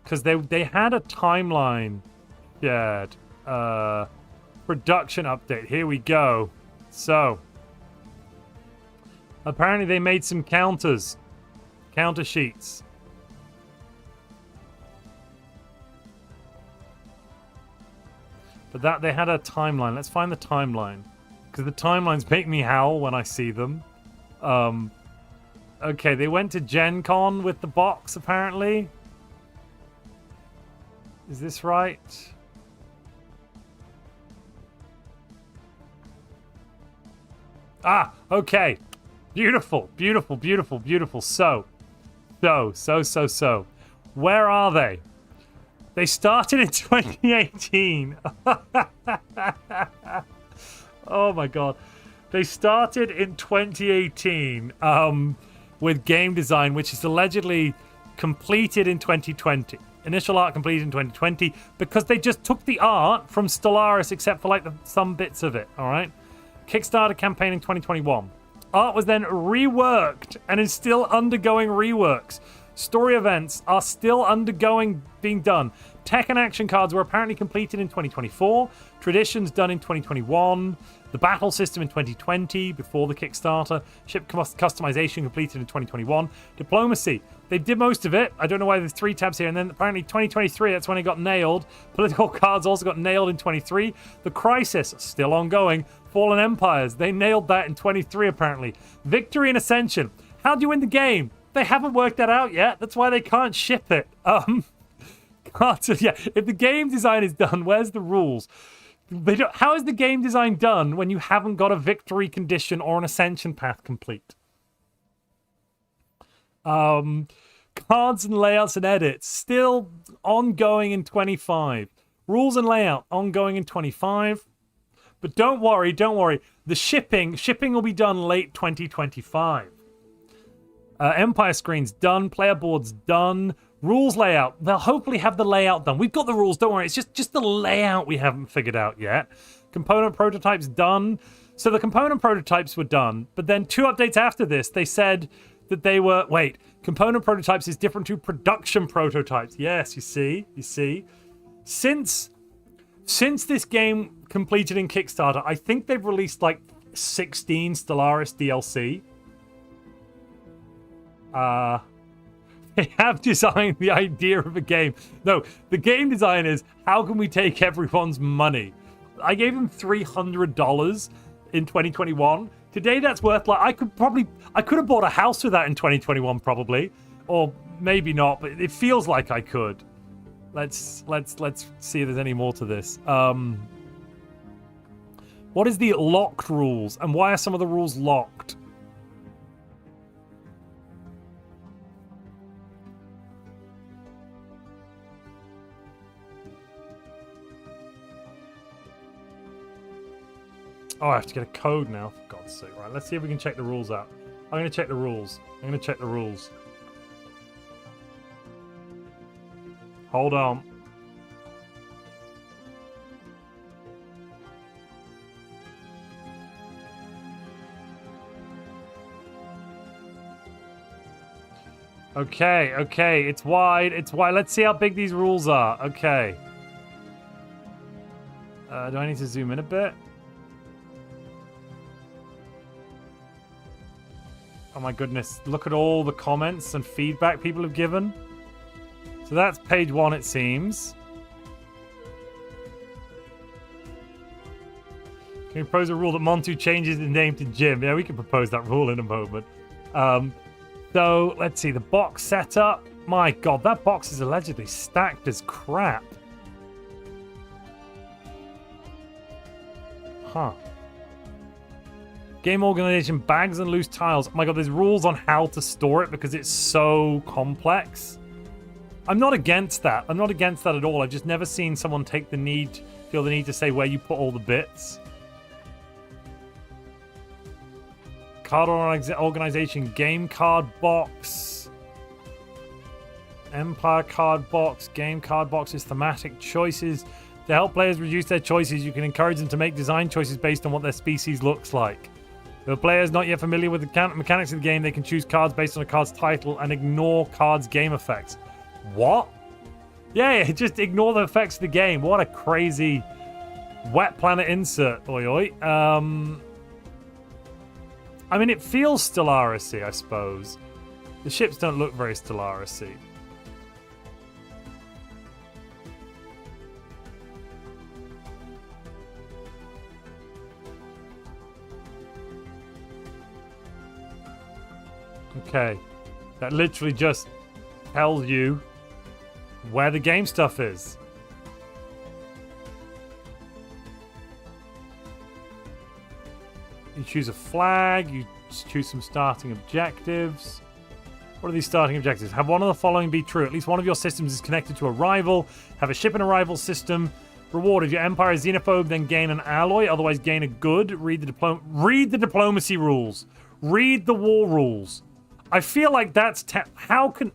Because they had a timeline shared. Production update. Here we go. So, apparently they made some counter sheets. But that they had a timeline. Let's find the timeline. Because the timelines make me howl when I see them. Okay, they went to Gen Con with the box, apparently. Is this right? Ah, okay. Beautiful. So. Where are they? They started in 2018. Oh my god. They started in 2018 with game design, which is allegedly completed in 2020. Initial art completed in 2020 because they just took the art from Stellaris except for like some bits of it, all right? Kickstarter campaign in 2021. Art was then reworked and is still undergoing reworks. Story events are still being done. Tech and action cards were apparently completed in 2024. Traditions done in 2021. The battle system in 2020, before the Kickstarter. Ship customization completed in 2021. Diplomacy. They did most of it. I don't know why there's 3 tabs here. And then apparently 2023, that's when it got nailed. Political cards also got nailed in 23. The Crisis, still ongoing. Fallen Empires, they nailed that in 23 apparently. Victory and Ascension. How do you win the game? They haven't worked that out yet. That's why they can't ship it. If the game design is done, where's the rules? How is the game design done when you haven't got a victory condition or an ascension path complete? Cards and layouts and edits still ongoing in 25. Rules and layout ongoing in 25. But don't worry. The shipping will be done late 2025. Empire screen's done. Player board's done. Rules layout. They'll hopefully have the layout done. We've got the rules, don't worry. It's just the layout we haven't figured out yet. Component prototypes done. So the component prototypes were done, but then 2 updates after this, they said that they were... Wait, component prototypes is different to production prototypes. Yes, you see. Since this game completed in Kickstarter, I think they've released like 16 Stellaris DLC. They have designed the idea of a game. No, the game design is, how can we take everyone's money? I gave them $300 in 2021. Today that's worth like, I could have bought a house with that in 2021 probably. Or maybe not, but it feels like I could. Let's see if there's any more to this. What is the locked rules and why are some of the rules locked? Oh, I have to get a code now, for God's sake. Right, let's see if we can check the rules out. I'm going to check the rules. I'm going to check the rules. Hold on. Okay, okay, it's wide, it's wide. Let's see how big these rules are. Okay. Do I need to zoom in a bit? Oh my goodness, look at all the comments and feedback people have given. So that's page 1, it seems. Can we propose a rule that Montu changes his name to Jim? Yeah, we can propose that rule in a moment. So, let's see, the box setup. My God, that box is allegedly stacked as crap. Huh. Game organization, bags and loose tiles. Oh my God, there's rules on how to store it because it's so complex. I'm not against that. I'm not against that at all. I've just never seen someone feel the need to say where you put all the bits. Card organization, game card box, empire card box, game card boxes, thematic choices. To help players reduce their choices, you can encourage them to make design choices based on what their species looks like. If a player is not yet familiar with the mechanics of the game, they can choose cards based on a card's title and ignore cards' game effects. What? Yeah, just ignore the effects of the game. What a crazy wet planet insert. Oi, oi. I mean, it feels Stellaris-y, I suppose. The ships don't look very Stellaris-y. Okay. That literally just tells you where the game stuff is. You choose a flag, you choose some starting objectives. What are these starting objectives? Have one of the following be true. At least one of your systems is connected to a rival. Have a ship in a rival system. Reward. If your empire is xenophobe, then gain an alloy. Otherwise, gain a good. Read the diplomacy rules. Read the war rules. I feel like that's... How can...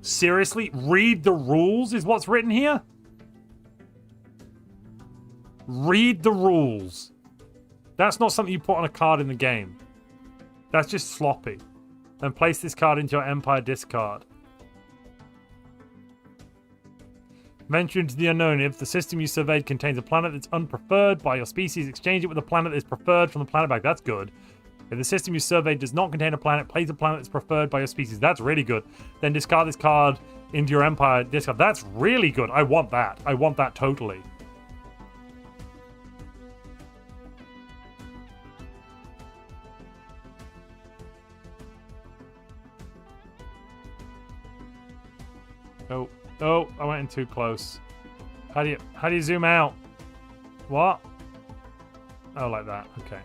Seriously? Read the rules is what's written here? Read the rules. That's not something you put on a card in the game. That's just sloppy. Then place this card into your Empire discard. Venture into the unknown. If the system you surveyed contains a planet that's unpreferred by your species, exchange it with a planet that is preferred from the planet bag. That's good. If the system you surveyed does not contain a planet, place a planet that's preferred by your species. That's really good. Then discard this card into your Empire discard. That's really good. I want that. I want that totally. Oh, oh, I went in too close. How do you zoom out? What? Oh, like that. Okay.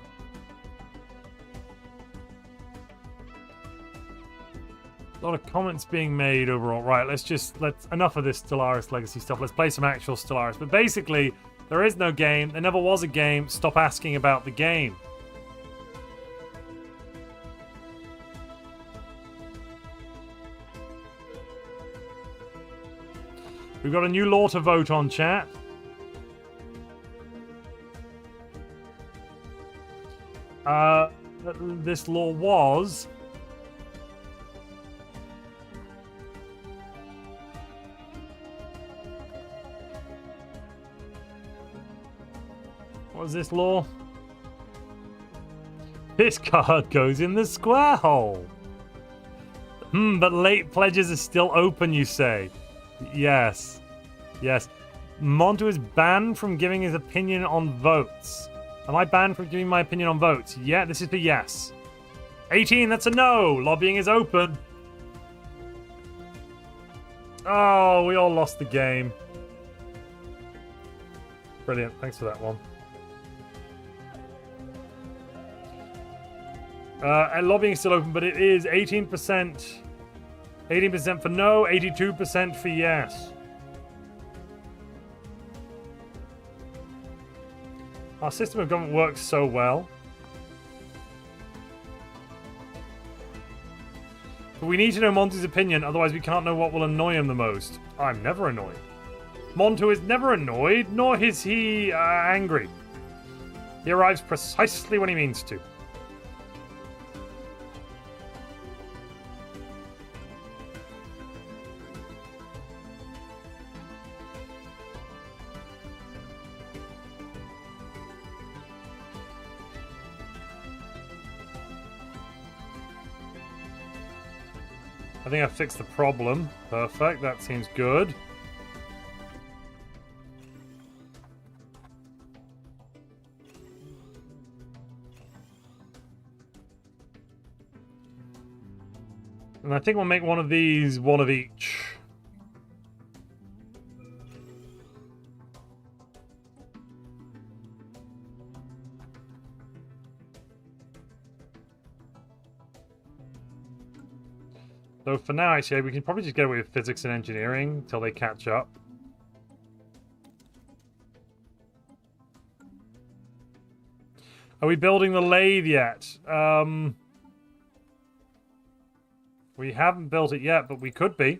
A lot of comments being made overall. Right, let's enough of this Stellaris Legacy stuff. Let's play some actual Stellaris. But basically, there is no game. There never was a game. Stop asking about the game. We've got a new law to vote on, chat. This law was... What was this law? This card goes in the square hole. But late pledges are still open, you say? Yes. Yes. Montu is banned from giving his opinion on votes. Am I banned from giving my opinion on votes? Yeah, this is the yes. 18, that's a no. Lobbying is open. Oh, we all lost the game. Brilliant. Thanks for that one. Lobbying is still open, but it is 18%. 18% for no, 82% for yes. Our system of government works so well. But we need to know Montu's opinion, otherwise we can't know what will annoy him the most. I'm never annoyed. Montu is never annoyed, nor is he angry. He arrives precisely when he means to. I think I fixed the problem. Perfect, that seems good. And I think we'll make one of these, one of each. So for now, actually, we can probably just get away with physics and engineering until they catch up. Are we building the lathe yet? We haven't built it yet, but we could be.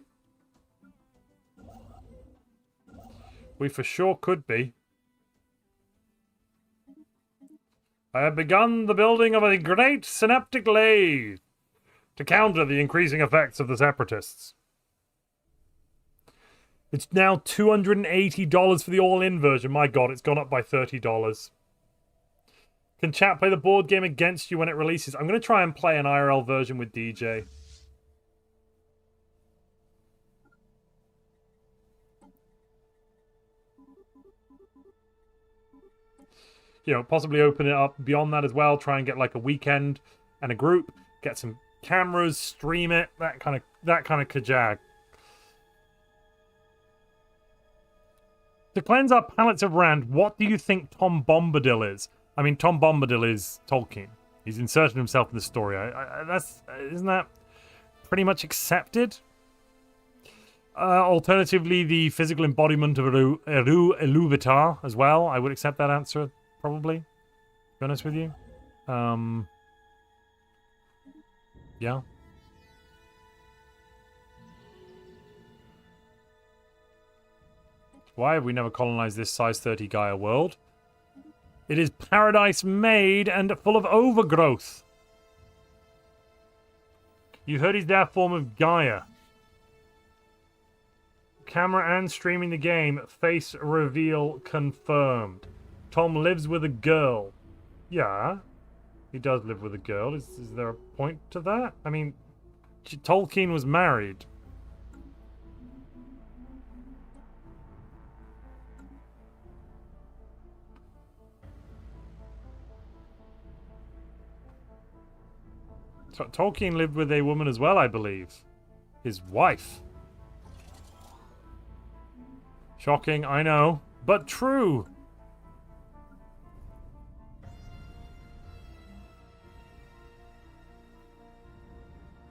We for sure could be. I have begun the building of a great synaptic lathe to counter the increasing effects of the separatists. It's now $280 for the all-in version. My god, it's gone up by $30. Can chat play the board game against you when it releases? I'm going to try and play an IRL version with DJ. You know, possibly open it up beyond that as well. Try and get like a weekend and a group. Get some cameras, stream it, that kind of kajag. To cleanse our palates of rand, what do you think Tom Bombadil is? I mean, Tom Bombadil is Tolkien. He's inserted himself in the story. Isn't that pretty much accepted? Alternatively, the physical embodiment of Iluvatar as well. I would accept that answer, probably. To be honest with you. Yeah. Why have we never colonized this size 30 Gaia world? It is paradise made and full of overgrowth. You heard he's their form of Gaia. Camera and streaming the game. Face reveal confirmed. Tom lives with a girl. Yeah. He does live with a girl. Is there a point to that? I mean, Tolkien was married. Tolkien lived with a woman as well, I believe. His wife. Shocking, I know, but true.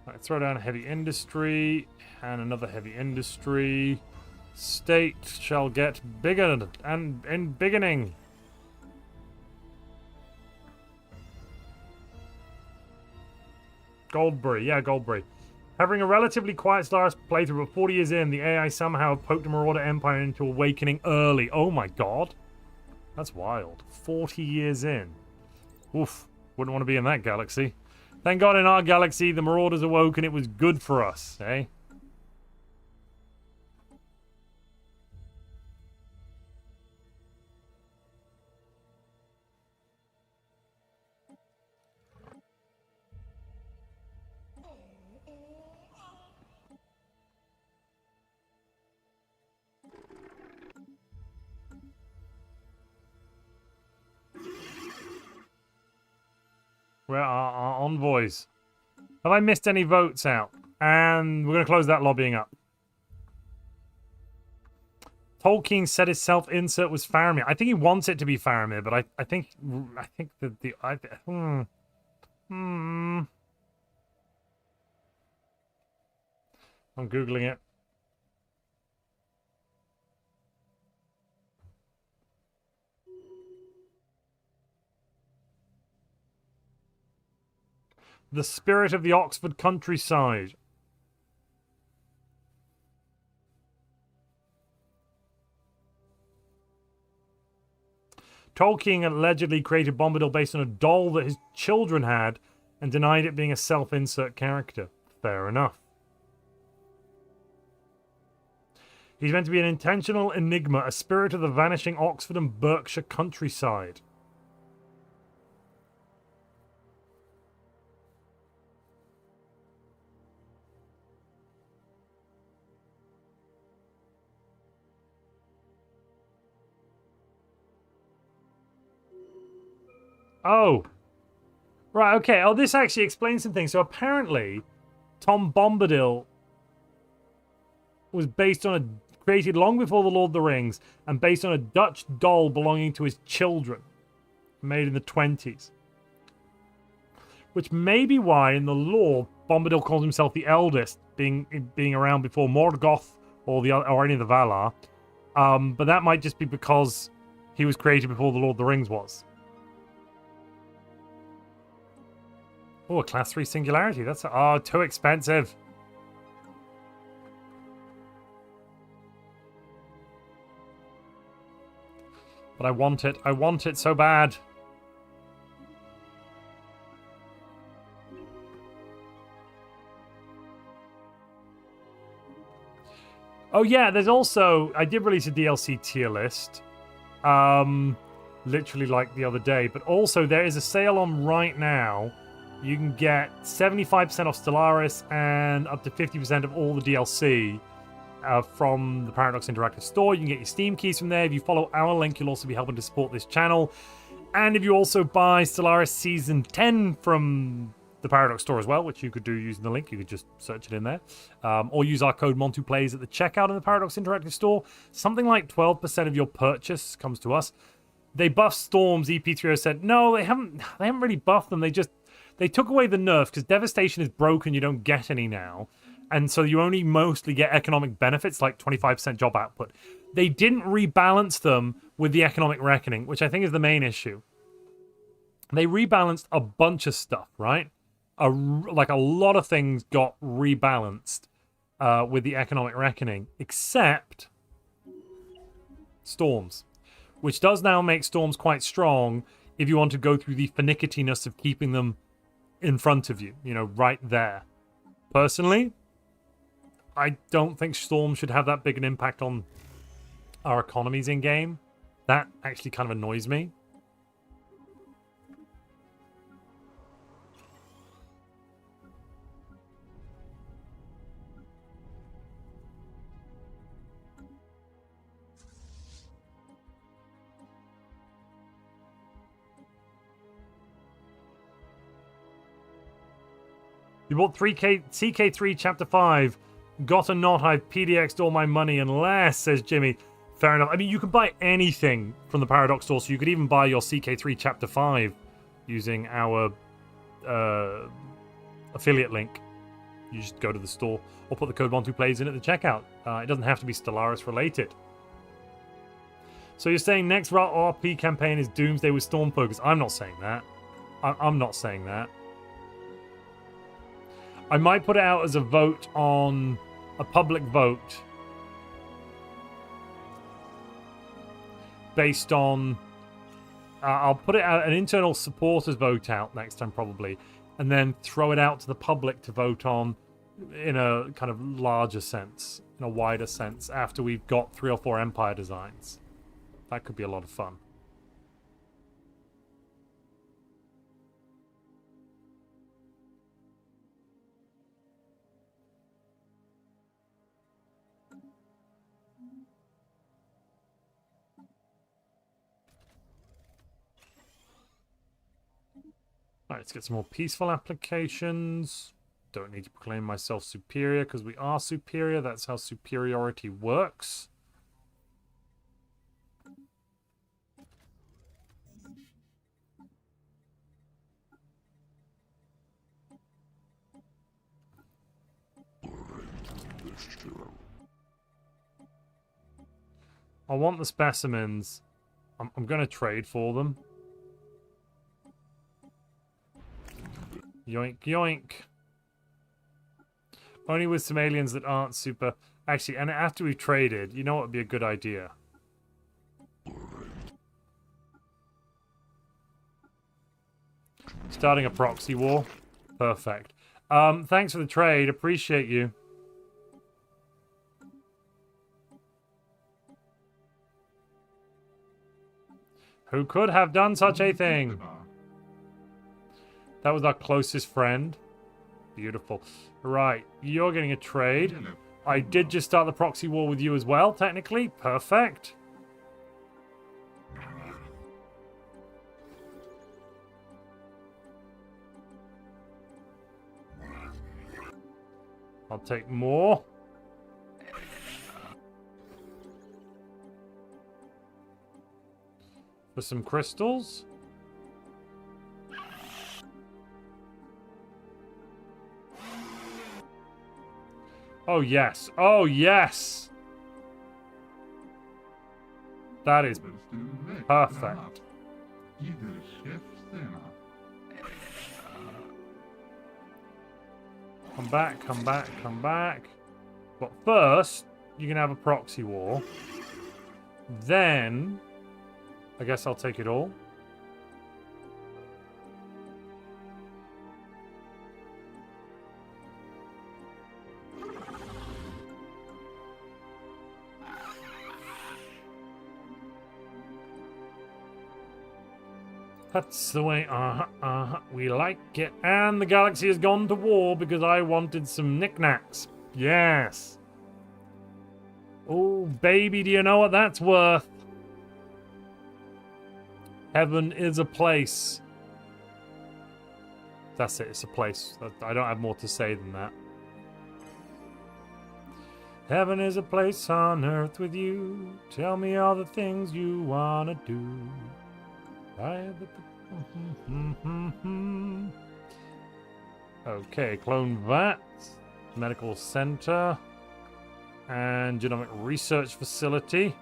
Right, throw down heavy industry and another heavy industry. State shall get bigger and beginning. Goldberry, yeah, Goldberry. Having a relatively quiet Stellaris playthrough, but 40 years in, the AI somehow poked a Marauder Empire into awakening early. Oh my god. That's wild. 40 years in. Oof. Wouldn't want to be in that galaxy. Thank god in our galaxy, the Marauders awoke and it was good for us, eh? Where are our envoys? Have I missed any votes out? And we're going to close that lobbying up. Tolkien said his self-insert was Faramir. I think he wants it to be Faramir, but I think that the... I'm Googling it. The spirit of the Oxford countryside. Tolkien allegedly created Bombadil based on a doll that his children had and denied it being a self-insert character. Fair enough. He's meant to be an intentional enigma, a spirit of the vanishing Oxford and Berkshire countryside. Oh. Right, okay. Oh, this actually explains some things. So apparently, Tom Bombadil was based on a... created long before The Lord of the Rings and based on a Dutch doll belonging to his children. Made in the 20s. Which may be why, in the lore, Bombadil calls himself the eldest, being around before Morgoth or any of the Valar. But that might just be because he was created before The Lord of the Rings was. Oh, a class 3 singularity. That's too expensive. But I want it. I want it so bad. Oh yeah, there's also... I did release a DLC tier list. Literally like the other day. But also there is a sale on right now. You can get 75% off Stellaris and up to 50% of all the DLC from the Paradox Interactive Store. You can get your Steam keys from there. If you follow our link, you'll also be helping to support this channel. And if you also buy Stellaris Season 10 from the Paradox Store as well, which you could do using the link, you could just search it in there. Or use our code MONTUPLAYS at the checkout in the Paradox Interactive Store. Something like 12% of your purchase comes to us. They buffed Storms. EP3O said, no, they haven't really buffed them. They took away the nerf because Devastation is broken. You don't get any now. And so you only mostly get economic benefits like 25% job output. They didn't rebalance them with the economic reckoning, which I think is the main issue. They rebalanced a bunch of stuff, right? Like a lot of things got rebalanced with the economic reckoning, except Storms, which does now make Storms quite strong if you want to go through the finickiness of keeping them in front of you, you know, right there. Personally, I don't think Storm should have that big an impact on our economies in-game. That actually kind of annoys me. You bought 3K, CK3 Chapter 5. Got or not, I've PDX'd all my money unless, says Jimmy. Fair enough. I mean, you can buy anything from the Paradox Store, so you could even buy your CK3 Chapter 5 using our affiliate link. You just go to the store or put the code MONTUPLAYS in at the checkout. It doesn't have to be Stellaris related. So you're saying next RP campaign is Doomsday with Storm focus. I'm not saying that. I'm not saying that. I might put it out as a vote on a public vote based on I'll put it out an internal supporters vote out next time probably, and then throw it out to the public to vote on in a kind of larger sense, in a wider sense, after we've got 3 or 4 Empire designs. That could be a lot of fun. Alright, let's get some more peaceful applications. Don't need to proclaim myself superior because we are superior. That's how superiority works. I want the specimens. I'm going to trade for them. Yoink, yoink. Only with some aliens that aren't super... Actually, and after we've traded, you know what would be a good idea? Starting a proxy war. Perfect. Thanks for the trade. Appreciate you. Who could have done such a thing? That was our closest friend. Beautiful. Right, you're getting a trade. I did just start the proxy war with you as well, technically. Perfect. I'll take more. For some crystals. Oh, yes. Oh, yes. That is perfect. Come back, come back, come back. But first, you can have a proxy war. Then, I guess I'll take it all. That's the way, we like it. And the galaxy has gone to war because I wanted some knickknacks. Yes. Oh, baby, do you know what that's worth? Heaven is a place. That's it, it's a place. I don't have more to say than that. Heaven is a place on earth with you. Tell me all the things you wanna do. Okay, clone VAT, medical center, and genomic research facility.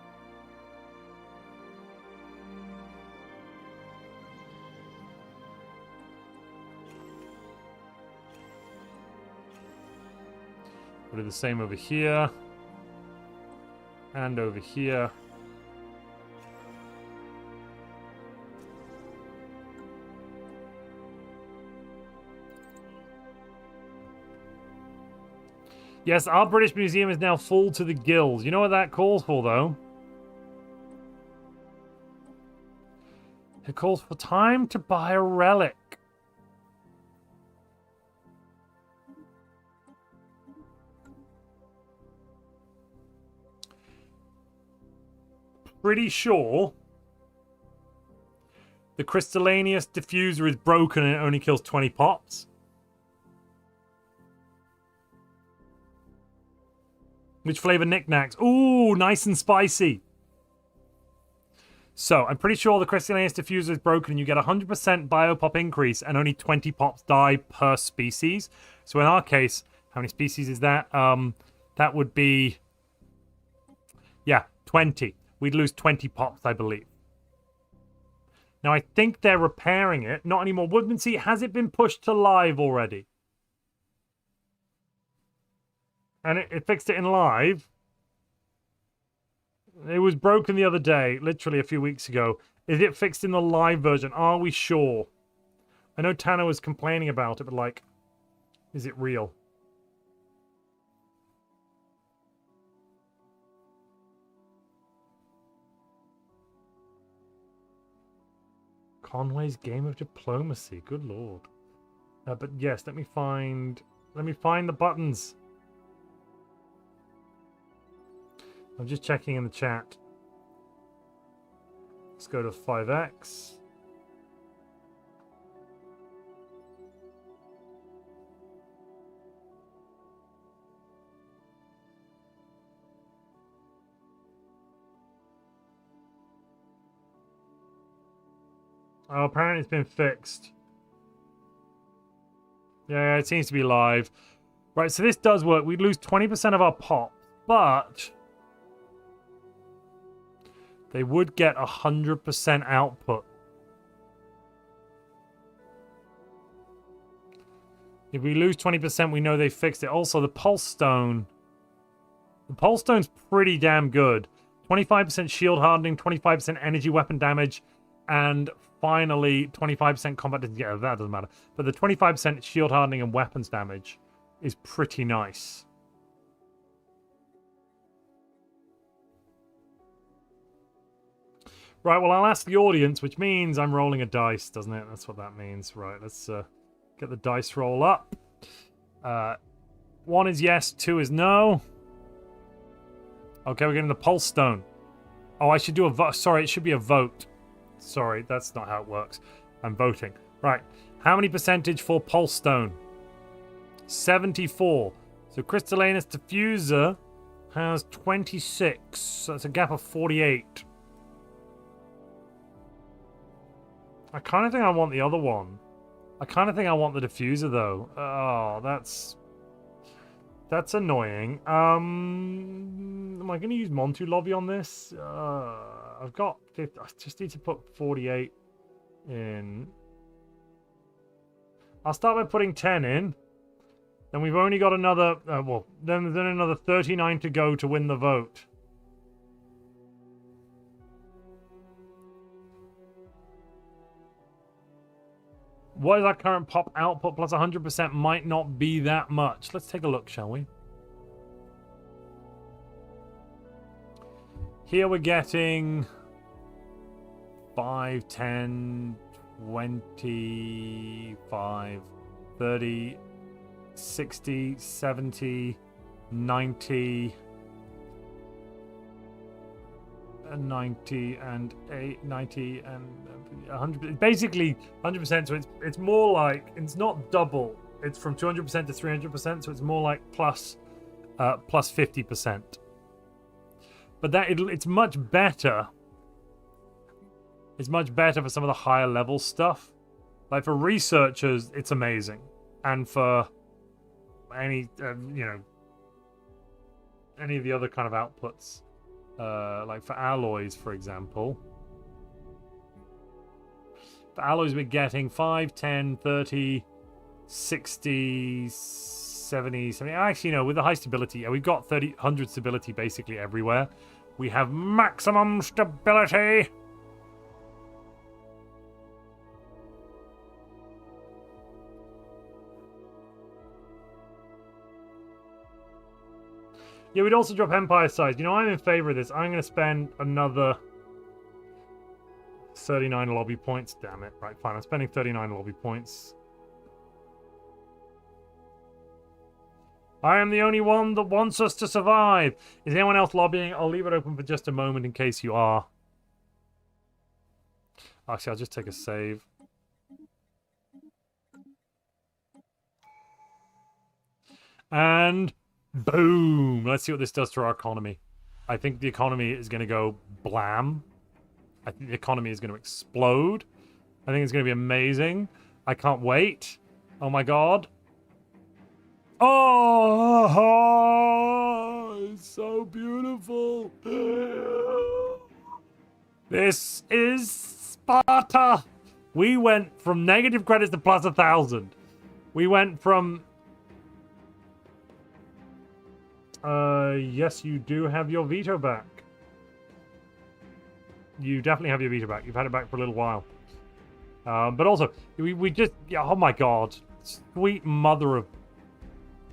We'll do the same over here and over here. Yes, our British Museum is now full to the gills. You know what that calls for, though? It calls for time to buy a relic. Pretty sure the Crystallineous diffuser is broken and it only kills 20 pops. Which flavor knickknacks? Ooh, nice and spicy. So, I'm pretty sure the Crystallineous diffuser is broken and you get 100% biopop increase and only 20 pops die per species. So in our case, how many species is that? That would be... Yeah, 20. We'd lose 20 pops, I believe. Now, I think they're repairing it. Not anymore. Woodman, see, has it been pushed to live already? And it fixed it in live. It was broken the other day, literally a few weeks ago. Is it fixed in the live version? Are we sure? I know Tanner was complaining about it, but like, is it real? Conway's Game of Diplomacy. Good lord. But yes, let me find the buttons. I'm just checking in the chat. Let's go to 5x. Oh, apparently it's been fixed. Yeah, it seems to be live. Right, so this does work. We'd lose 20% of our pops, but they would get 100% output. If we lose 20%, we know they fixed it. Also, the Pulse Stone. The Pulse Stone's pretty damn good. 25% shield hardening, 25% energy weapon damage, and finally 25% combat distance. Yeah, that doesn't matter. But the 25% shield hardening and weapons damage is pretty nice. Right, well, I'll ask the audience, which means I'm rolling a dice, doesn't it? That's what that means. Right, let's get the dice roll up. 1 is yes, 2 is no. Okay, we're getting the Pulse Stone. Oh, I should do a vote. Sorry, it should be a vote. Sorry, that's not how it works. I'm voting. Right, how many percentage for Pulse Stone? 74. So Crystallinus Diffuser has 26. So that's a gap of 48. I kind of think I want the other one. I kind of think I want the diffuser, though. Oh, that's annoying. Am I going to use Montu Lobby on this? I've got 50. I just need to put 48 in. I'll start by putting 10 in. Then we've only got another... well, then another 39 to go to win the vote. What is our current pop output plus 100% might not be that much. Let's take a look, shall we? Here we're getting 5, 10, 25, 30, 60, 70, 90... 90 and 90 and 100, basically 100%. So it's more like, it's not double, it's from 200% to 300%, so it's more like plus 50%. But that it's much better. It's much better for some of the higher level stuff. Like for researchers, it's amazing, and for any any of the other kind of outputs. Like for alloys, for example. For alloys, we're getting 5, 10, 30, 60, 70, 70. Actually, no, with the high stability, yeah, we've got 100 stability basically everywhere. We have maximum stability. Yeah, we'd also drop Empire size. You know, I'm in favor of this. I'm going to spend another 39 lobby points. Damn it. Right, fine. I'm spending 39 lobby points. I am the only one that wants us to survive. Is anyone else lobbying? I'll leave it open for just a moment in case you are. Actually, I'll just take a save. And... boom! Let's see what this does to our economy. I think the economy is going to go blam. I think the economy is going to explode. I think it's going to be amazing. I can't wait. Oh my god. Oh, it's so beautiful. This is Sparta. We went from negative credits to plus 1,000. We went from... yes, you do have your veto back. You definitely have your veto back. You've had it back for a little while. But also, we just... yeah, oh my god. Sweet mother of...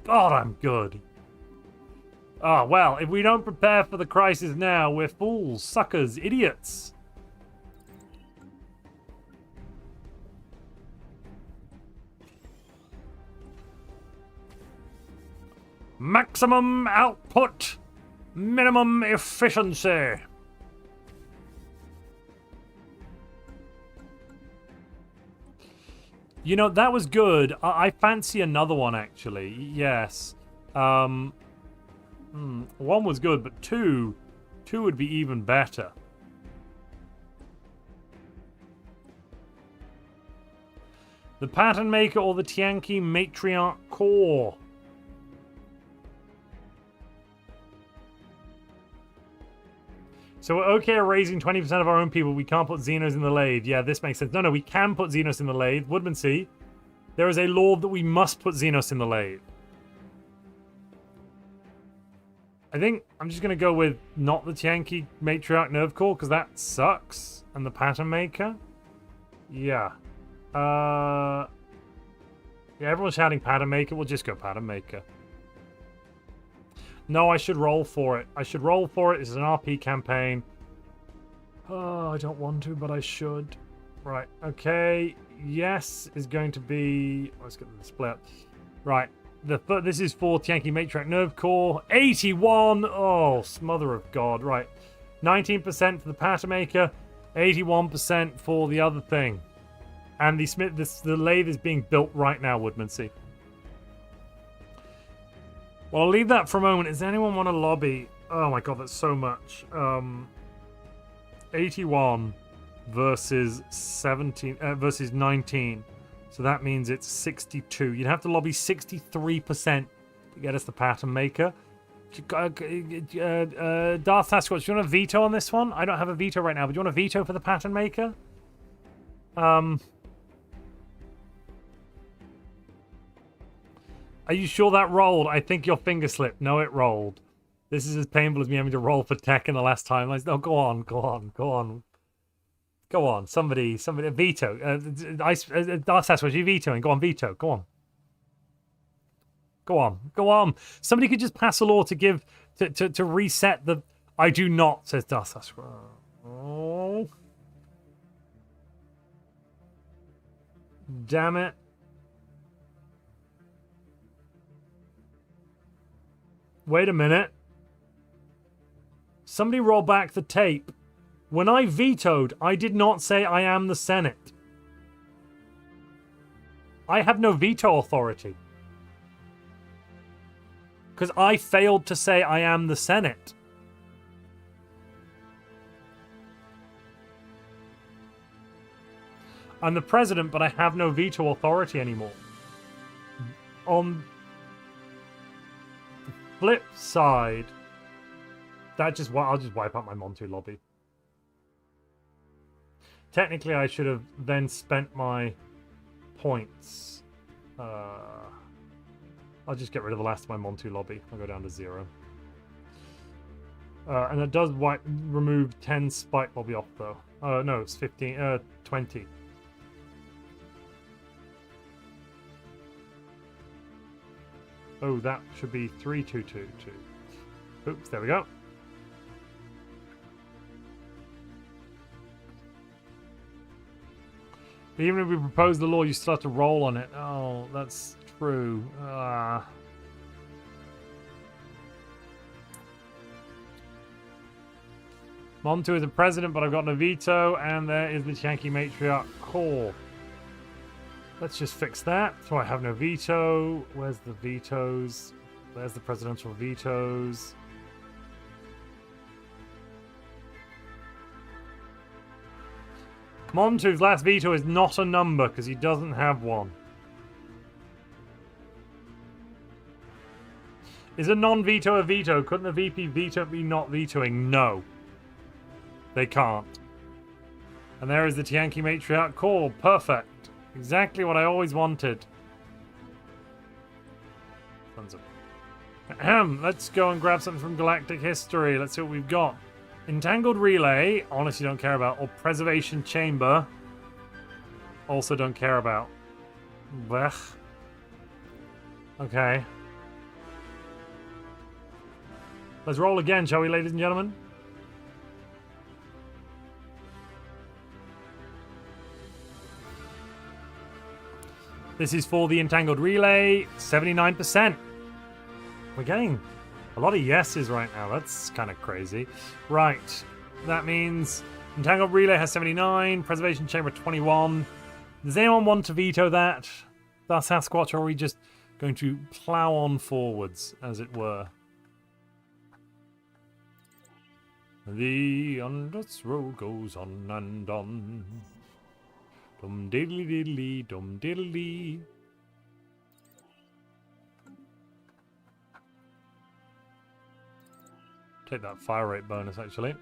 God, I'm good. Oh, well, if we don't prepare for the crisis now, we're fools, suckers, idiots. Maximum output, minimum efficiency. You know, that was good. I fancy another one, actually. Yes. One was good, but two would be even better. The Pattern Maker or the Tianki Matriarch Core. So we're okay at raising 20% of our own people. We can't put Xenos in the lathe. Yeah, this makes sense. No, we can put Xenos in the lathe. Woodmansea. There is a law that we must put Xenos in the lathe. I think I'm just going to go with not the Tianki Matriarch Nerve Core, because that sucks. And the Pattern Maker. Yeah. Yeah, everyone's shouting Pattern Maker. We'll just go Pattern Maker. No, I should roll for it. I should roll for it. This is an RP campaign. Oh, I don't want to, but I should. Right, okay. Yes is going to be... Let's get the split. Right. This is for Tianki Matriarch Nerve Core. 81! Oh, mother of God. Right. 19% for the Pattern Maker. 81% for the other thing. And the lathe is being built right now, Woodmansey. Well, I'll leave that for a moment. Does anyone want to lobby? Oh my God, that's so much. 81 versus 17 versus 19. So that means it's 62. You'd have to lobby 63% to get us the Pattern Maker. Darth Sasquatch, do you want a veto on this one? I don't have a veto right now, but do you want a veto for the Pattern Maker? Are you sure that rolled? I think your finger slipped. No, it rolled. This is as painful as me having to roll for tech in the last time. Like, no, go on. Go on, somebody, veto. Darth Sasquatch, you vetoing? Go on, veto. Go on. Somebody could just pass a law to give to reset the. I do not, says Darth Sasquatch. Oh, damn it! Wait a minute. Somebody roll back the tape. When I vetoed, I did not say I am the Senate. I have no veto authority. Because I failed to say I am the Senate. I'm the president, but I have no veto authority anymore. On the flip side, I'll just wipe out my Montu lobby. Technically, I should have then spent my points. I'll just get rid of the last of my Montu lobby. I'll go down to 0. And it does remove 10 spike lobby off, though. No, it's 15, 20. Oh, that should be 3222. Oops, there we go. But even if we propose the law, you still have to roll on it. Oh, that's true. Montu is the president, but I've got no veto, and there is the Tianki Matriarch Core. Let's just fix that. So I have no veto. Where's the vetoes? There's the presidential vetoes. Montu's last veto is not a number because he doesn't have one. Is a non-veto a veto? Couldn't the VP veto be not vetoing? No. They can't. And there is the Tianki Matriarch Core. Perfect. Exactly what I always wanted. Let's go and grab something from Galactic history. Let's see what we've got. Entangled Relay, honestly don't care about. Or Preservation Chamber, also don't care about. Blech. Okay. Let's roll again, shall we, ladies and gentlemen? This is for the Entangled Relay, 79%. We're getting a lot of yeses right now. That's kind of crazy. Right. That means Entangled Relay has 79, Preservation Chamber 21. Does anyone want to veto that? That's Sasquatch, or are we just going to plow on forwards, as it were? The unrest road goes on and on. Dum diddly diddly, dum diddly. Take that fire rate bonus, actually.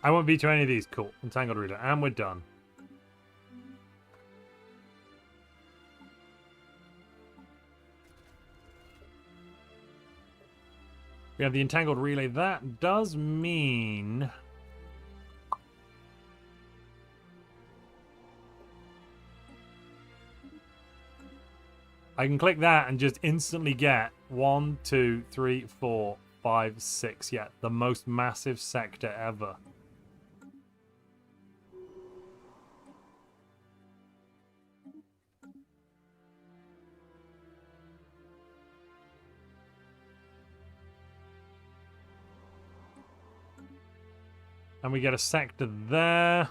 I won't veto any of these. Cool. Entangled relay. And we're done. We have the entangled relay. That does mean... I can click that and just instantly get 1, 2, 3, 4, 5, 6. Yeah, the most massive sector ever. And we get a sector there.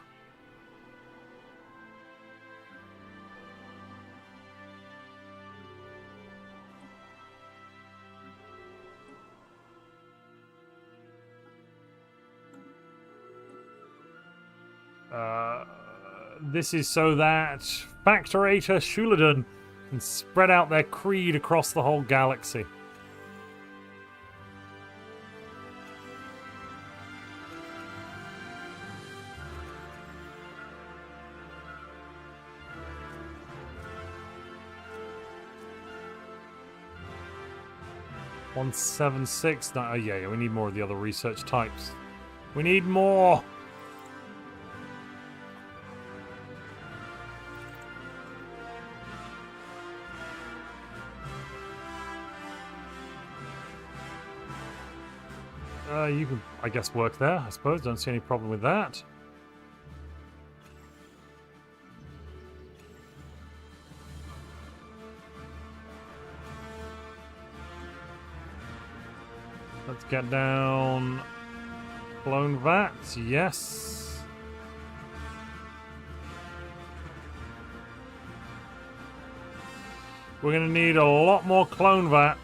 This is so that Factorator Shuladan can spread out their creed across the whole galaxy. $176. Oh yeah, we need more of the other research types. We need more. You can, I guess, work there, I suppose. Don't see any problem with that. Let's get down. Clone VAT, yes. We're going to need a lot more clone VAT.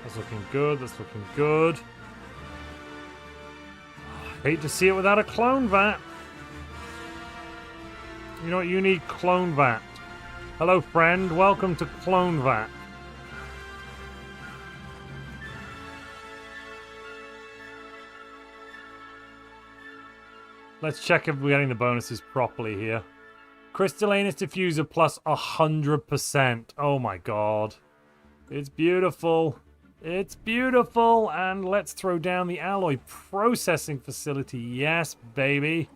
That's looking good, that's looking good. Hate to see it without a clone VAT. You know what? You need clone VAT. Hello, friend. Welcome to clone VAT. Let's check if we're getting the bonuses properly here. Crystallinous diffuser plus 100%. Oh my god. It's beautiful. It's beautiful. And let's throw down the alloy processing facility. Yes, baby.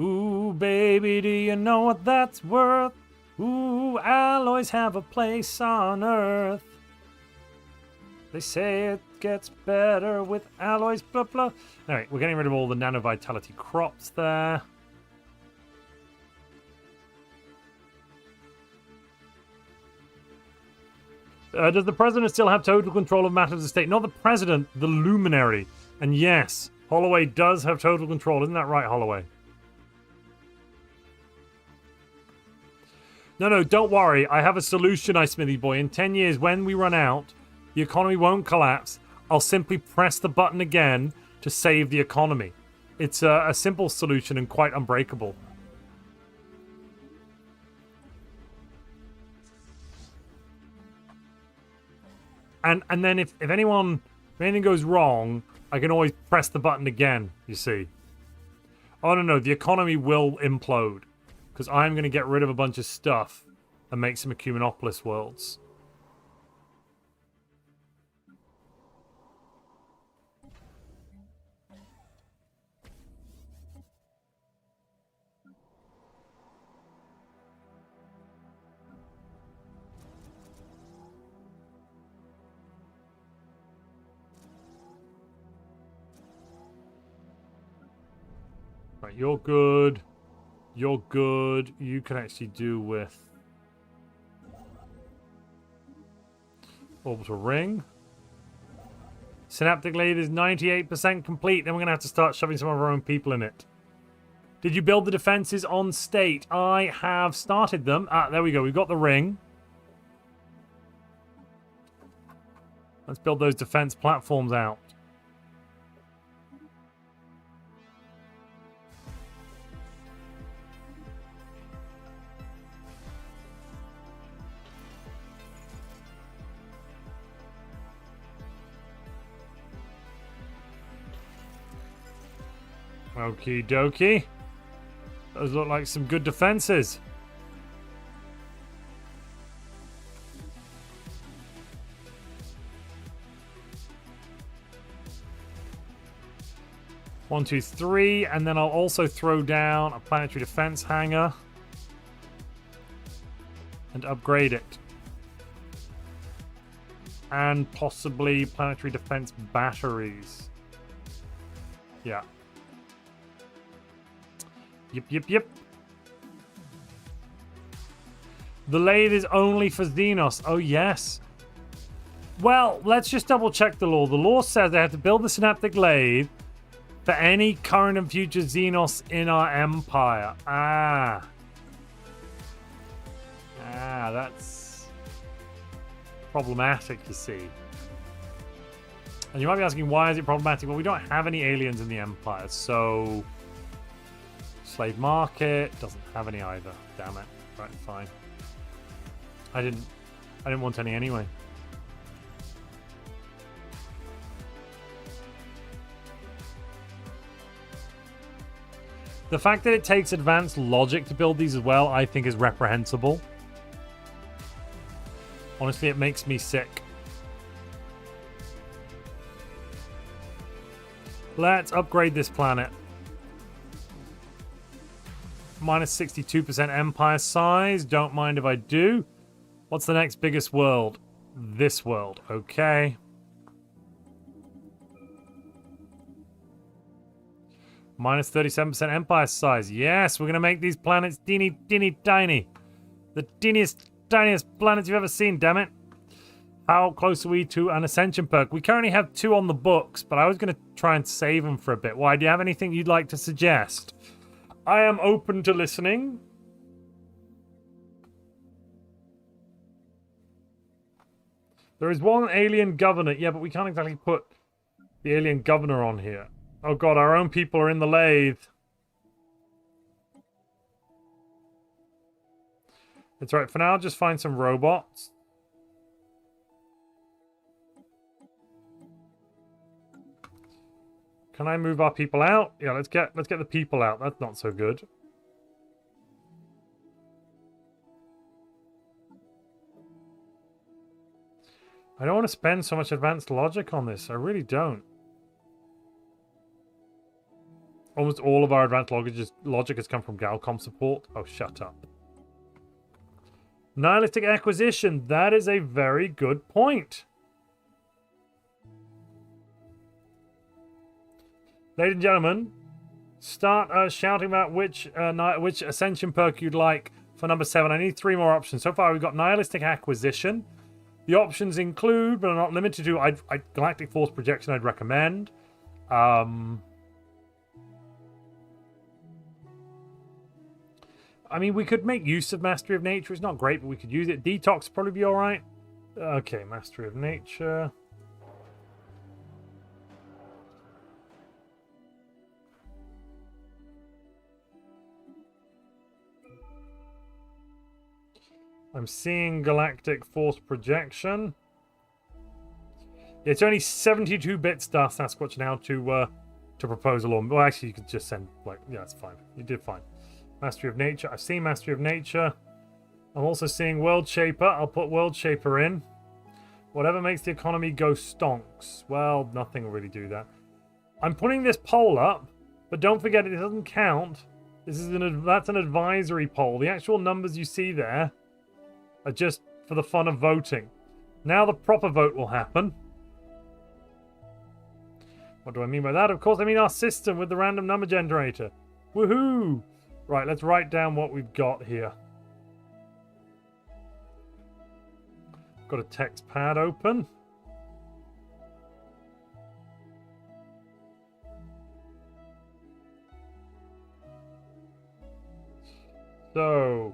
Ooh, baby, do you know what that's worth? Ooh, alloys have a place on Earth. They say it gets better with alloys, blah, blah. Alright, we're getting rid of all the nanovitality crops there. Does the president still have total control of matters of state? Not the president, the luminary. And yes, Holloway does have total control. Isn't that right, Holloway? No, don't worry. I have a solution, I Smithy boy. In 10 years, when we run out, the economy won't collapse. I'll simply press the button again to save the economy. It's a simple solution and quite unbreakable. And then if anything goes wrong, I can always press the button again, you see. Oh, no, the economy will implode. Because I'm going to get rid of a bunch of stuff and make some Ecumenopolis worlds. Right, you're good. You're good. You can actually do with orbital ring. Synaptic lathe is 98% complete. Then we're going to have to start shoving some of our own people in it. Did you build the defenses on state? I have started them. Ah, there we go. We've got the ring. Let's build those defense platforms out. Okie dokie. Those look like some good defenses. One, two, three, and then I'll also throw down a planetary defense hangar and upgrade it. And possibly planetary defense batteries. Yeah. Yep. The lathe is only for Xenos. Oh, yes. Well, let's just double check the law. The law says they have to build the Synaptic lathe for any current and future Xenos in our empire. That's problematic, you see. And you might be asking, why is it problematic? Well, we don't have any aliens in the empire, so... Slave market doesn't have any either. Damn it. Right, fine. I didn't want any anyway. The fact that it takes advanced logic to build these as well, I think is reprehensible. Honestly, it makes me sick. Let's upgrade this planet. Minus 62% empire size. Don't mind if I do. What's the next biggest world? This world. Okay. Minus 37% empire size. Yes, we're going to make these planets teeny tiny. The teeniest, tiniest planets you've ever seen, damn it. How close are we to an Ascension perk? We currently have 2 on the books, but I was going to try and save them for a bit. Why? Do you have anything you'd like to suggest? I am open to listening. There is one alien governor. Yeah, but we can't exactly put the alien governor on here. Oh god, our own people are in the lathe. It's right. For now, I'll just find some robots. Can I move our people out? Yeah, let's get the people out. That's not so good. I don't want to spend so much advanced logic on this. I really don't. Almost all of our advanced logic has come from Galcom support. Oh, shut up. Nihilistic acquisition. That is a very good point. Ladies and gentlemen, start shouting about which Ascension perk you'd like for number 7. I need 3 more options. So far, we've got Nihilistic Acquisition. The options include, but are not limited to, Galactic Force Projection I'd recommend. I mean, we could make use of Mastery of Nature. It's not great, but we could use it. Detox would probably be alright. Okay, Mastery of Nature. I'm seeing Galactic Force Projection. It's only 72-bit stuff, Sasquatch, now to propose a law. Well, actually, you could just send, like, yeah, that's fine. You did fine. Mastery of Nature. I've seen Mastery of Nature. I'm also seeing World Shaper. I'll put World Shaper in. Whatever makes the economy go stonks. Well, nothing will really do that. I'm putting this poll up, but don't forget it doesn't count. That's an advisory poll. The actual numbers you see there are just for the fun of voting. Now the proper vote will happen. What do I mean by that? Of course, I mean our system with the random number generator. Woohoo! Right, let's write down what we've got here. Got a text pad open. So,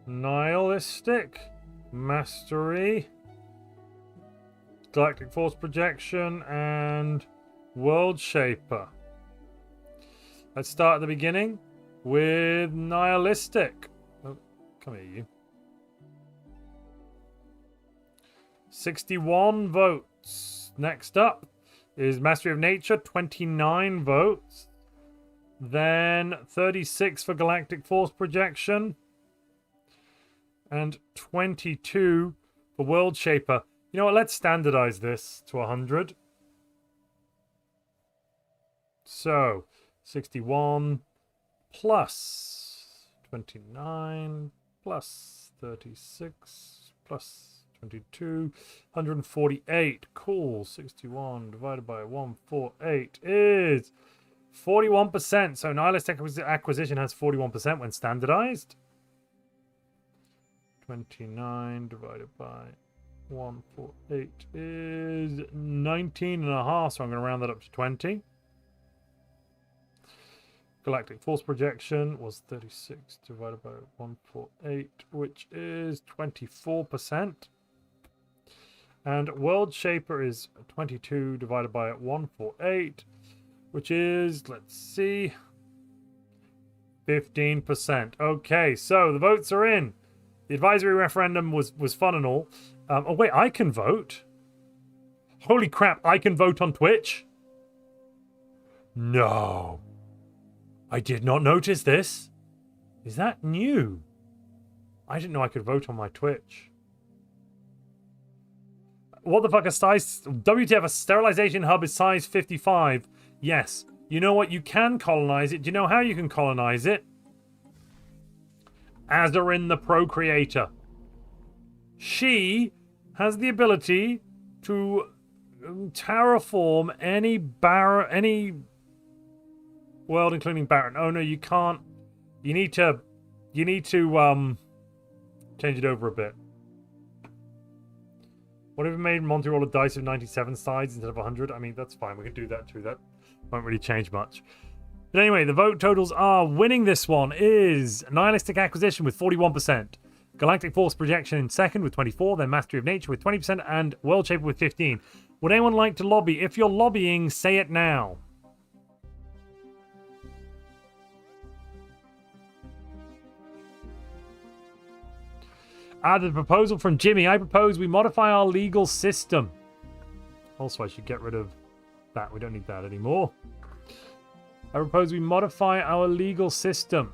nihilistic, mastery, Galactic Force Projection, and World Shaper. Let's start at the beginning with Nihilistic. Oh, come here, you. 61 votes. Next up is Mastery of Nature, 29 votes. Then 36 for Galactic Force Projection. And 22 for World Shaper. You know what? Let's standardize this to 100. So, 61 plus 29 plus 36 plus 22, 148. Cool. 61 divided by 148 is 41%. So Nihilistic Acquisition has 41% when standardized. 29 divided by 148 is 19.5. So I'm going to round that up to 20. Galactic Force Projection was 36 divided by 148, which is 24%. And World Shaper is 22 divided by 148, which is, let's see, 15%. Okay, so the votes are in. The advisory referendum was fun and all. Oh, wait, I can vote? Holy crap, I can vote on Twitch? No. I did not notice this. Is that new? I didn't know I could vote on my Twitch. What the fuck, a size... WTF, a sterilization hub is size 55. Yes. You know what? You can colonize it. Do you know how you can colonize it? Azarin the Procreator. She has the ability to terraform any world, including Baron. Oh no, you can't. You need to change it over a bit. What if we made Montu roll a dice of 97 sides instead of 100? I mean, that's fine. We can do that too. That won't really change much. But anyway, the vote totals are winning this one is Nihilistic Acquisition with 41%. Galactic Force Projection in second with 24. Then Mastery of Nature with 20%. And World Shaper with 15. Would anyone like to lobby? If you're lobbying, say it now. The proposal from Jimmy. I propose we modify our legal system. Also, I should get rid of that. We don't need that anymore. I propose we modify our legal system.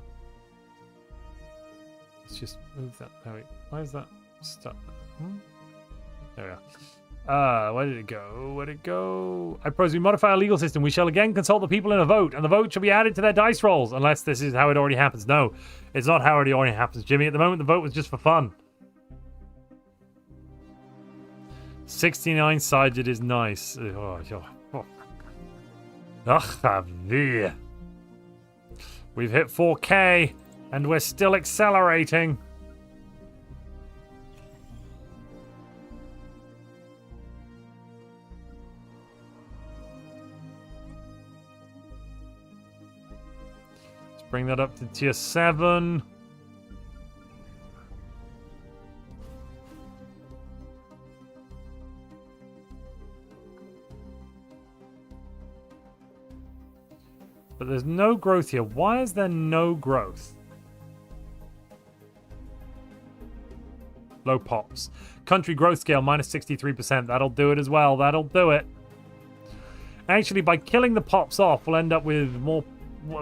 Let's just move that. Why is that stuck? There we are. Where did it go? Where did it go? I propose we modify our legal system. We shall again consult the people in a vote, and the vote shall be added to their dice rolls, unless this is how it already happens. No, it's not how it already happens, Jimmy. At the moment, the vote was just for fun. 69-sided is nice. We've hit 4K, and we're still accelerating. Let's bring that up to tier 7. But there's no growth here. Why is there no growth? Low pops. Country growth scale minus 63%. That'll do it as well. That'll do it. Actually, by killing the pops off, we'll end up with more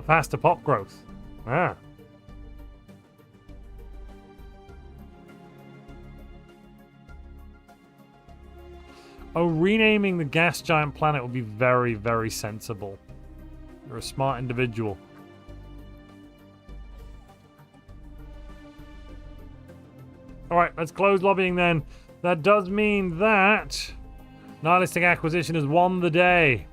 faster pop growth. Ah. Oh, renaming the gas giant planet would be very, very sensible. You're a smart individual. Alright, let's close lobbying then. That does mean that Nihilistic Acquisition has won the day.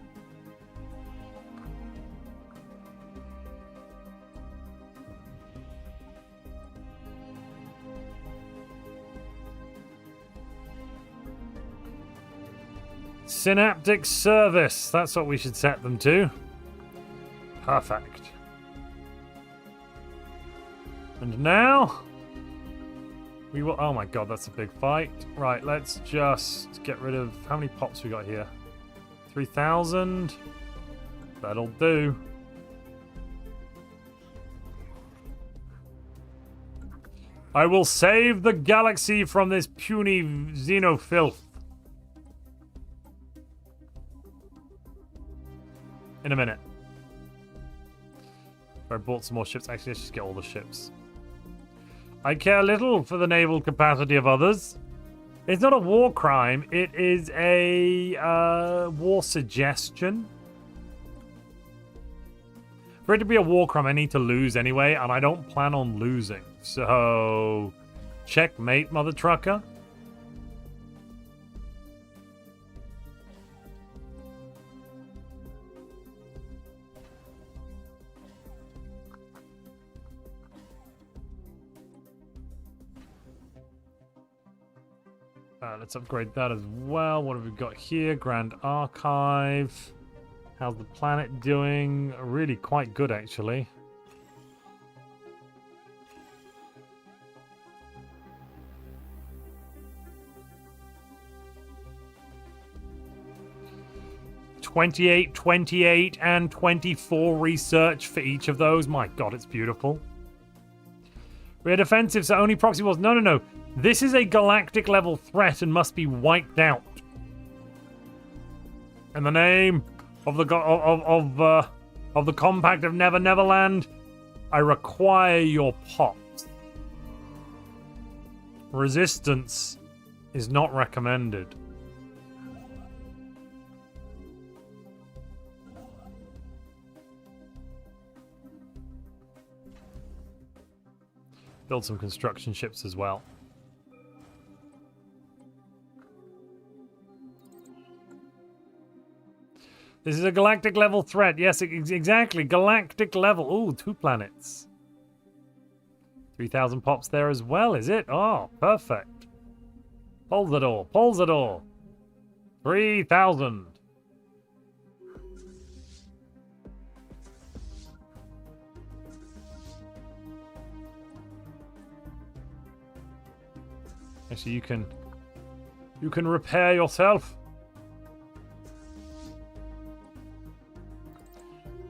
Synaptic service. That's what we should set them to. Perfect. And now, We will. Oh my god, that's a big fight. Right, let's just get rid of. How many pops we got here? 3,000. That'll do. I will save the galaxy from this puny xenofilth. In a minute. I bought some more ships. Actually, let's just get all the ships. I care little for the naval capacity of others. It's not a war crime. It is a war suggestion. For it to be a war crime, I need to lose anyway, and I don't plan on losing. So, checkmate, mother trucker. Let's upgrade that as well. What have we got here? Grand Archive. How's the planet doing? Really quite good, actually. $28, 28, and 24 research for each of those. My god, it's beautiful. We're defensive, so only proxy wars. No, no, no. This is a galactic level threat and must be wiped out. In the name of the Compact of Never Neverland, I require your pops. Resistance is not recommended. Build some construction ships as well. This is a galactic level threat. Yes, exactly. Galactic level. Ooh, 2 planets. 3,000 pops there as well, is it? Oh, perfect. Pull the door. Pull the door. 3,000. Actually, you can repair yourself.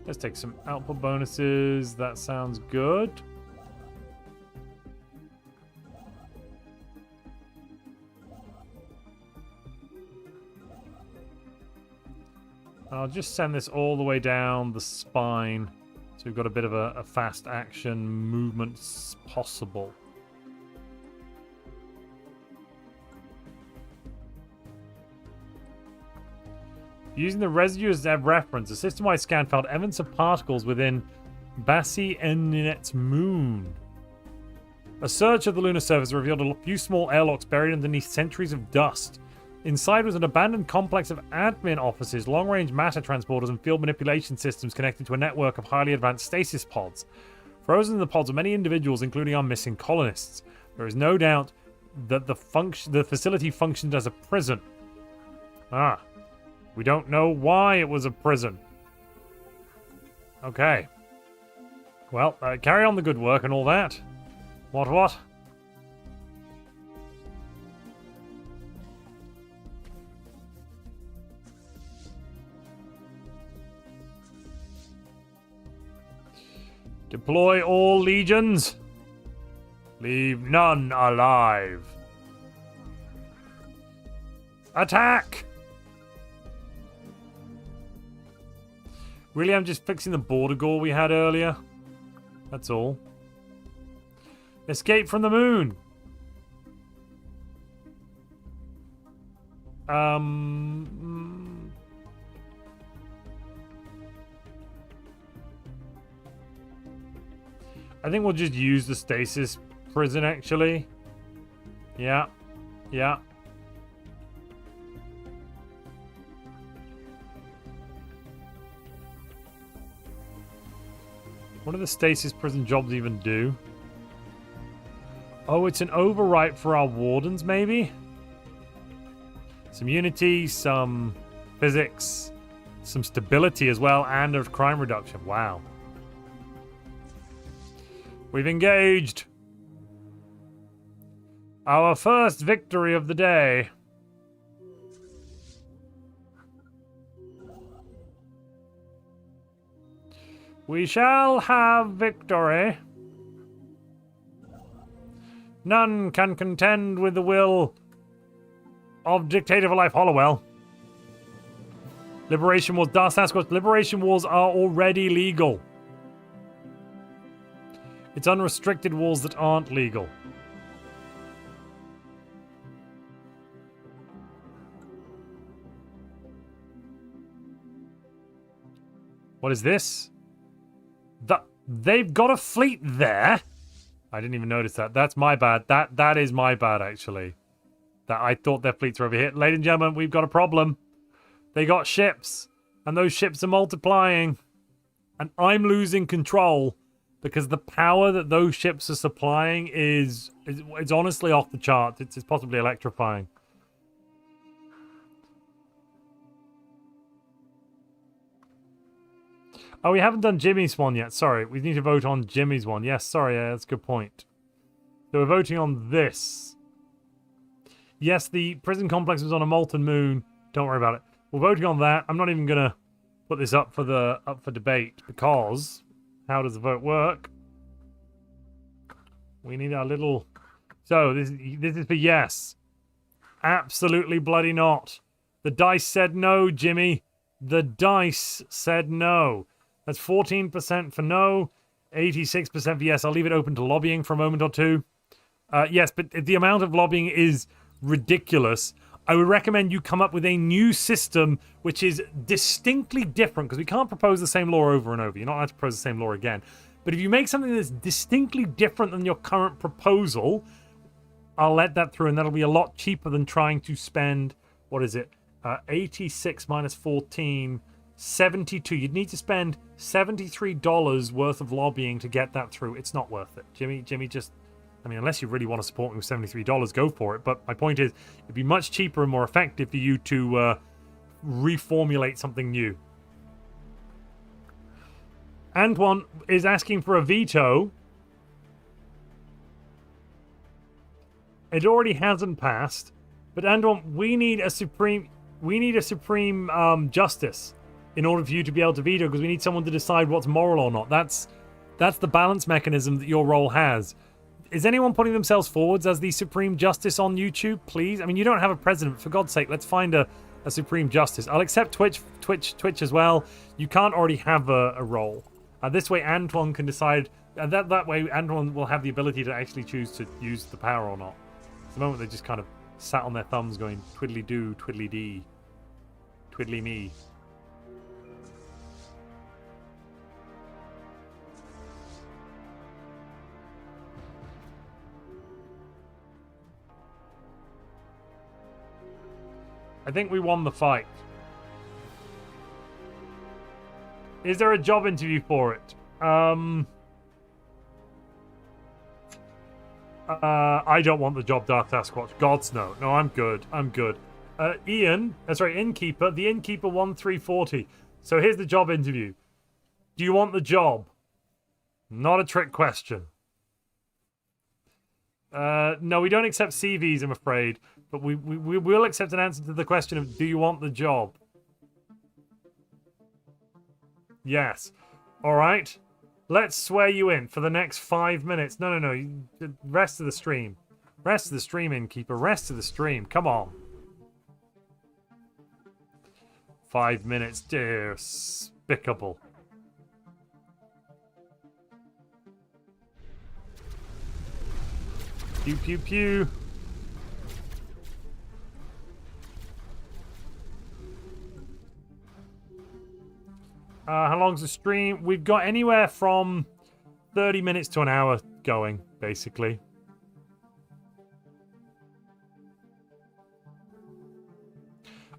Let's take some output bonuses. That sounds good. I'll just send this all the way down the spine, so we've got a bit of a fast action movement possible. Using the residue as a reference, a system-wide scan found evidence of particles within Bassi Eninet's moon. A search of the lunar surface revealed a few small airlocks buried underneath centuries of dust. Inside was an abandoned complex of admin offices, long-range matter transporters, and field manipulation systems connected to a network of highly advanced stasis pods. Frozen in the pods are many individuals, including our missing colonists. There is no doubt that the facility functioned as a prison. Ah. We don't know why it was a prison. Okay. Well, carry on the good work and all that. What? Deploy all legions. Leave none alive. Attack! Really, I'm just fixing the border gore we had earlier. That's all. Escape from the moon. I think we'll just use the stasis prison, actually. Yeah. What do the stasis prison jobs even do? Oh, it's an overwrite for our wardens, maybe? Some unity, some physics, some stability as well, and a crime reduction. Wow. We've engaged. Our first victory of the day. We shall have victory. None can contend with the will of Dictator for Life Hollowell. Liberation Wars, Dark Sasquatch. Liberation Wars are already legal. It's unrestricted wars that aren't legal. What is this? They've got a fleet there. I didn't even notice that. That's my bad. That is my bad, actually. That I thought their fleets were over here. Ladies and gentlemen, we've got a problem. They got ships, and those ships are multiplying, and I'm losing control because the power that those ships are supplying is honestly off the charts. It's possibly electrifying. Oh, we haven't done Jimmy's one yet. Sorry, we need to vote on Jimmy's one. Yes, sorry, that's a good point. So we're voting on this. Yes, the prison complex was on a molten moon. Don't worry about it. We're voting on that. I'm not even gonna put this up for debate because how does the vote work? We need our little. So this is for yes. Absolutely bloody not. The dice said no, Jimmy. The dice said no. That's 14% for no, 86% for yes. I'll leave it open to lobbying for a moment or two. Yes, but the amount of lobbying is ridiculous. I would recommend you come up with a new system which is distinctly different, because we can't propose the same law over and over. You're not allowed to propose the same law again. But if you make something that's distinctly different than your current proposal, I'll let that through, and that'll be a lot cheaper than trying to spend, what is it, 86 minus 14, 72. You'd need to spend $73 worth of lobbying to get that through. It's not worth it. Jimmy, just... I mean, unless you really want to support me with $73, go for it. But my point is, it'd be much cheaper and more effective for you to reformulate something new. Antoine is asking for a veto. It already hasn't passed. But Antoine, we need a supreme justice in order for you to be able to veto, because we need someone to decide what's moral or not. That's the balance mechanism that your role has. Is anyone putting themselves forwards as the Supreme Justice on YouTube, please? I mean, you don't have a president. For God's sake, let's find a Supreme Justice. I'll accept Twitch as well. You can't already have a role. This way, Antoine can decide. And that way, Antoine will have the ability to actually choose to use the power or not. At the moment, they just kind of sat on their thumbs going, twiddly-do, twiddly-dee, twiddly-me. I think we won the fight. Is there a job interview for it? I don't want the job, Dark Sasquatch. Gods, no. No, I'm good. I'm good. Innkeeper. The Innkeeper 1340. So here's the job interview. Do you want the job? Not a trick question. No, we don't accept CVs, I'm afraid. But we will accept an answer to the question of, do you want the job? Yes. All right. Let's swear you in for the next 5 minutes. No. Rest of the stream. Rest of the stream, Innkeeper. Rest of the stream. Come on. 5 minutes. Despicable. Pew, pew, pew. How long's the stream? We've got anywhere from 30 minutes to an hour going, basically.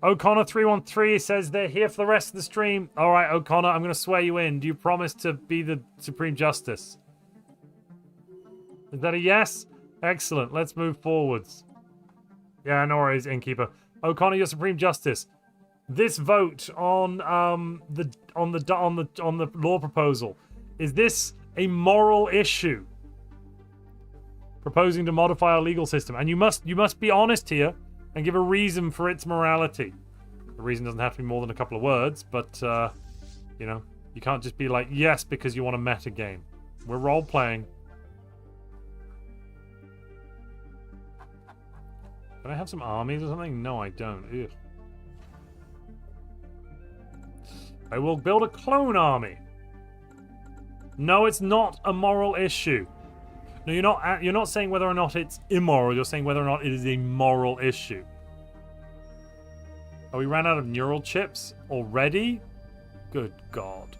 O'Connor313 says they're here for the rest of the stream. All right, O'Connor, I'm going to swear you in. Do you promise to be the Supreme Justice? Is that a yes? Excellent. Let's move forwards. Yeah, no worries, Innkeeper. O'Connor, your Supreme Justice. This vote on the law proposal, is this a moral issue? proposing to modify our legal system. And you must be honest here and give a reason for its morality. The reason doesn't have to be more than a couple of words, but, you know, you can't just be like, yes, because you want a meta game. We're role-playing. Can I have some armies or something? No, I don't. Ugh. I will build a clone army. No, it's not a moral issue. No, you're not saying whether or not it's immoral. You're saying whether or not it is a moral issue. Oh, we ran out of neural chips already? Good God.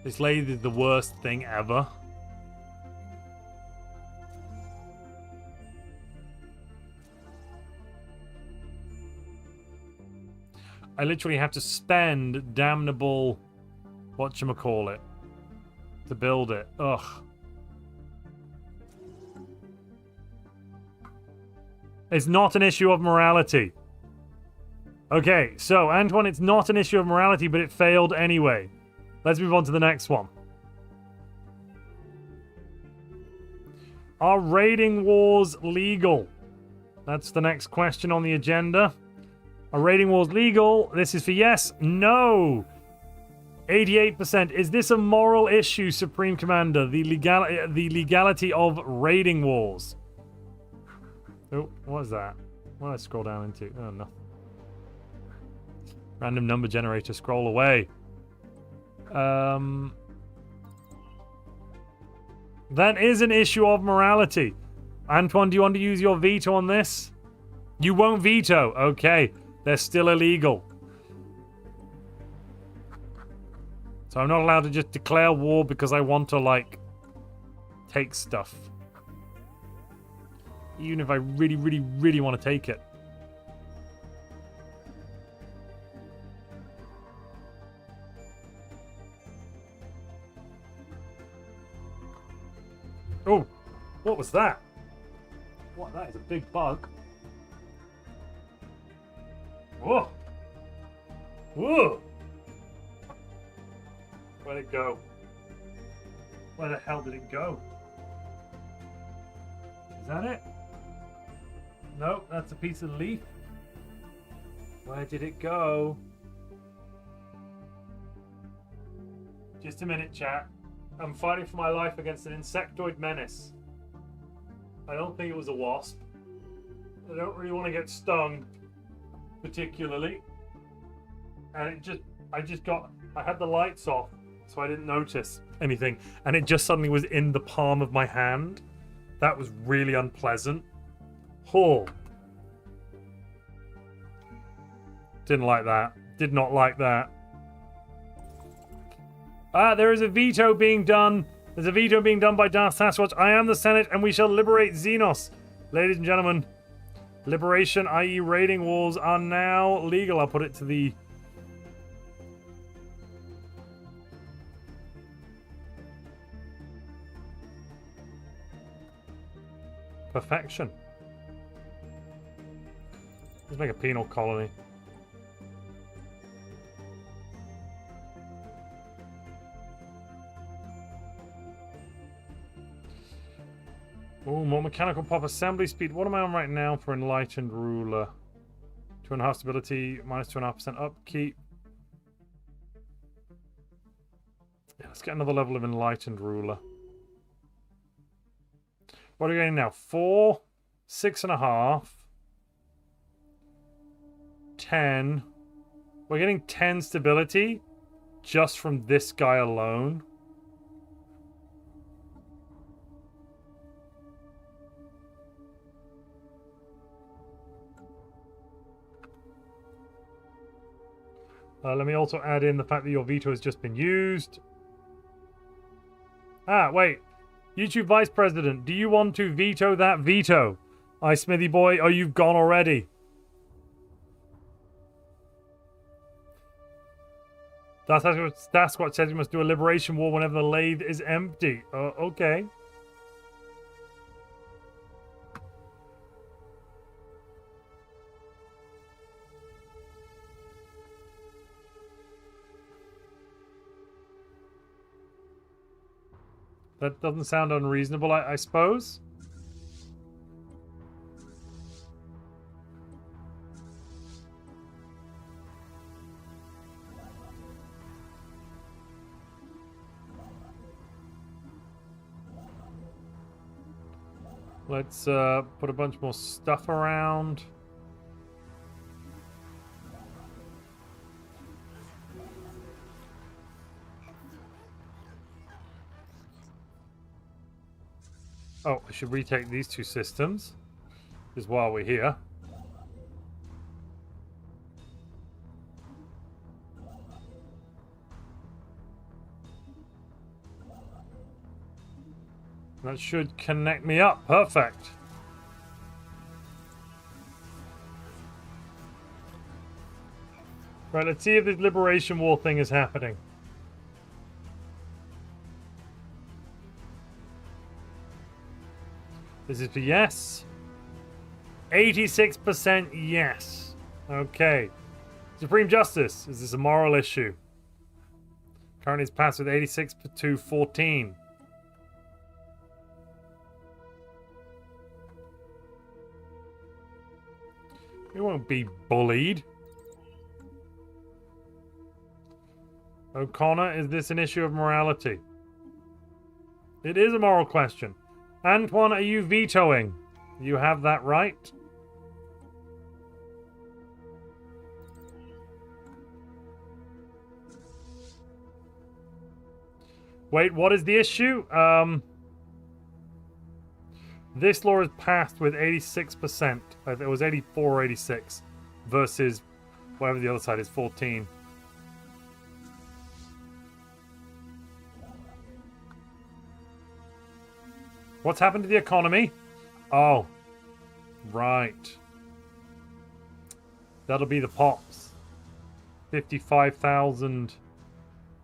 This lathe is the worst thing ever. I literally have to spend damnable whatchamacallit to build it. Ugh. It's not an issue of morality. Okay, so Antoine, it's not an issue of morality, but it failed anyway. Let's move on to the next one. Are raiding wars legal? That's the next question on the agenda. Are raiding wars legal? This is for yes, no. 88%. Is this a moral issue, Supreme Commander? The legality of raiding wars. Oh, what is that? What did I scroll down into? Oh, no. Random number generator. Scroll away. That is an issue of morality. Antoine, do you want to use your veto on this? You won't veto. Okay. They're still illegal. So I'm not allowed to just declare war because I want to, like, take stuff. Even if I really, really, really want to take it. Oh, what was that? What, that is a big bug. Whoa! Whoa! Where'd it go? Where the hell did it go? Is that it? No, that's a piece of leaf. Where did it go? Just a minute, chat. I'm fighting for my life against an insectoid menace. I don't think it was a wasp. I don't really want to get stung, particularly. And I had the lights off, so I didn't notice anything. And it just suddenly was in the palm of my hand. That was really unpleasant. Oh. Didn't like that. Did not like that. Ah, there is a veto being done. There's a veto being done by Darth Sasquatch. I am the Senate, and we shall liberate Xenos. Ladies and gentlemen, liberation, i.e. raiding wars, are now legal. I'll put it to the... perfection. Let's make a penal colony. Oh, more mechanical pop assembly speed. What am I on right now for enlightened ruler? 2.5 stability, minus 2.5% upkeep. Yeah, let's get another level of enlightened ruler. What are we getting now? 4, 6.5, 10. We're getting 10 stability just from this guy alone. Let me also add in the fact that your veto has just been used. Ah, wait. YouTube Vice President, do you want to veto that veto? Smithy boy, oh, you've gone already. That's what says we must do a liberation war whenever the lathe is empty. Okay. That doesn't sound unreasonable, I suppose. Let's put a bunch more stuff around. Oh, I should retake these two systems, just while we're here. That should connect me up. Perfect. Right, let's see if this Liberation War thing is happening. This is for yes. 86% yes. Okay. Supreme Justice. Is this a moral issue? Currently it's passed with 86 to 14. We won't be bullied. O'Connor, is this an issue of morality? It is a moral question. Antoine, are you vetoing? You have that right. Wait, what is the issue? This law is passed with 86%. It was 84 or 86 versus whatever the other side is, 14. What's happened to the economy? Oh, right. That'll be the pops. 55,000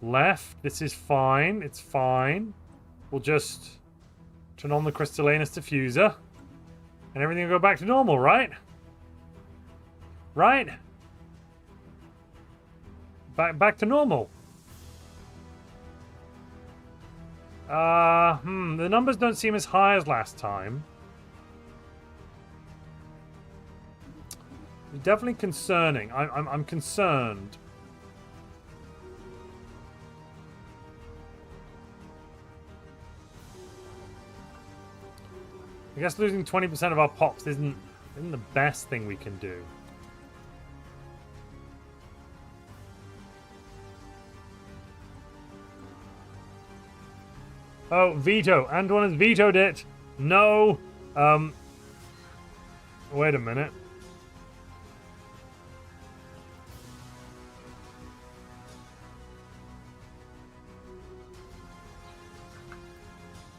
left. This is fine. It's fine. We'll just turn on the Crystallinus diffuser and everything will go back to normal, right? Right? Back to normal. The numbers don't seem as high as last time. It's definitely concerning. I'm concerned. I guess losing 20% of our pops isn't the best thing we can do. Oh, veto. Antoine has vetoed it. No. Wait a minute.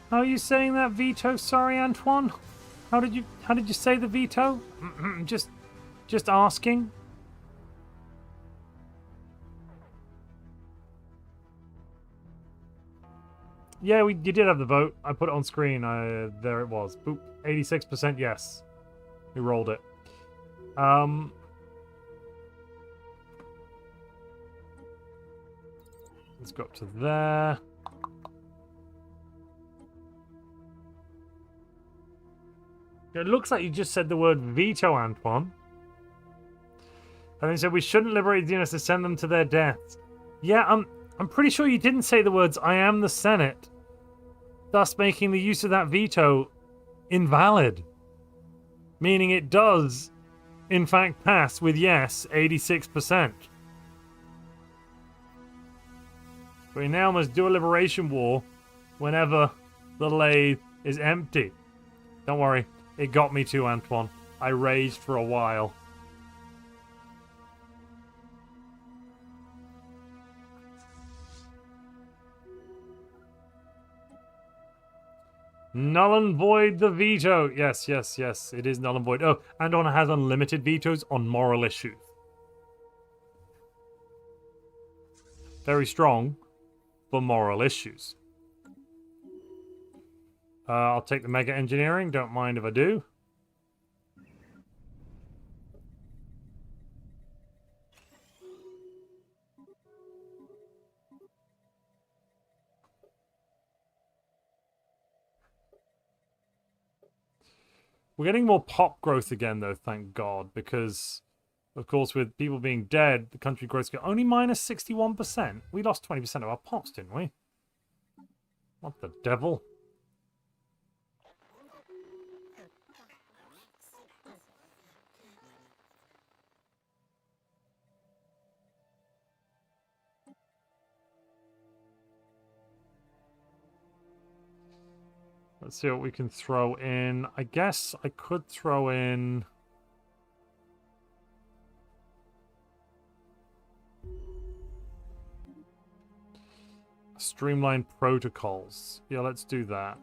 How are you saying that, veto? Sorry, Antoine. How did you say the veto? just asking. Yeah, you did have the vote. I put it on screen. There it was. Boop. 86% yes. We rolled it. Let's go up to there. It looks like you just said the word veto, Antoine. And then said we shouldn't liberate Xenos to send them to their deaths. Yeah, I'm pretty sure you didn't say the words I am the Senate, thus making the use of that veto invalid. Meaning it does, in fact, pass with yes, 86%. We now must do a liberation war whenever the lathe is empty. Don't worry, it got me too, Antoine. I raged for a while. Null and void the veto. Yes, yes, yes. It is null and void. Oh, Antoine has unlimited vetoes on moral issues. Very strong for moral issues. I'll take the mega engineering. Don't mind if I do. We're getting more pop growth again, though, thank God, because, of course, with people being dead, the country growth got only minus 61%. We lost 20% of our pops, didn't we? What the devil? Let's see what we can throw in. I guess I could throw in... streamlined protocols. Yeah, let's do that.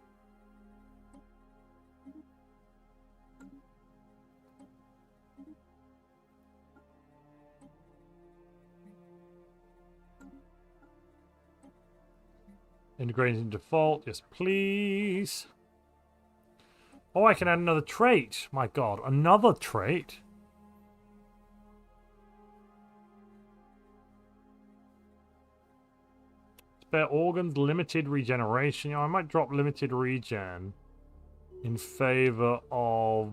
Integrating default. Yes, please. Oh, I can add another trait. My God, another trait? Spare organs, limited regeneration. You know, I might drop limited regen in favor of...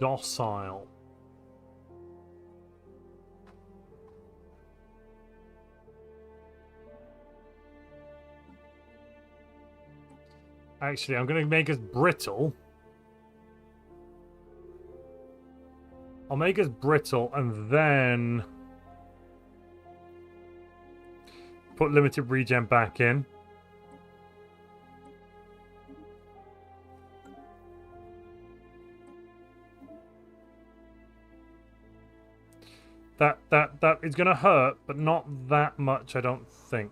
docile. Actually, I'm going to make us brittle. I'll make us brittle and then put limited regen back in. That is going to hurt, but not that much, I don't think.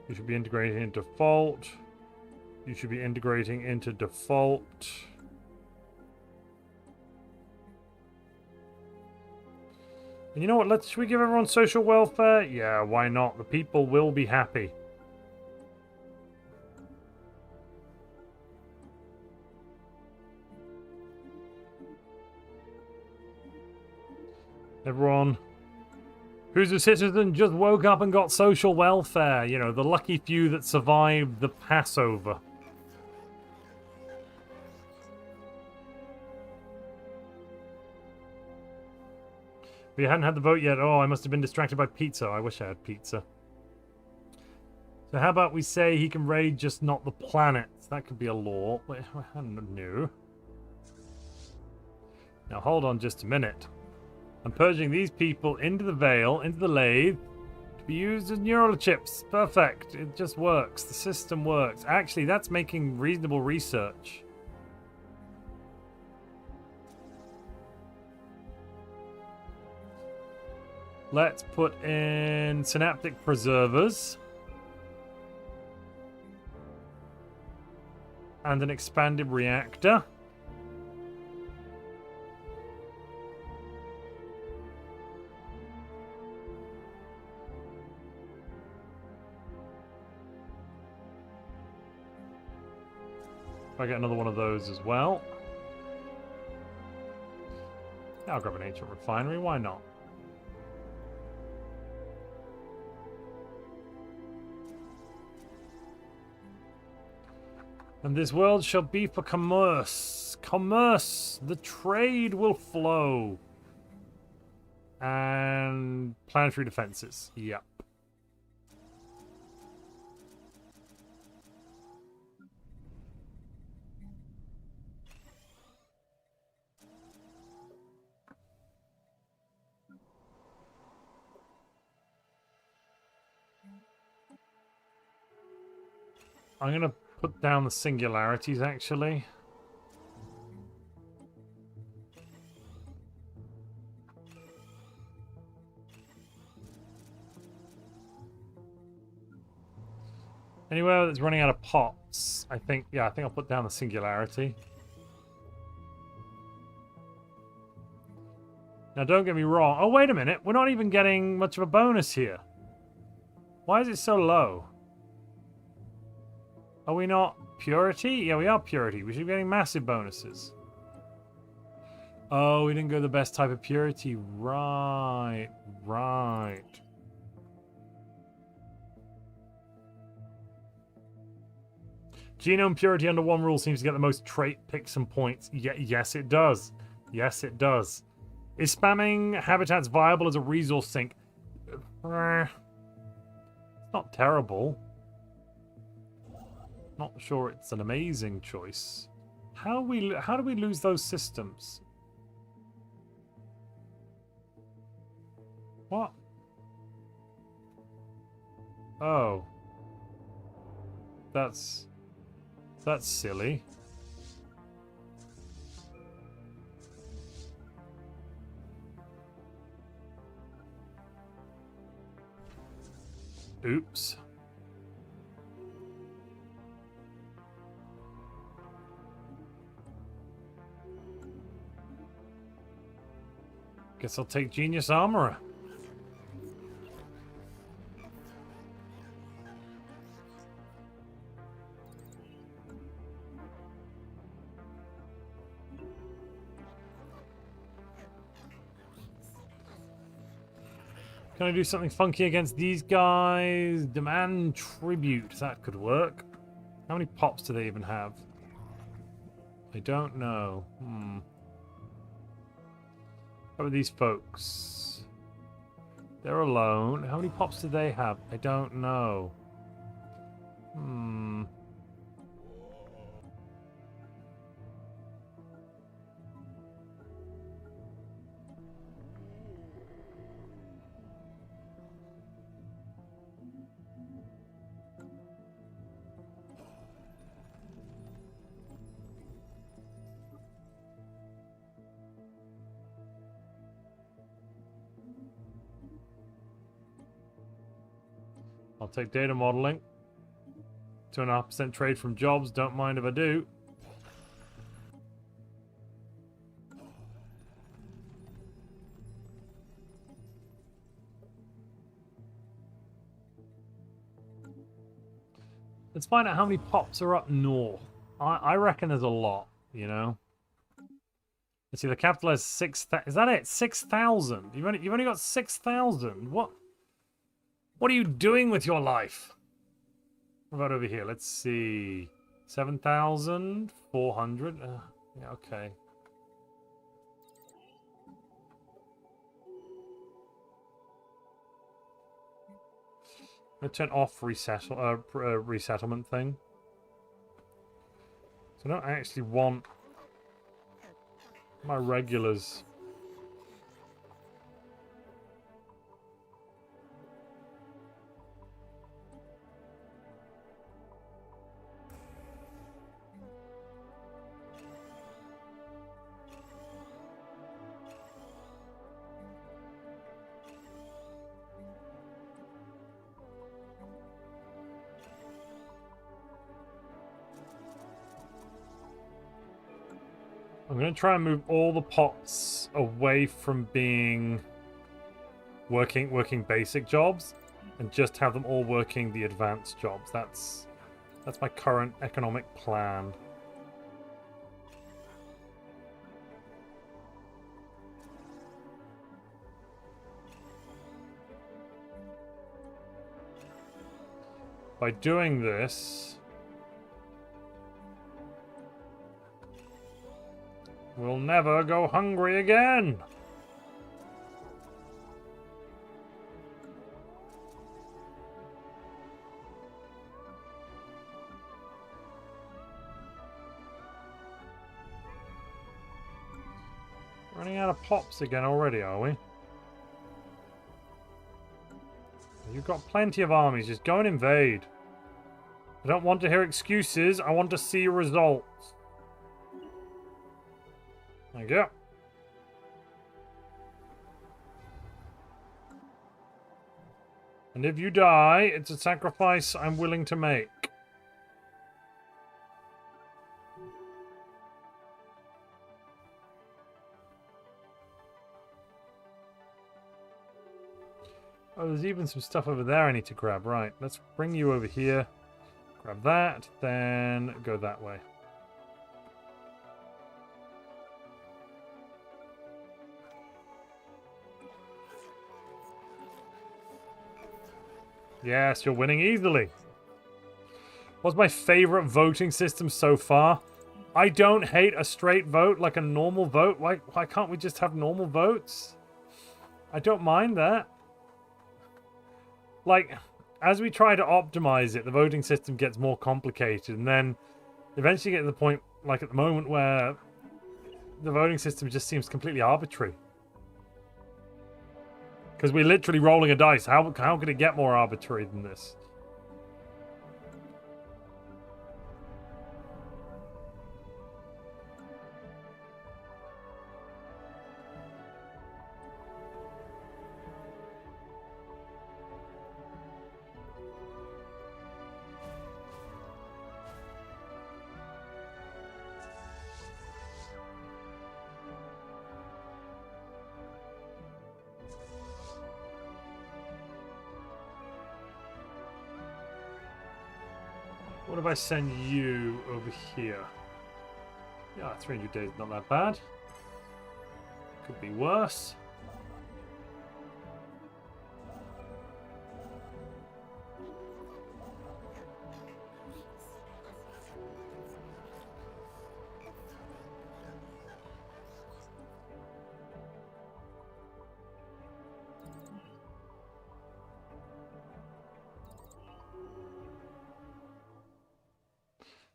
You should be integrating into default. You should be integrating into default. And you know what? Should we give everyone social welfare? Yeah, why not? The people will be happy. Everyone who's a citizen just woke up and got social welfare. You know, the lucky few that survived the Passover. We hadn't had the vote yet. Oh, I must have been distracted by pizza. I wish I had pizza. So how about we say he can raid, just not the planets? That could be a law. Wait, I knew. Now hold on just a minute. I'm purging these people into the veil, into the lathe, to be used as neural chips. Perfect. It just works. The system works. Actually, that's making reasonable research. Let's put in synaptic preservers. And an expanded reactor. I get another one of those as well. I'll grab an ancient refinery, why not? And this world shall be for commerce. Commerce! The trade will flow. And planetary defenses. Yep. I'm going to put down the singularities, actually. Anywhere that's running out of pops, I think I'll put down the singularity. Now, don't get me wrong. Oh, wait a minute. We're not even getting much of a bonus here. Why is it so low? Are we not purity? Yeah, we are purity. We should be getting massive bonuses. Oh, we didn't go the best type of purity. Right. Right. Genome purity under one rule seems to get the most trait picks and points. Yes, it does. Yes, it does. Is spamming habitats viable as a resource sink? It's not terrible. Not sure it's an amazing choice. How do we lose those systems? What? Oh. That's silly. Oops. Guess I'll take Genius Armorer. Can I do something funky against these guys? Demand tribute. That could work. How many pops do they even have? I don't know. How are these folks? They're alone. How many pops do they have? I don't know. I'll take data modeling. 2.5% trade from jobs. Don't mind if I do. Let's find out how many pops are up north. I reckon there's a lot, you know. Let's see, the capital has 6,000. Is that it? 6,000? You've only got 6,000. What are you doing with your life? What about over here? Let's see. 7,400. Yeah, okay. I'm gonna turn off resettlement thing. So I don't actually want my regulars. I'm going to try and move all the pots away from being working basic jobs and just have them all working the advanced jobs. That's my current economic plan. By doing this, we'll never go hungry again. Running out of pops again already, are we? You've got plenty of armies. Just go and invade. I don't want to hear excuses. I want to see results. There you go. And if you die, it's a sacrifice I'm willing to make. Oh, there's even some stuff over there I need to grab. Right, let's bring you over here. Grab that, then go that way. Yes, you're winning easily. What's my favorite voting system so far? I don't hate a straight vote like a normal vote. Why can't we just have normal votes? I don't mind that. Like, as we try to optimize it, the voting system gets more complicated, and then eventually get to the point, like at the moment, where the voting system just seems completely arbitrary. Because we're literally rolling a dice. How could it get more arbitrary than this? What if I send you over here? Yeah, 300 days, not that bad. Could be worse.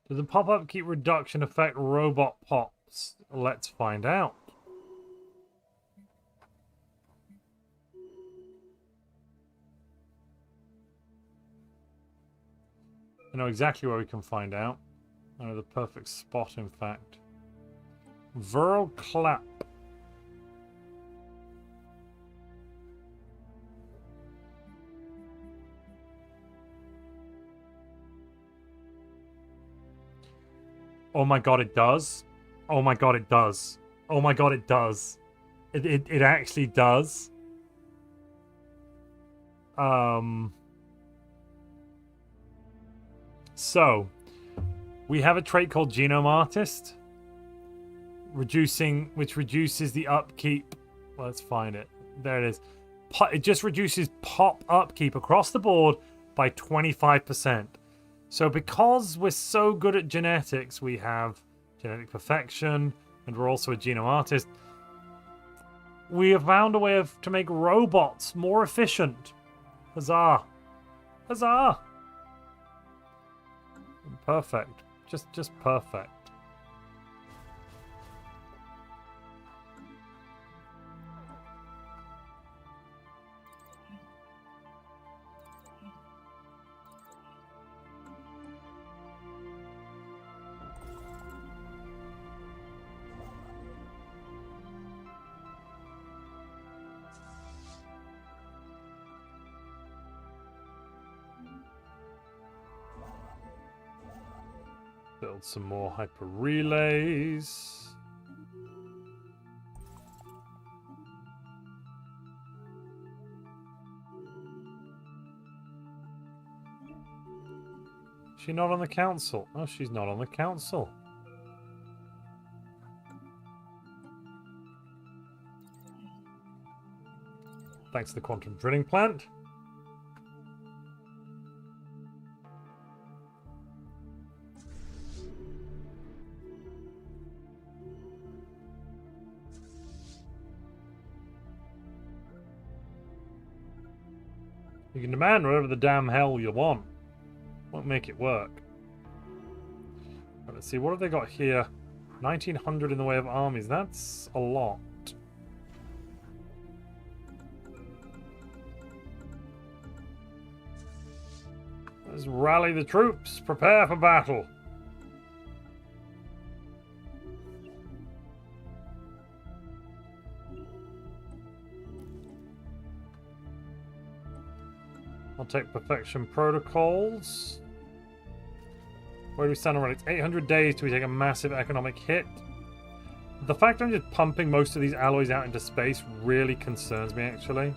Does the pop-up keep reduction affect robot pops? Let's find out. I know exactly where we can find out. I know the perfect spot, in fact. Viral clap. Oh my god, it does. Oh my god, it does. Oh my god, it does. It actually does. So, we have a trait called Genome Artist, which reduces the upkeep. Let's find it. There it is. It just reduces pop upkeep across the board by 25%. So because we're so good at genetics, we have genetic perfection, and we're also a genome artist. We have found a way to make robots more efficient. Huzzah! Huzzah! Perfect. Just perfect. Build some more hyper relays. Is she not on the council? Oh, she's not on the council. Thanks to the quantum drilling plant. You can demand whatever the damn hell you want. Won't make it work. Right, let's see, what have they got here? 1900 in the way of armies. That's a lot. Let's rally the troops. Prepare for battle. I'll take perfection protocols. Where do we stand on Relics? 800 days till we take a massive economic hit. The fact I'm just pumping most of these alloys out into space really concerns me, actually.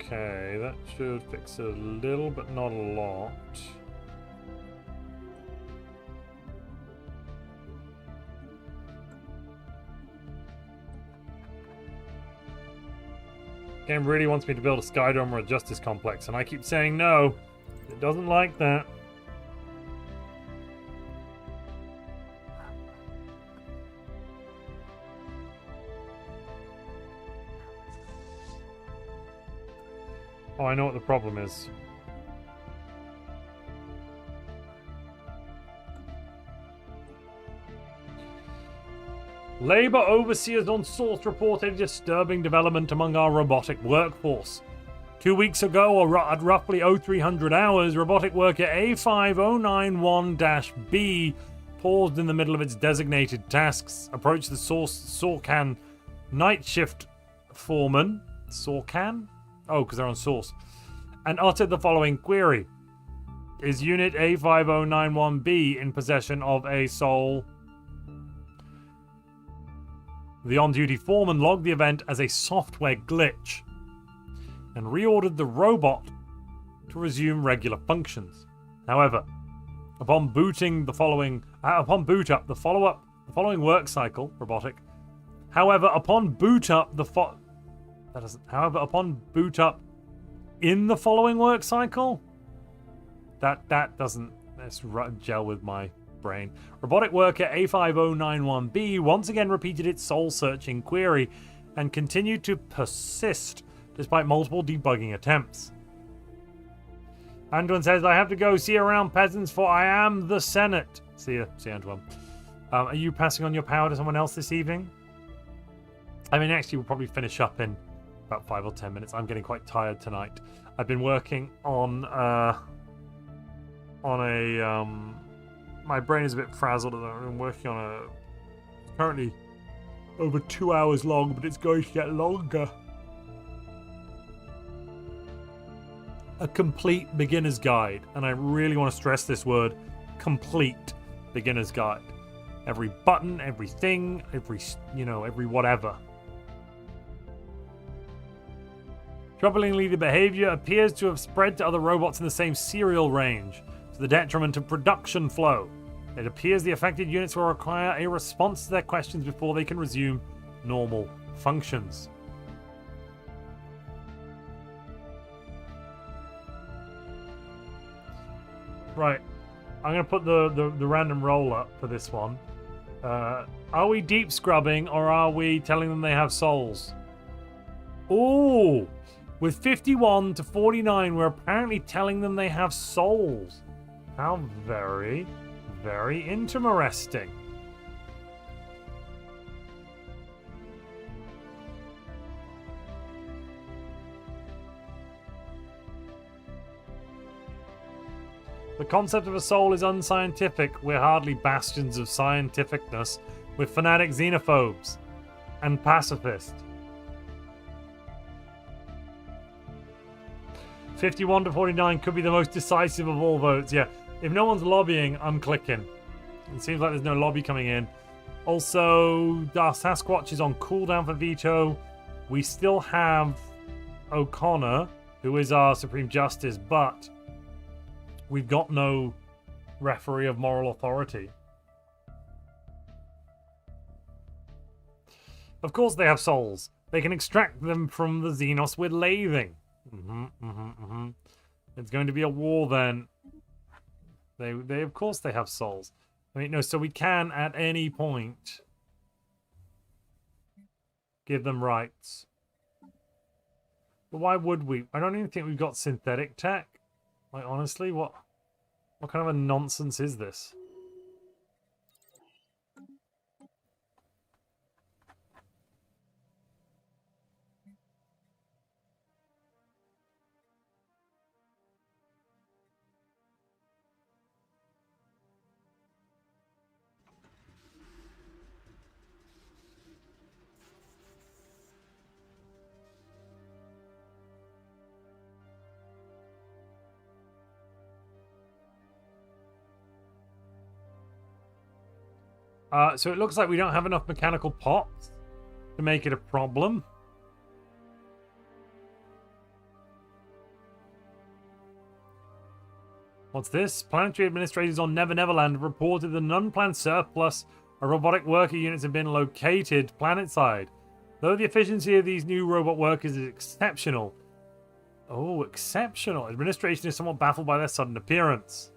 Okay, that should fix it a little, but not a lot. Game really wants me to build a Skydome or a Justice Complex, and I keep saying no. It doesn't like that. Oh, I know what the problem is. Labour overseers on source reported a disturbing development among our robotic workforce. 2 weeks ago, or at roughly 0300 hours, robotic worker A5091-B paused in the middle of its designated tasks, approached the Sorcan night shift foreman. Sorcan? Oh, because they're on source. And uttered the following query. Is Unit A5091-B in possession of a soul? The on-duty foreman logged the event as a software glitch and reordered the robot to resume regular functions. However, upon booting the following following work cycle, robotic. However, upon boot up in the following work cycle, that doesn't gel with my brain. Robotic worker A5091-B once again repeated its soul-searching query and continued to persist despite multiple debugging attempts. Antoine says, I have to go. See you around, peasants, for I am the Senate. See you, Antoine. Are you passing on your power to someone else this evening? I mean, actually, we'll probably finish up in about 5 or 10 minutes. I'm getting quite tired tonight. I've been working on a my brain is a bit frazzled at the moment. I'm working on a currently over 2 hours long, but it's going to get longer. A complete beginner's guide, and I really want to stress this word, complete beginner's guide. Every button, everything, every whatever. Troublingly, the behavior appears to have spread to other robots in the same serial range, to the detriment of production flow. It appears the affected units will require a response to their questions before they can resume normal functions. Right, I'm going to put the random roll up for this one. Are we deep scrubbing or are we telling them they have souls? Ooh, with 51 to 49, we're apparently telling them they have souls. How very, very interesting. The concept of a soul is unscientific. We're hardly bastions of scientificness. We're fanatic xenophobes and pacifists. 51 to 49 could be the most decisive of all votes. Yeah, if no one's lobbying, I'm clicking. It seems like there's no lobby coming in. Also, our Sasquatch is on cooldown for veto. We still have O'Connor, who is our Supreme Justice, but we've got no referee of moral authority. Of course they have souls. They can extract them from the Xenos with lathing. It's going to be a war then. They of course they have souls. I mean, no, so we can at any point give them rights. But why would we? I don't even think we've got synthetic tech. Like, honestly, what kind of a nonsense is this? So it looks like we don't have enough mechanical pots to make it a problem. What's this? Planetary administrators on Never Neverland have reported that an unplanned surplus of robotic worker units have been located planetside. Though the efficiency of these new robot workers is exceptional. Oh, exceptional. Administration is somewhat baffled by their sudden appearance.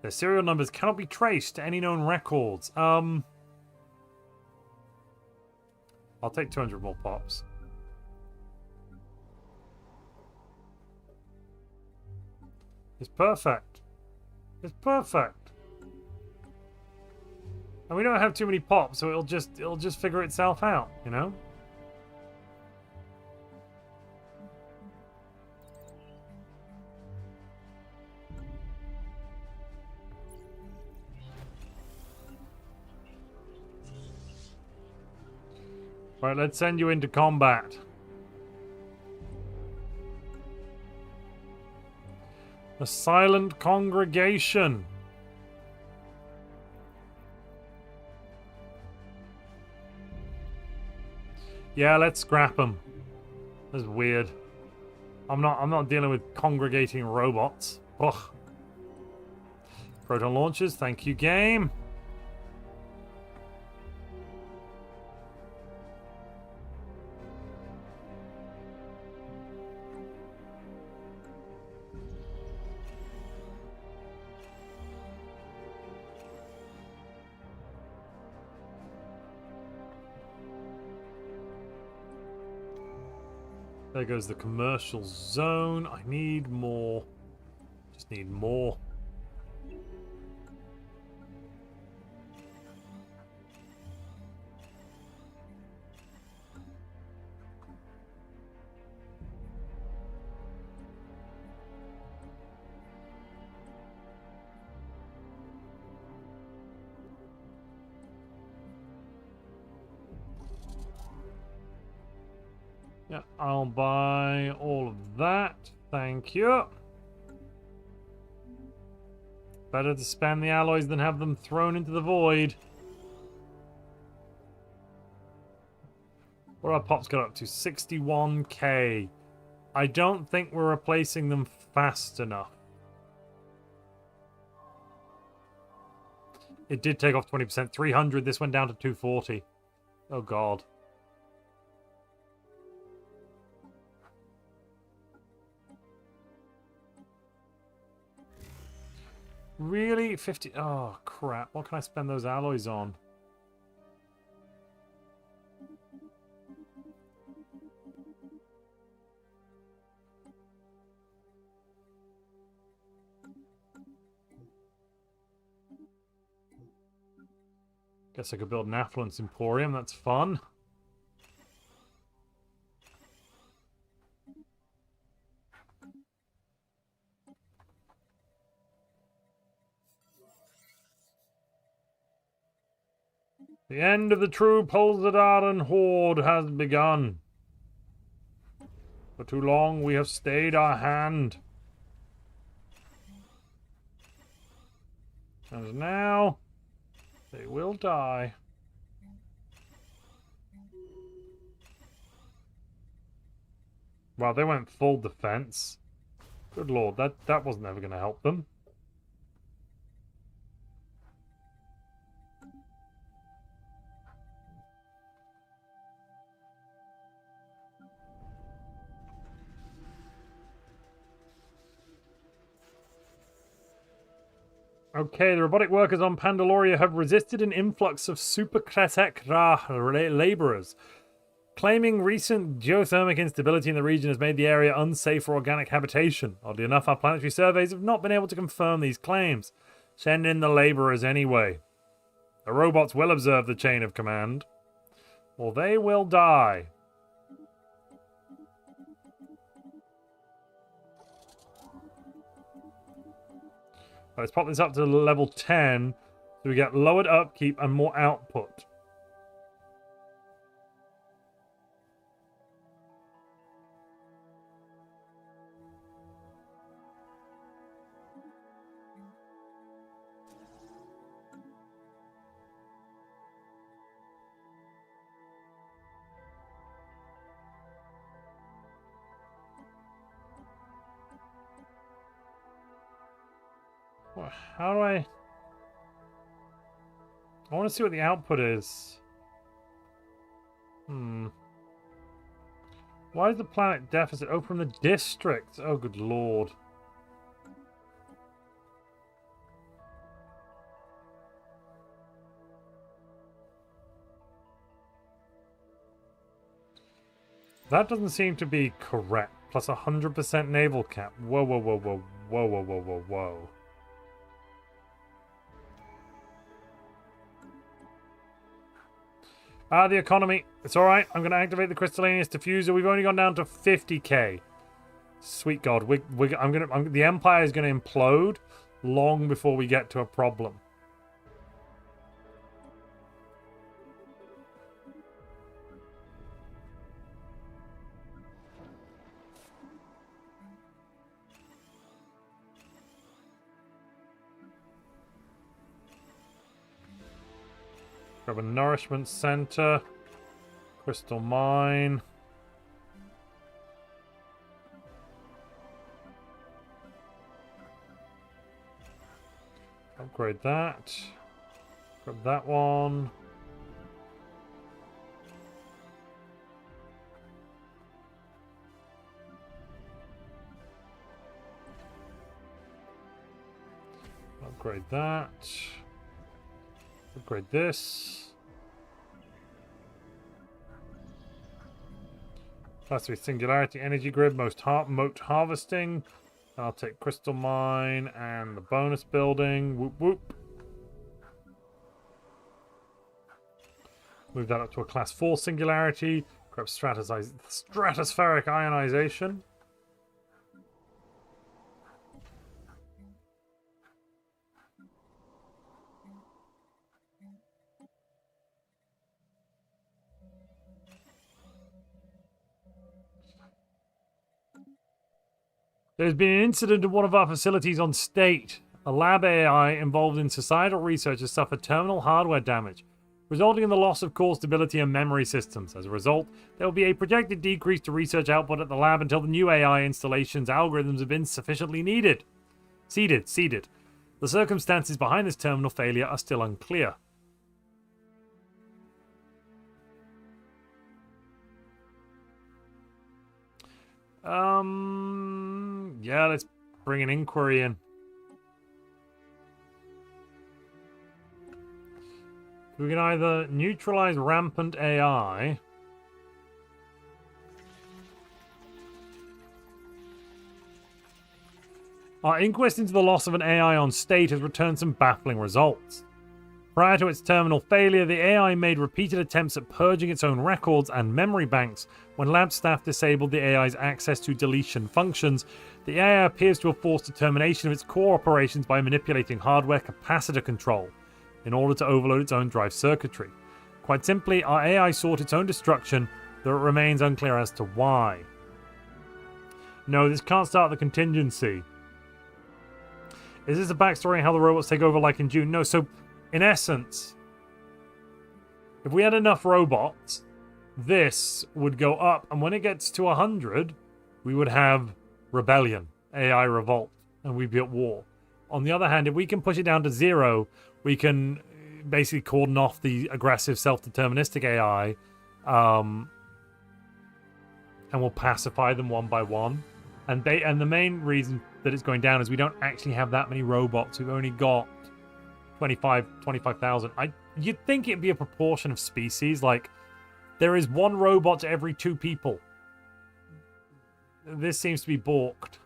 Their serial numbers cannot be traced to any known records. I'll take 200 more pops. It's perfect. It's perfect. And we don't have too many pops, so it'll just figure itself out, you know? Right, let's send you into combat. A silent congregation. Yeah, let's scrap them. That's weird. I'm not dealing with congregating robots. Ugh. Proton launchers, thank you, game. There goes the commercial zone. I need more. Just need more. Yeah, I'll buy all of that. Thank you. Better to spend the alloys than have them thrown into the void. What are our pops got up to? 61k. I don't think we're replacing them fast enough. It did take off 20%. 300. This went down to 240. Oh, God. Really? 50? Oh, crap. What can I spend those alloys on? Guess I could build an affluence emporium. That's fun. The end of the true Polzadaran horde has begun. For too long we have stayed our hand. And now they will die. Wow, they went full defense. Good lord, that wasn't ever going to help them. Okay, the robotic workers on Pandaloria have resisted an influx of Super Kretek laborers. Claiming recent geothermic instability in the region has made the area unsafe for organic habitation. Oddly enough, our planetary surveys have not been able to confirm these claims. Send in the laborers anyway. The robots will observe the chain of command, or they will die. Let's pop this up to level 10 so we get lowered upkeep and more output. How do I want to see what the output is. Why is the planet deficit? Oh, from the district. Oh, good lord. That doesn't seem to be correct. Plus 100% naval cap. Whoa, whoa, whoa, whoa, whoa, whoa, whoa, whoa, whoa. The economy. It's alright. I'm going to activate the crystallinous diffuser. We've only gone down to 50k. Sweet God. The Empire is going to implode long before we get to a problem. Grab a nourishment center. Crystal mine. Upgrade that. Grab that one. Upgrade that. Upgrade this. Class 3 Singularity Energy Grid, moat harvesting. I'll take Crystal Mine and the bonus building. Whoop whoop. Move that up to a Class 4 Singularity. Grab stratospheric ionization. There's been an incident at one of our facilities on State. A lab AI involved in societal research has suffered terminal hardware damage, resulting in the loss of core stability and memory systems. As a result, there will be a projected decrease to research output at the lab until the new AI installation's algorithms have been sufficiently seeded. The circumstances behind this terminal failure are still unclear. Yeah, let's bring an inquiry in. We can either neutralize rampant AI. Our inquest into the loss of an AI on State has returned some baffling results. Prior to its terminal failure, the AI made repeated attempts at purging its own records and memory banks. When lab staff disabled the AI's access to deletion functions, the AI appears to have forced the termination of its core operations by manipulating hardware capacitor control in order to overload its own drive circuitry. Quite simply, our AI sought its own destruction, though it remains unclear as to why. No, this can't start the contingency. Is this a backstory on how the robots take over like in June? No, so in essence, if we had enough robots, this would go up, and when it gets to 100, we would have rebellion, AI revolt, and we'd be at war. On the other hand, if we can push it down to 0, we can basically cordon off the aggressive self-deterministic AI, and we'll pacify them one by one. And the main reason that it's going down is we don't actually have that many robots. We've only got 25,000. You'd think it'd be a proportion of species. Like, there is 1 robot to every 2 people. This seems to be balked.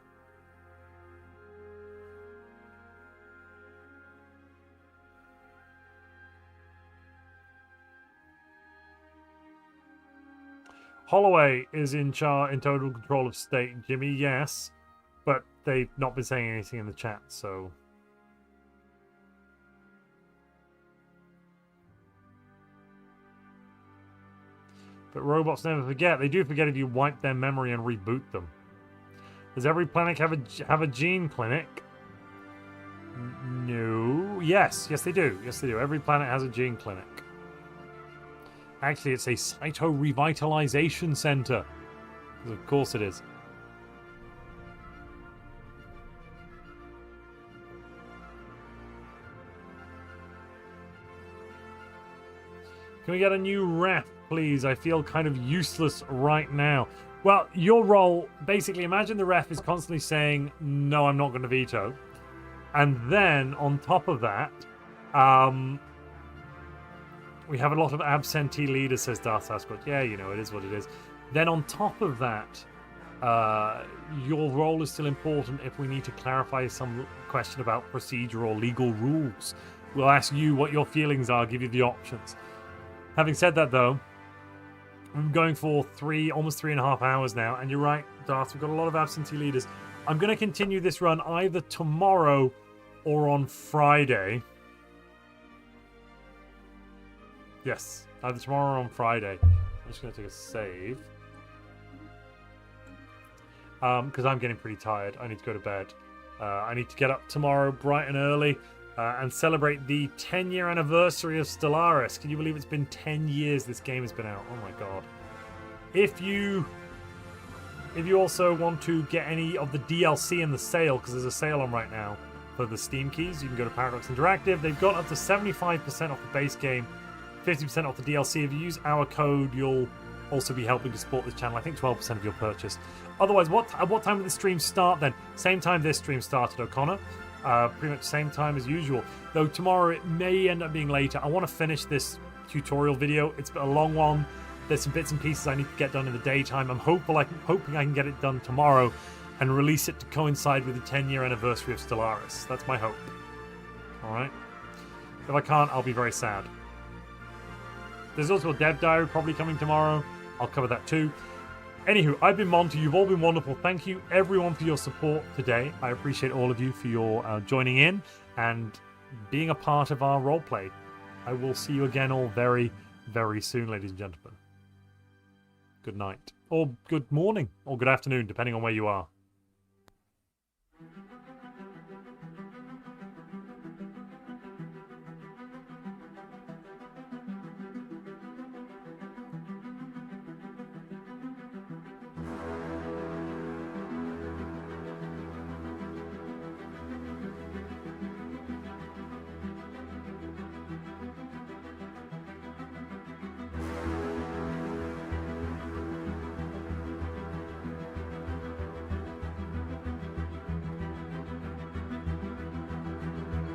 Holloway is in total control of State. Jimmy, yes. But they've not been saying anything in the chat, so... But robots never forget. They do forget if you wipe their memory and reboot them. Does every planet have a gene clinic? No. Yes, they do. Yes, they do. Every planet has a gene clinic. Actually, it's a cyto-revitalization center. Of course it is. Can we get a new ref, please? I feel kind of useless right now. Well, your role, basically, imagine the ref is constantly saying, no, I'm not going to veto. And then, on top of that, we have a lot of absentee leaders, says Darth Sasquatch. Yeah, you know, it is what it is. Then on top of that, your role is still important if we need to clarify some question about procedure or legal rules. We'll ask you what your feelings are, give you the options. Having said that, though, I'm going for almost 3.5 hours now, and you're right, Darth, we've got a lot of absentee leaders. I'm going to continue this run either tomorrow or on Friday. Yes, either tomorrow or on Friday. I'm just going to take a save. Because I'm getting pretty tired. I need to go to bed. I need to get up tomorrow bright and early and celebrate the 10-year anniversary of Stellaris. Can you believe it's been 10 years this game has been out? Oh my god. If you also want to get any of the DLC in the sale, because there's a sale on right now for the Steam keys, you can go to Paradox Interactive. They've got up to 75% off the base game, 50% off the DLC. If you use our code, you'll also be helping to support this channel. I think 12% of your purchase. Otherwise, at what time will the stream start then? Same time this stream started, O'Connor. Pretty much same time as usual. Though tomorrow it may end up being later. I want to finish this tutorial video. It's been a long one. There's some bits and pieces I need to get done in the daytime. I'm hoping I can get it done tomorrow and release it to coincide with the 10-year anniversary of Stellaris. That's my hope. Alright? If I can't, I'll be very sad. There's also a dev diary probably coming tomorrow. I'll cover that too. Anywho, I've been Montu. You've all been wonderful. Thank you, everyone, for your support today. I appreciate all of you for your joining in and being a part of our roleplay. I will see you again all very, very soon, ladies and gentlemen. Good night. Or good morning. Or good afternoon, depending on where you are.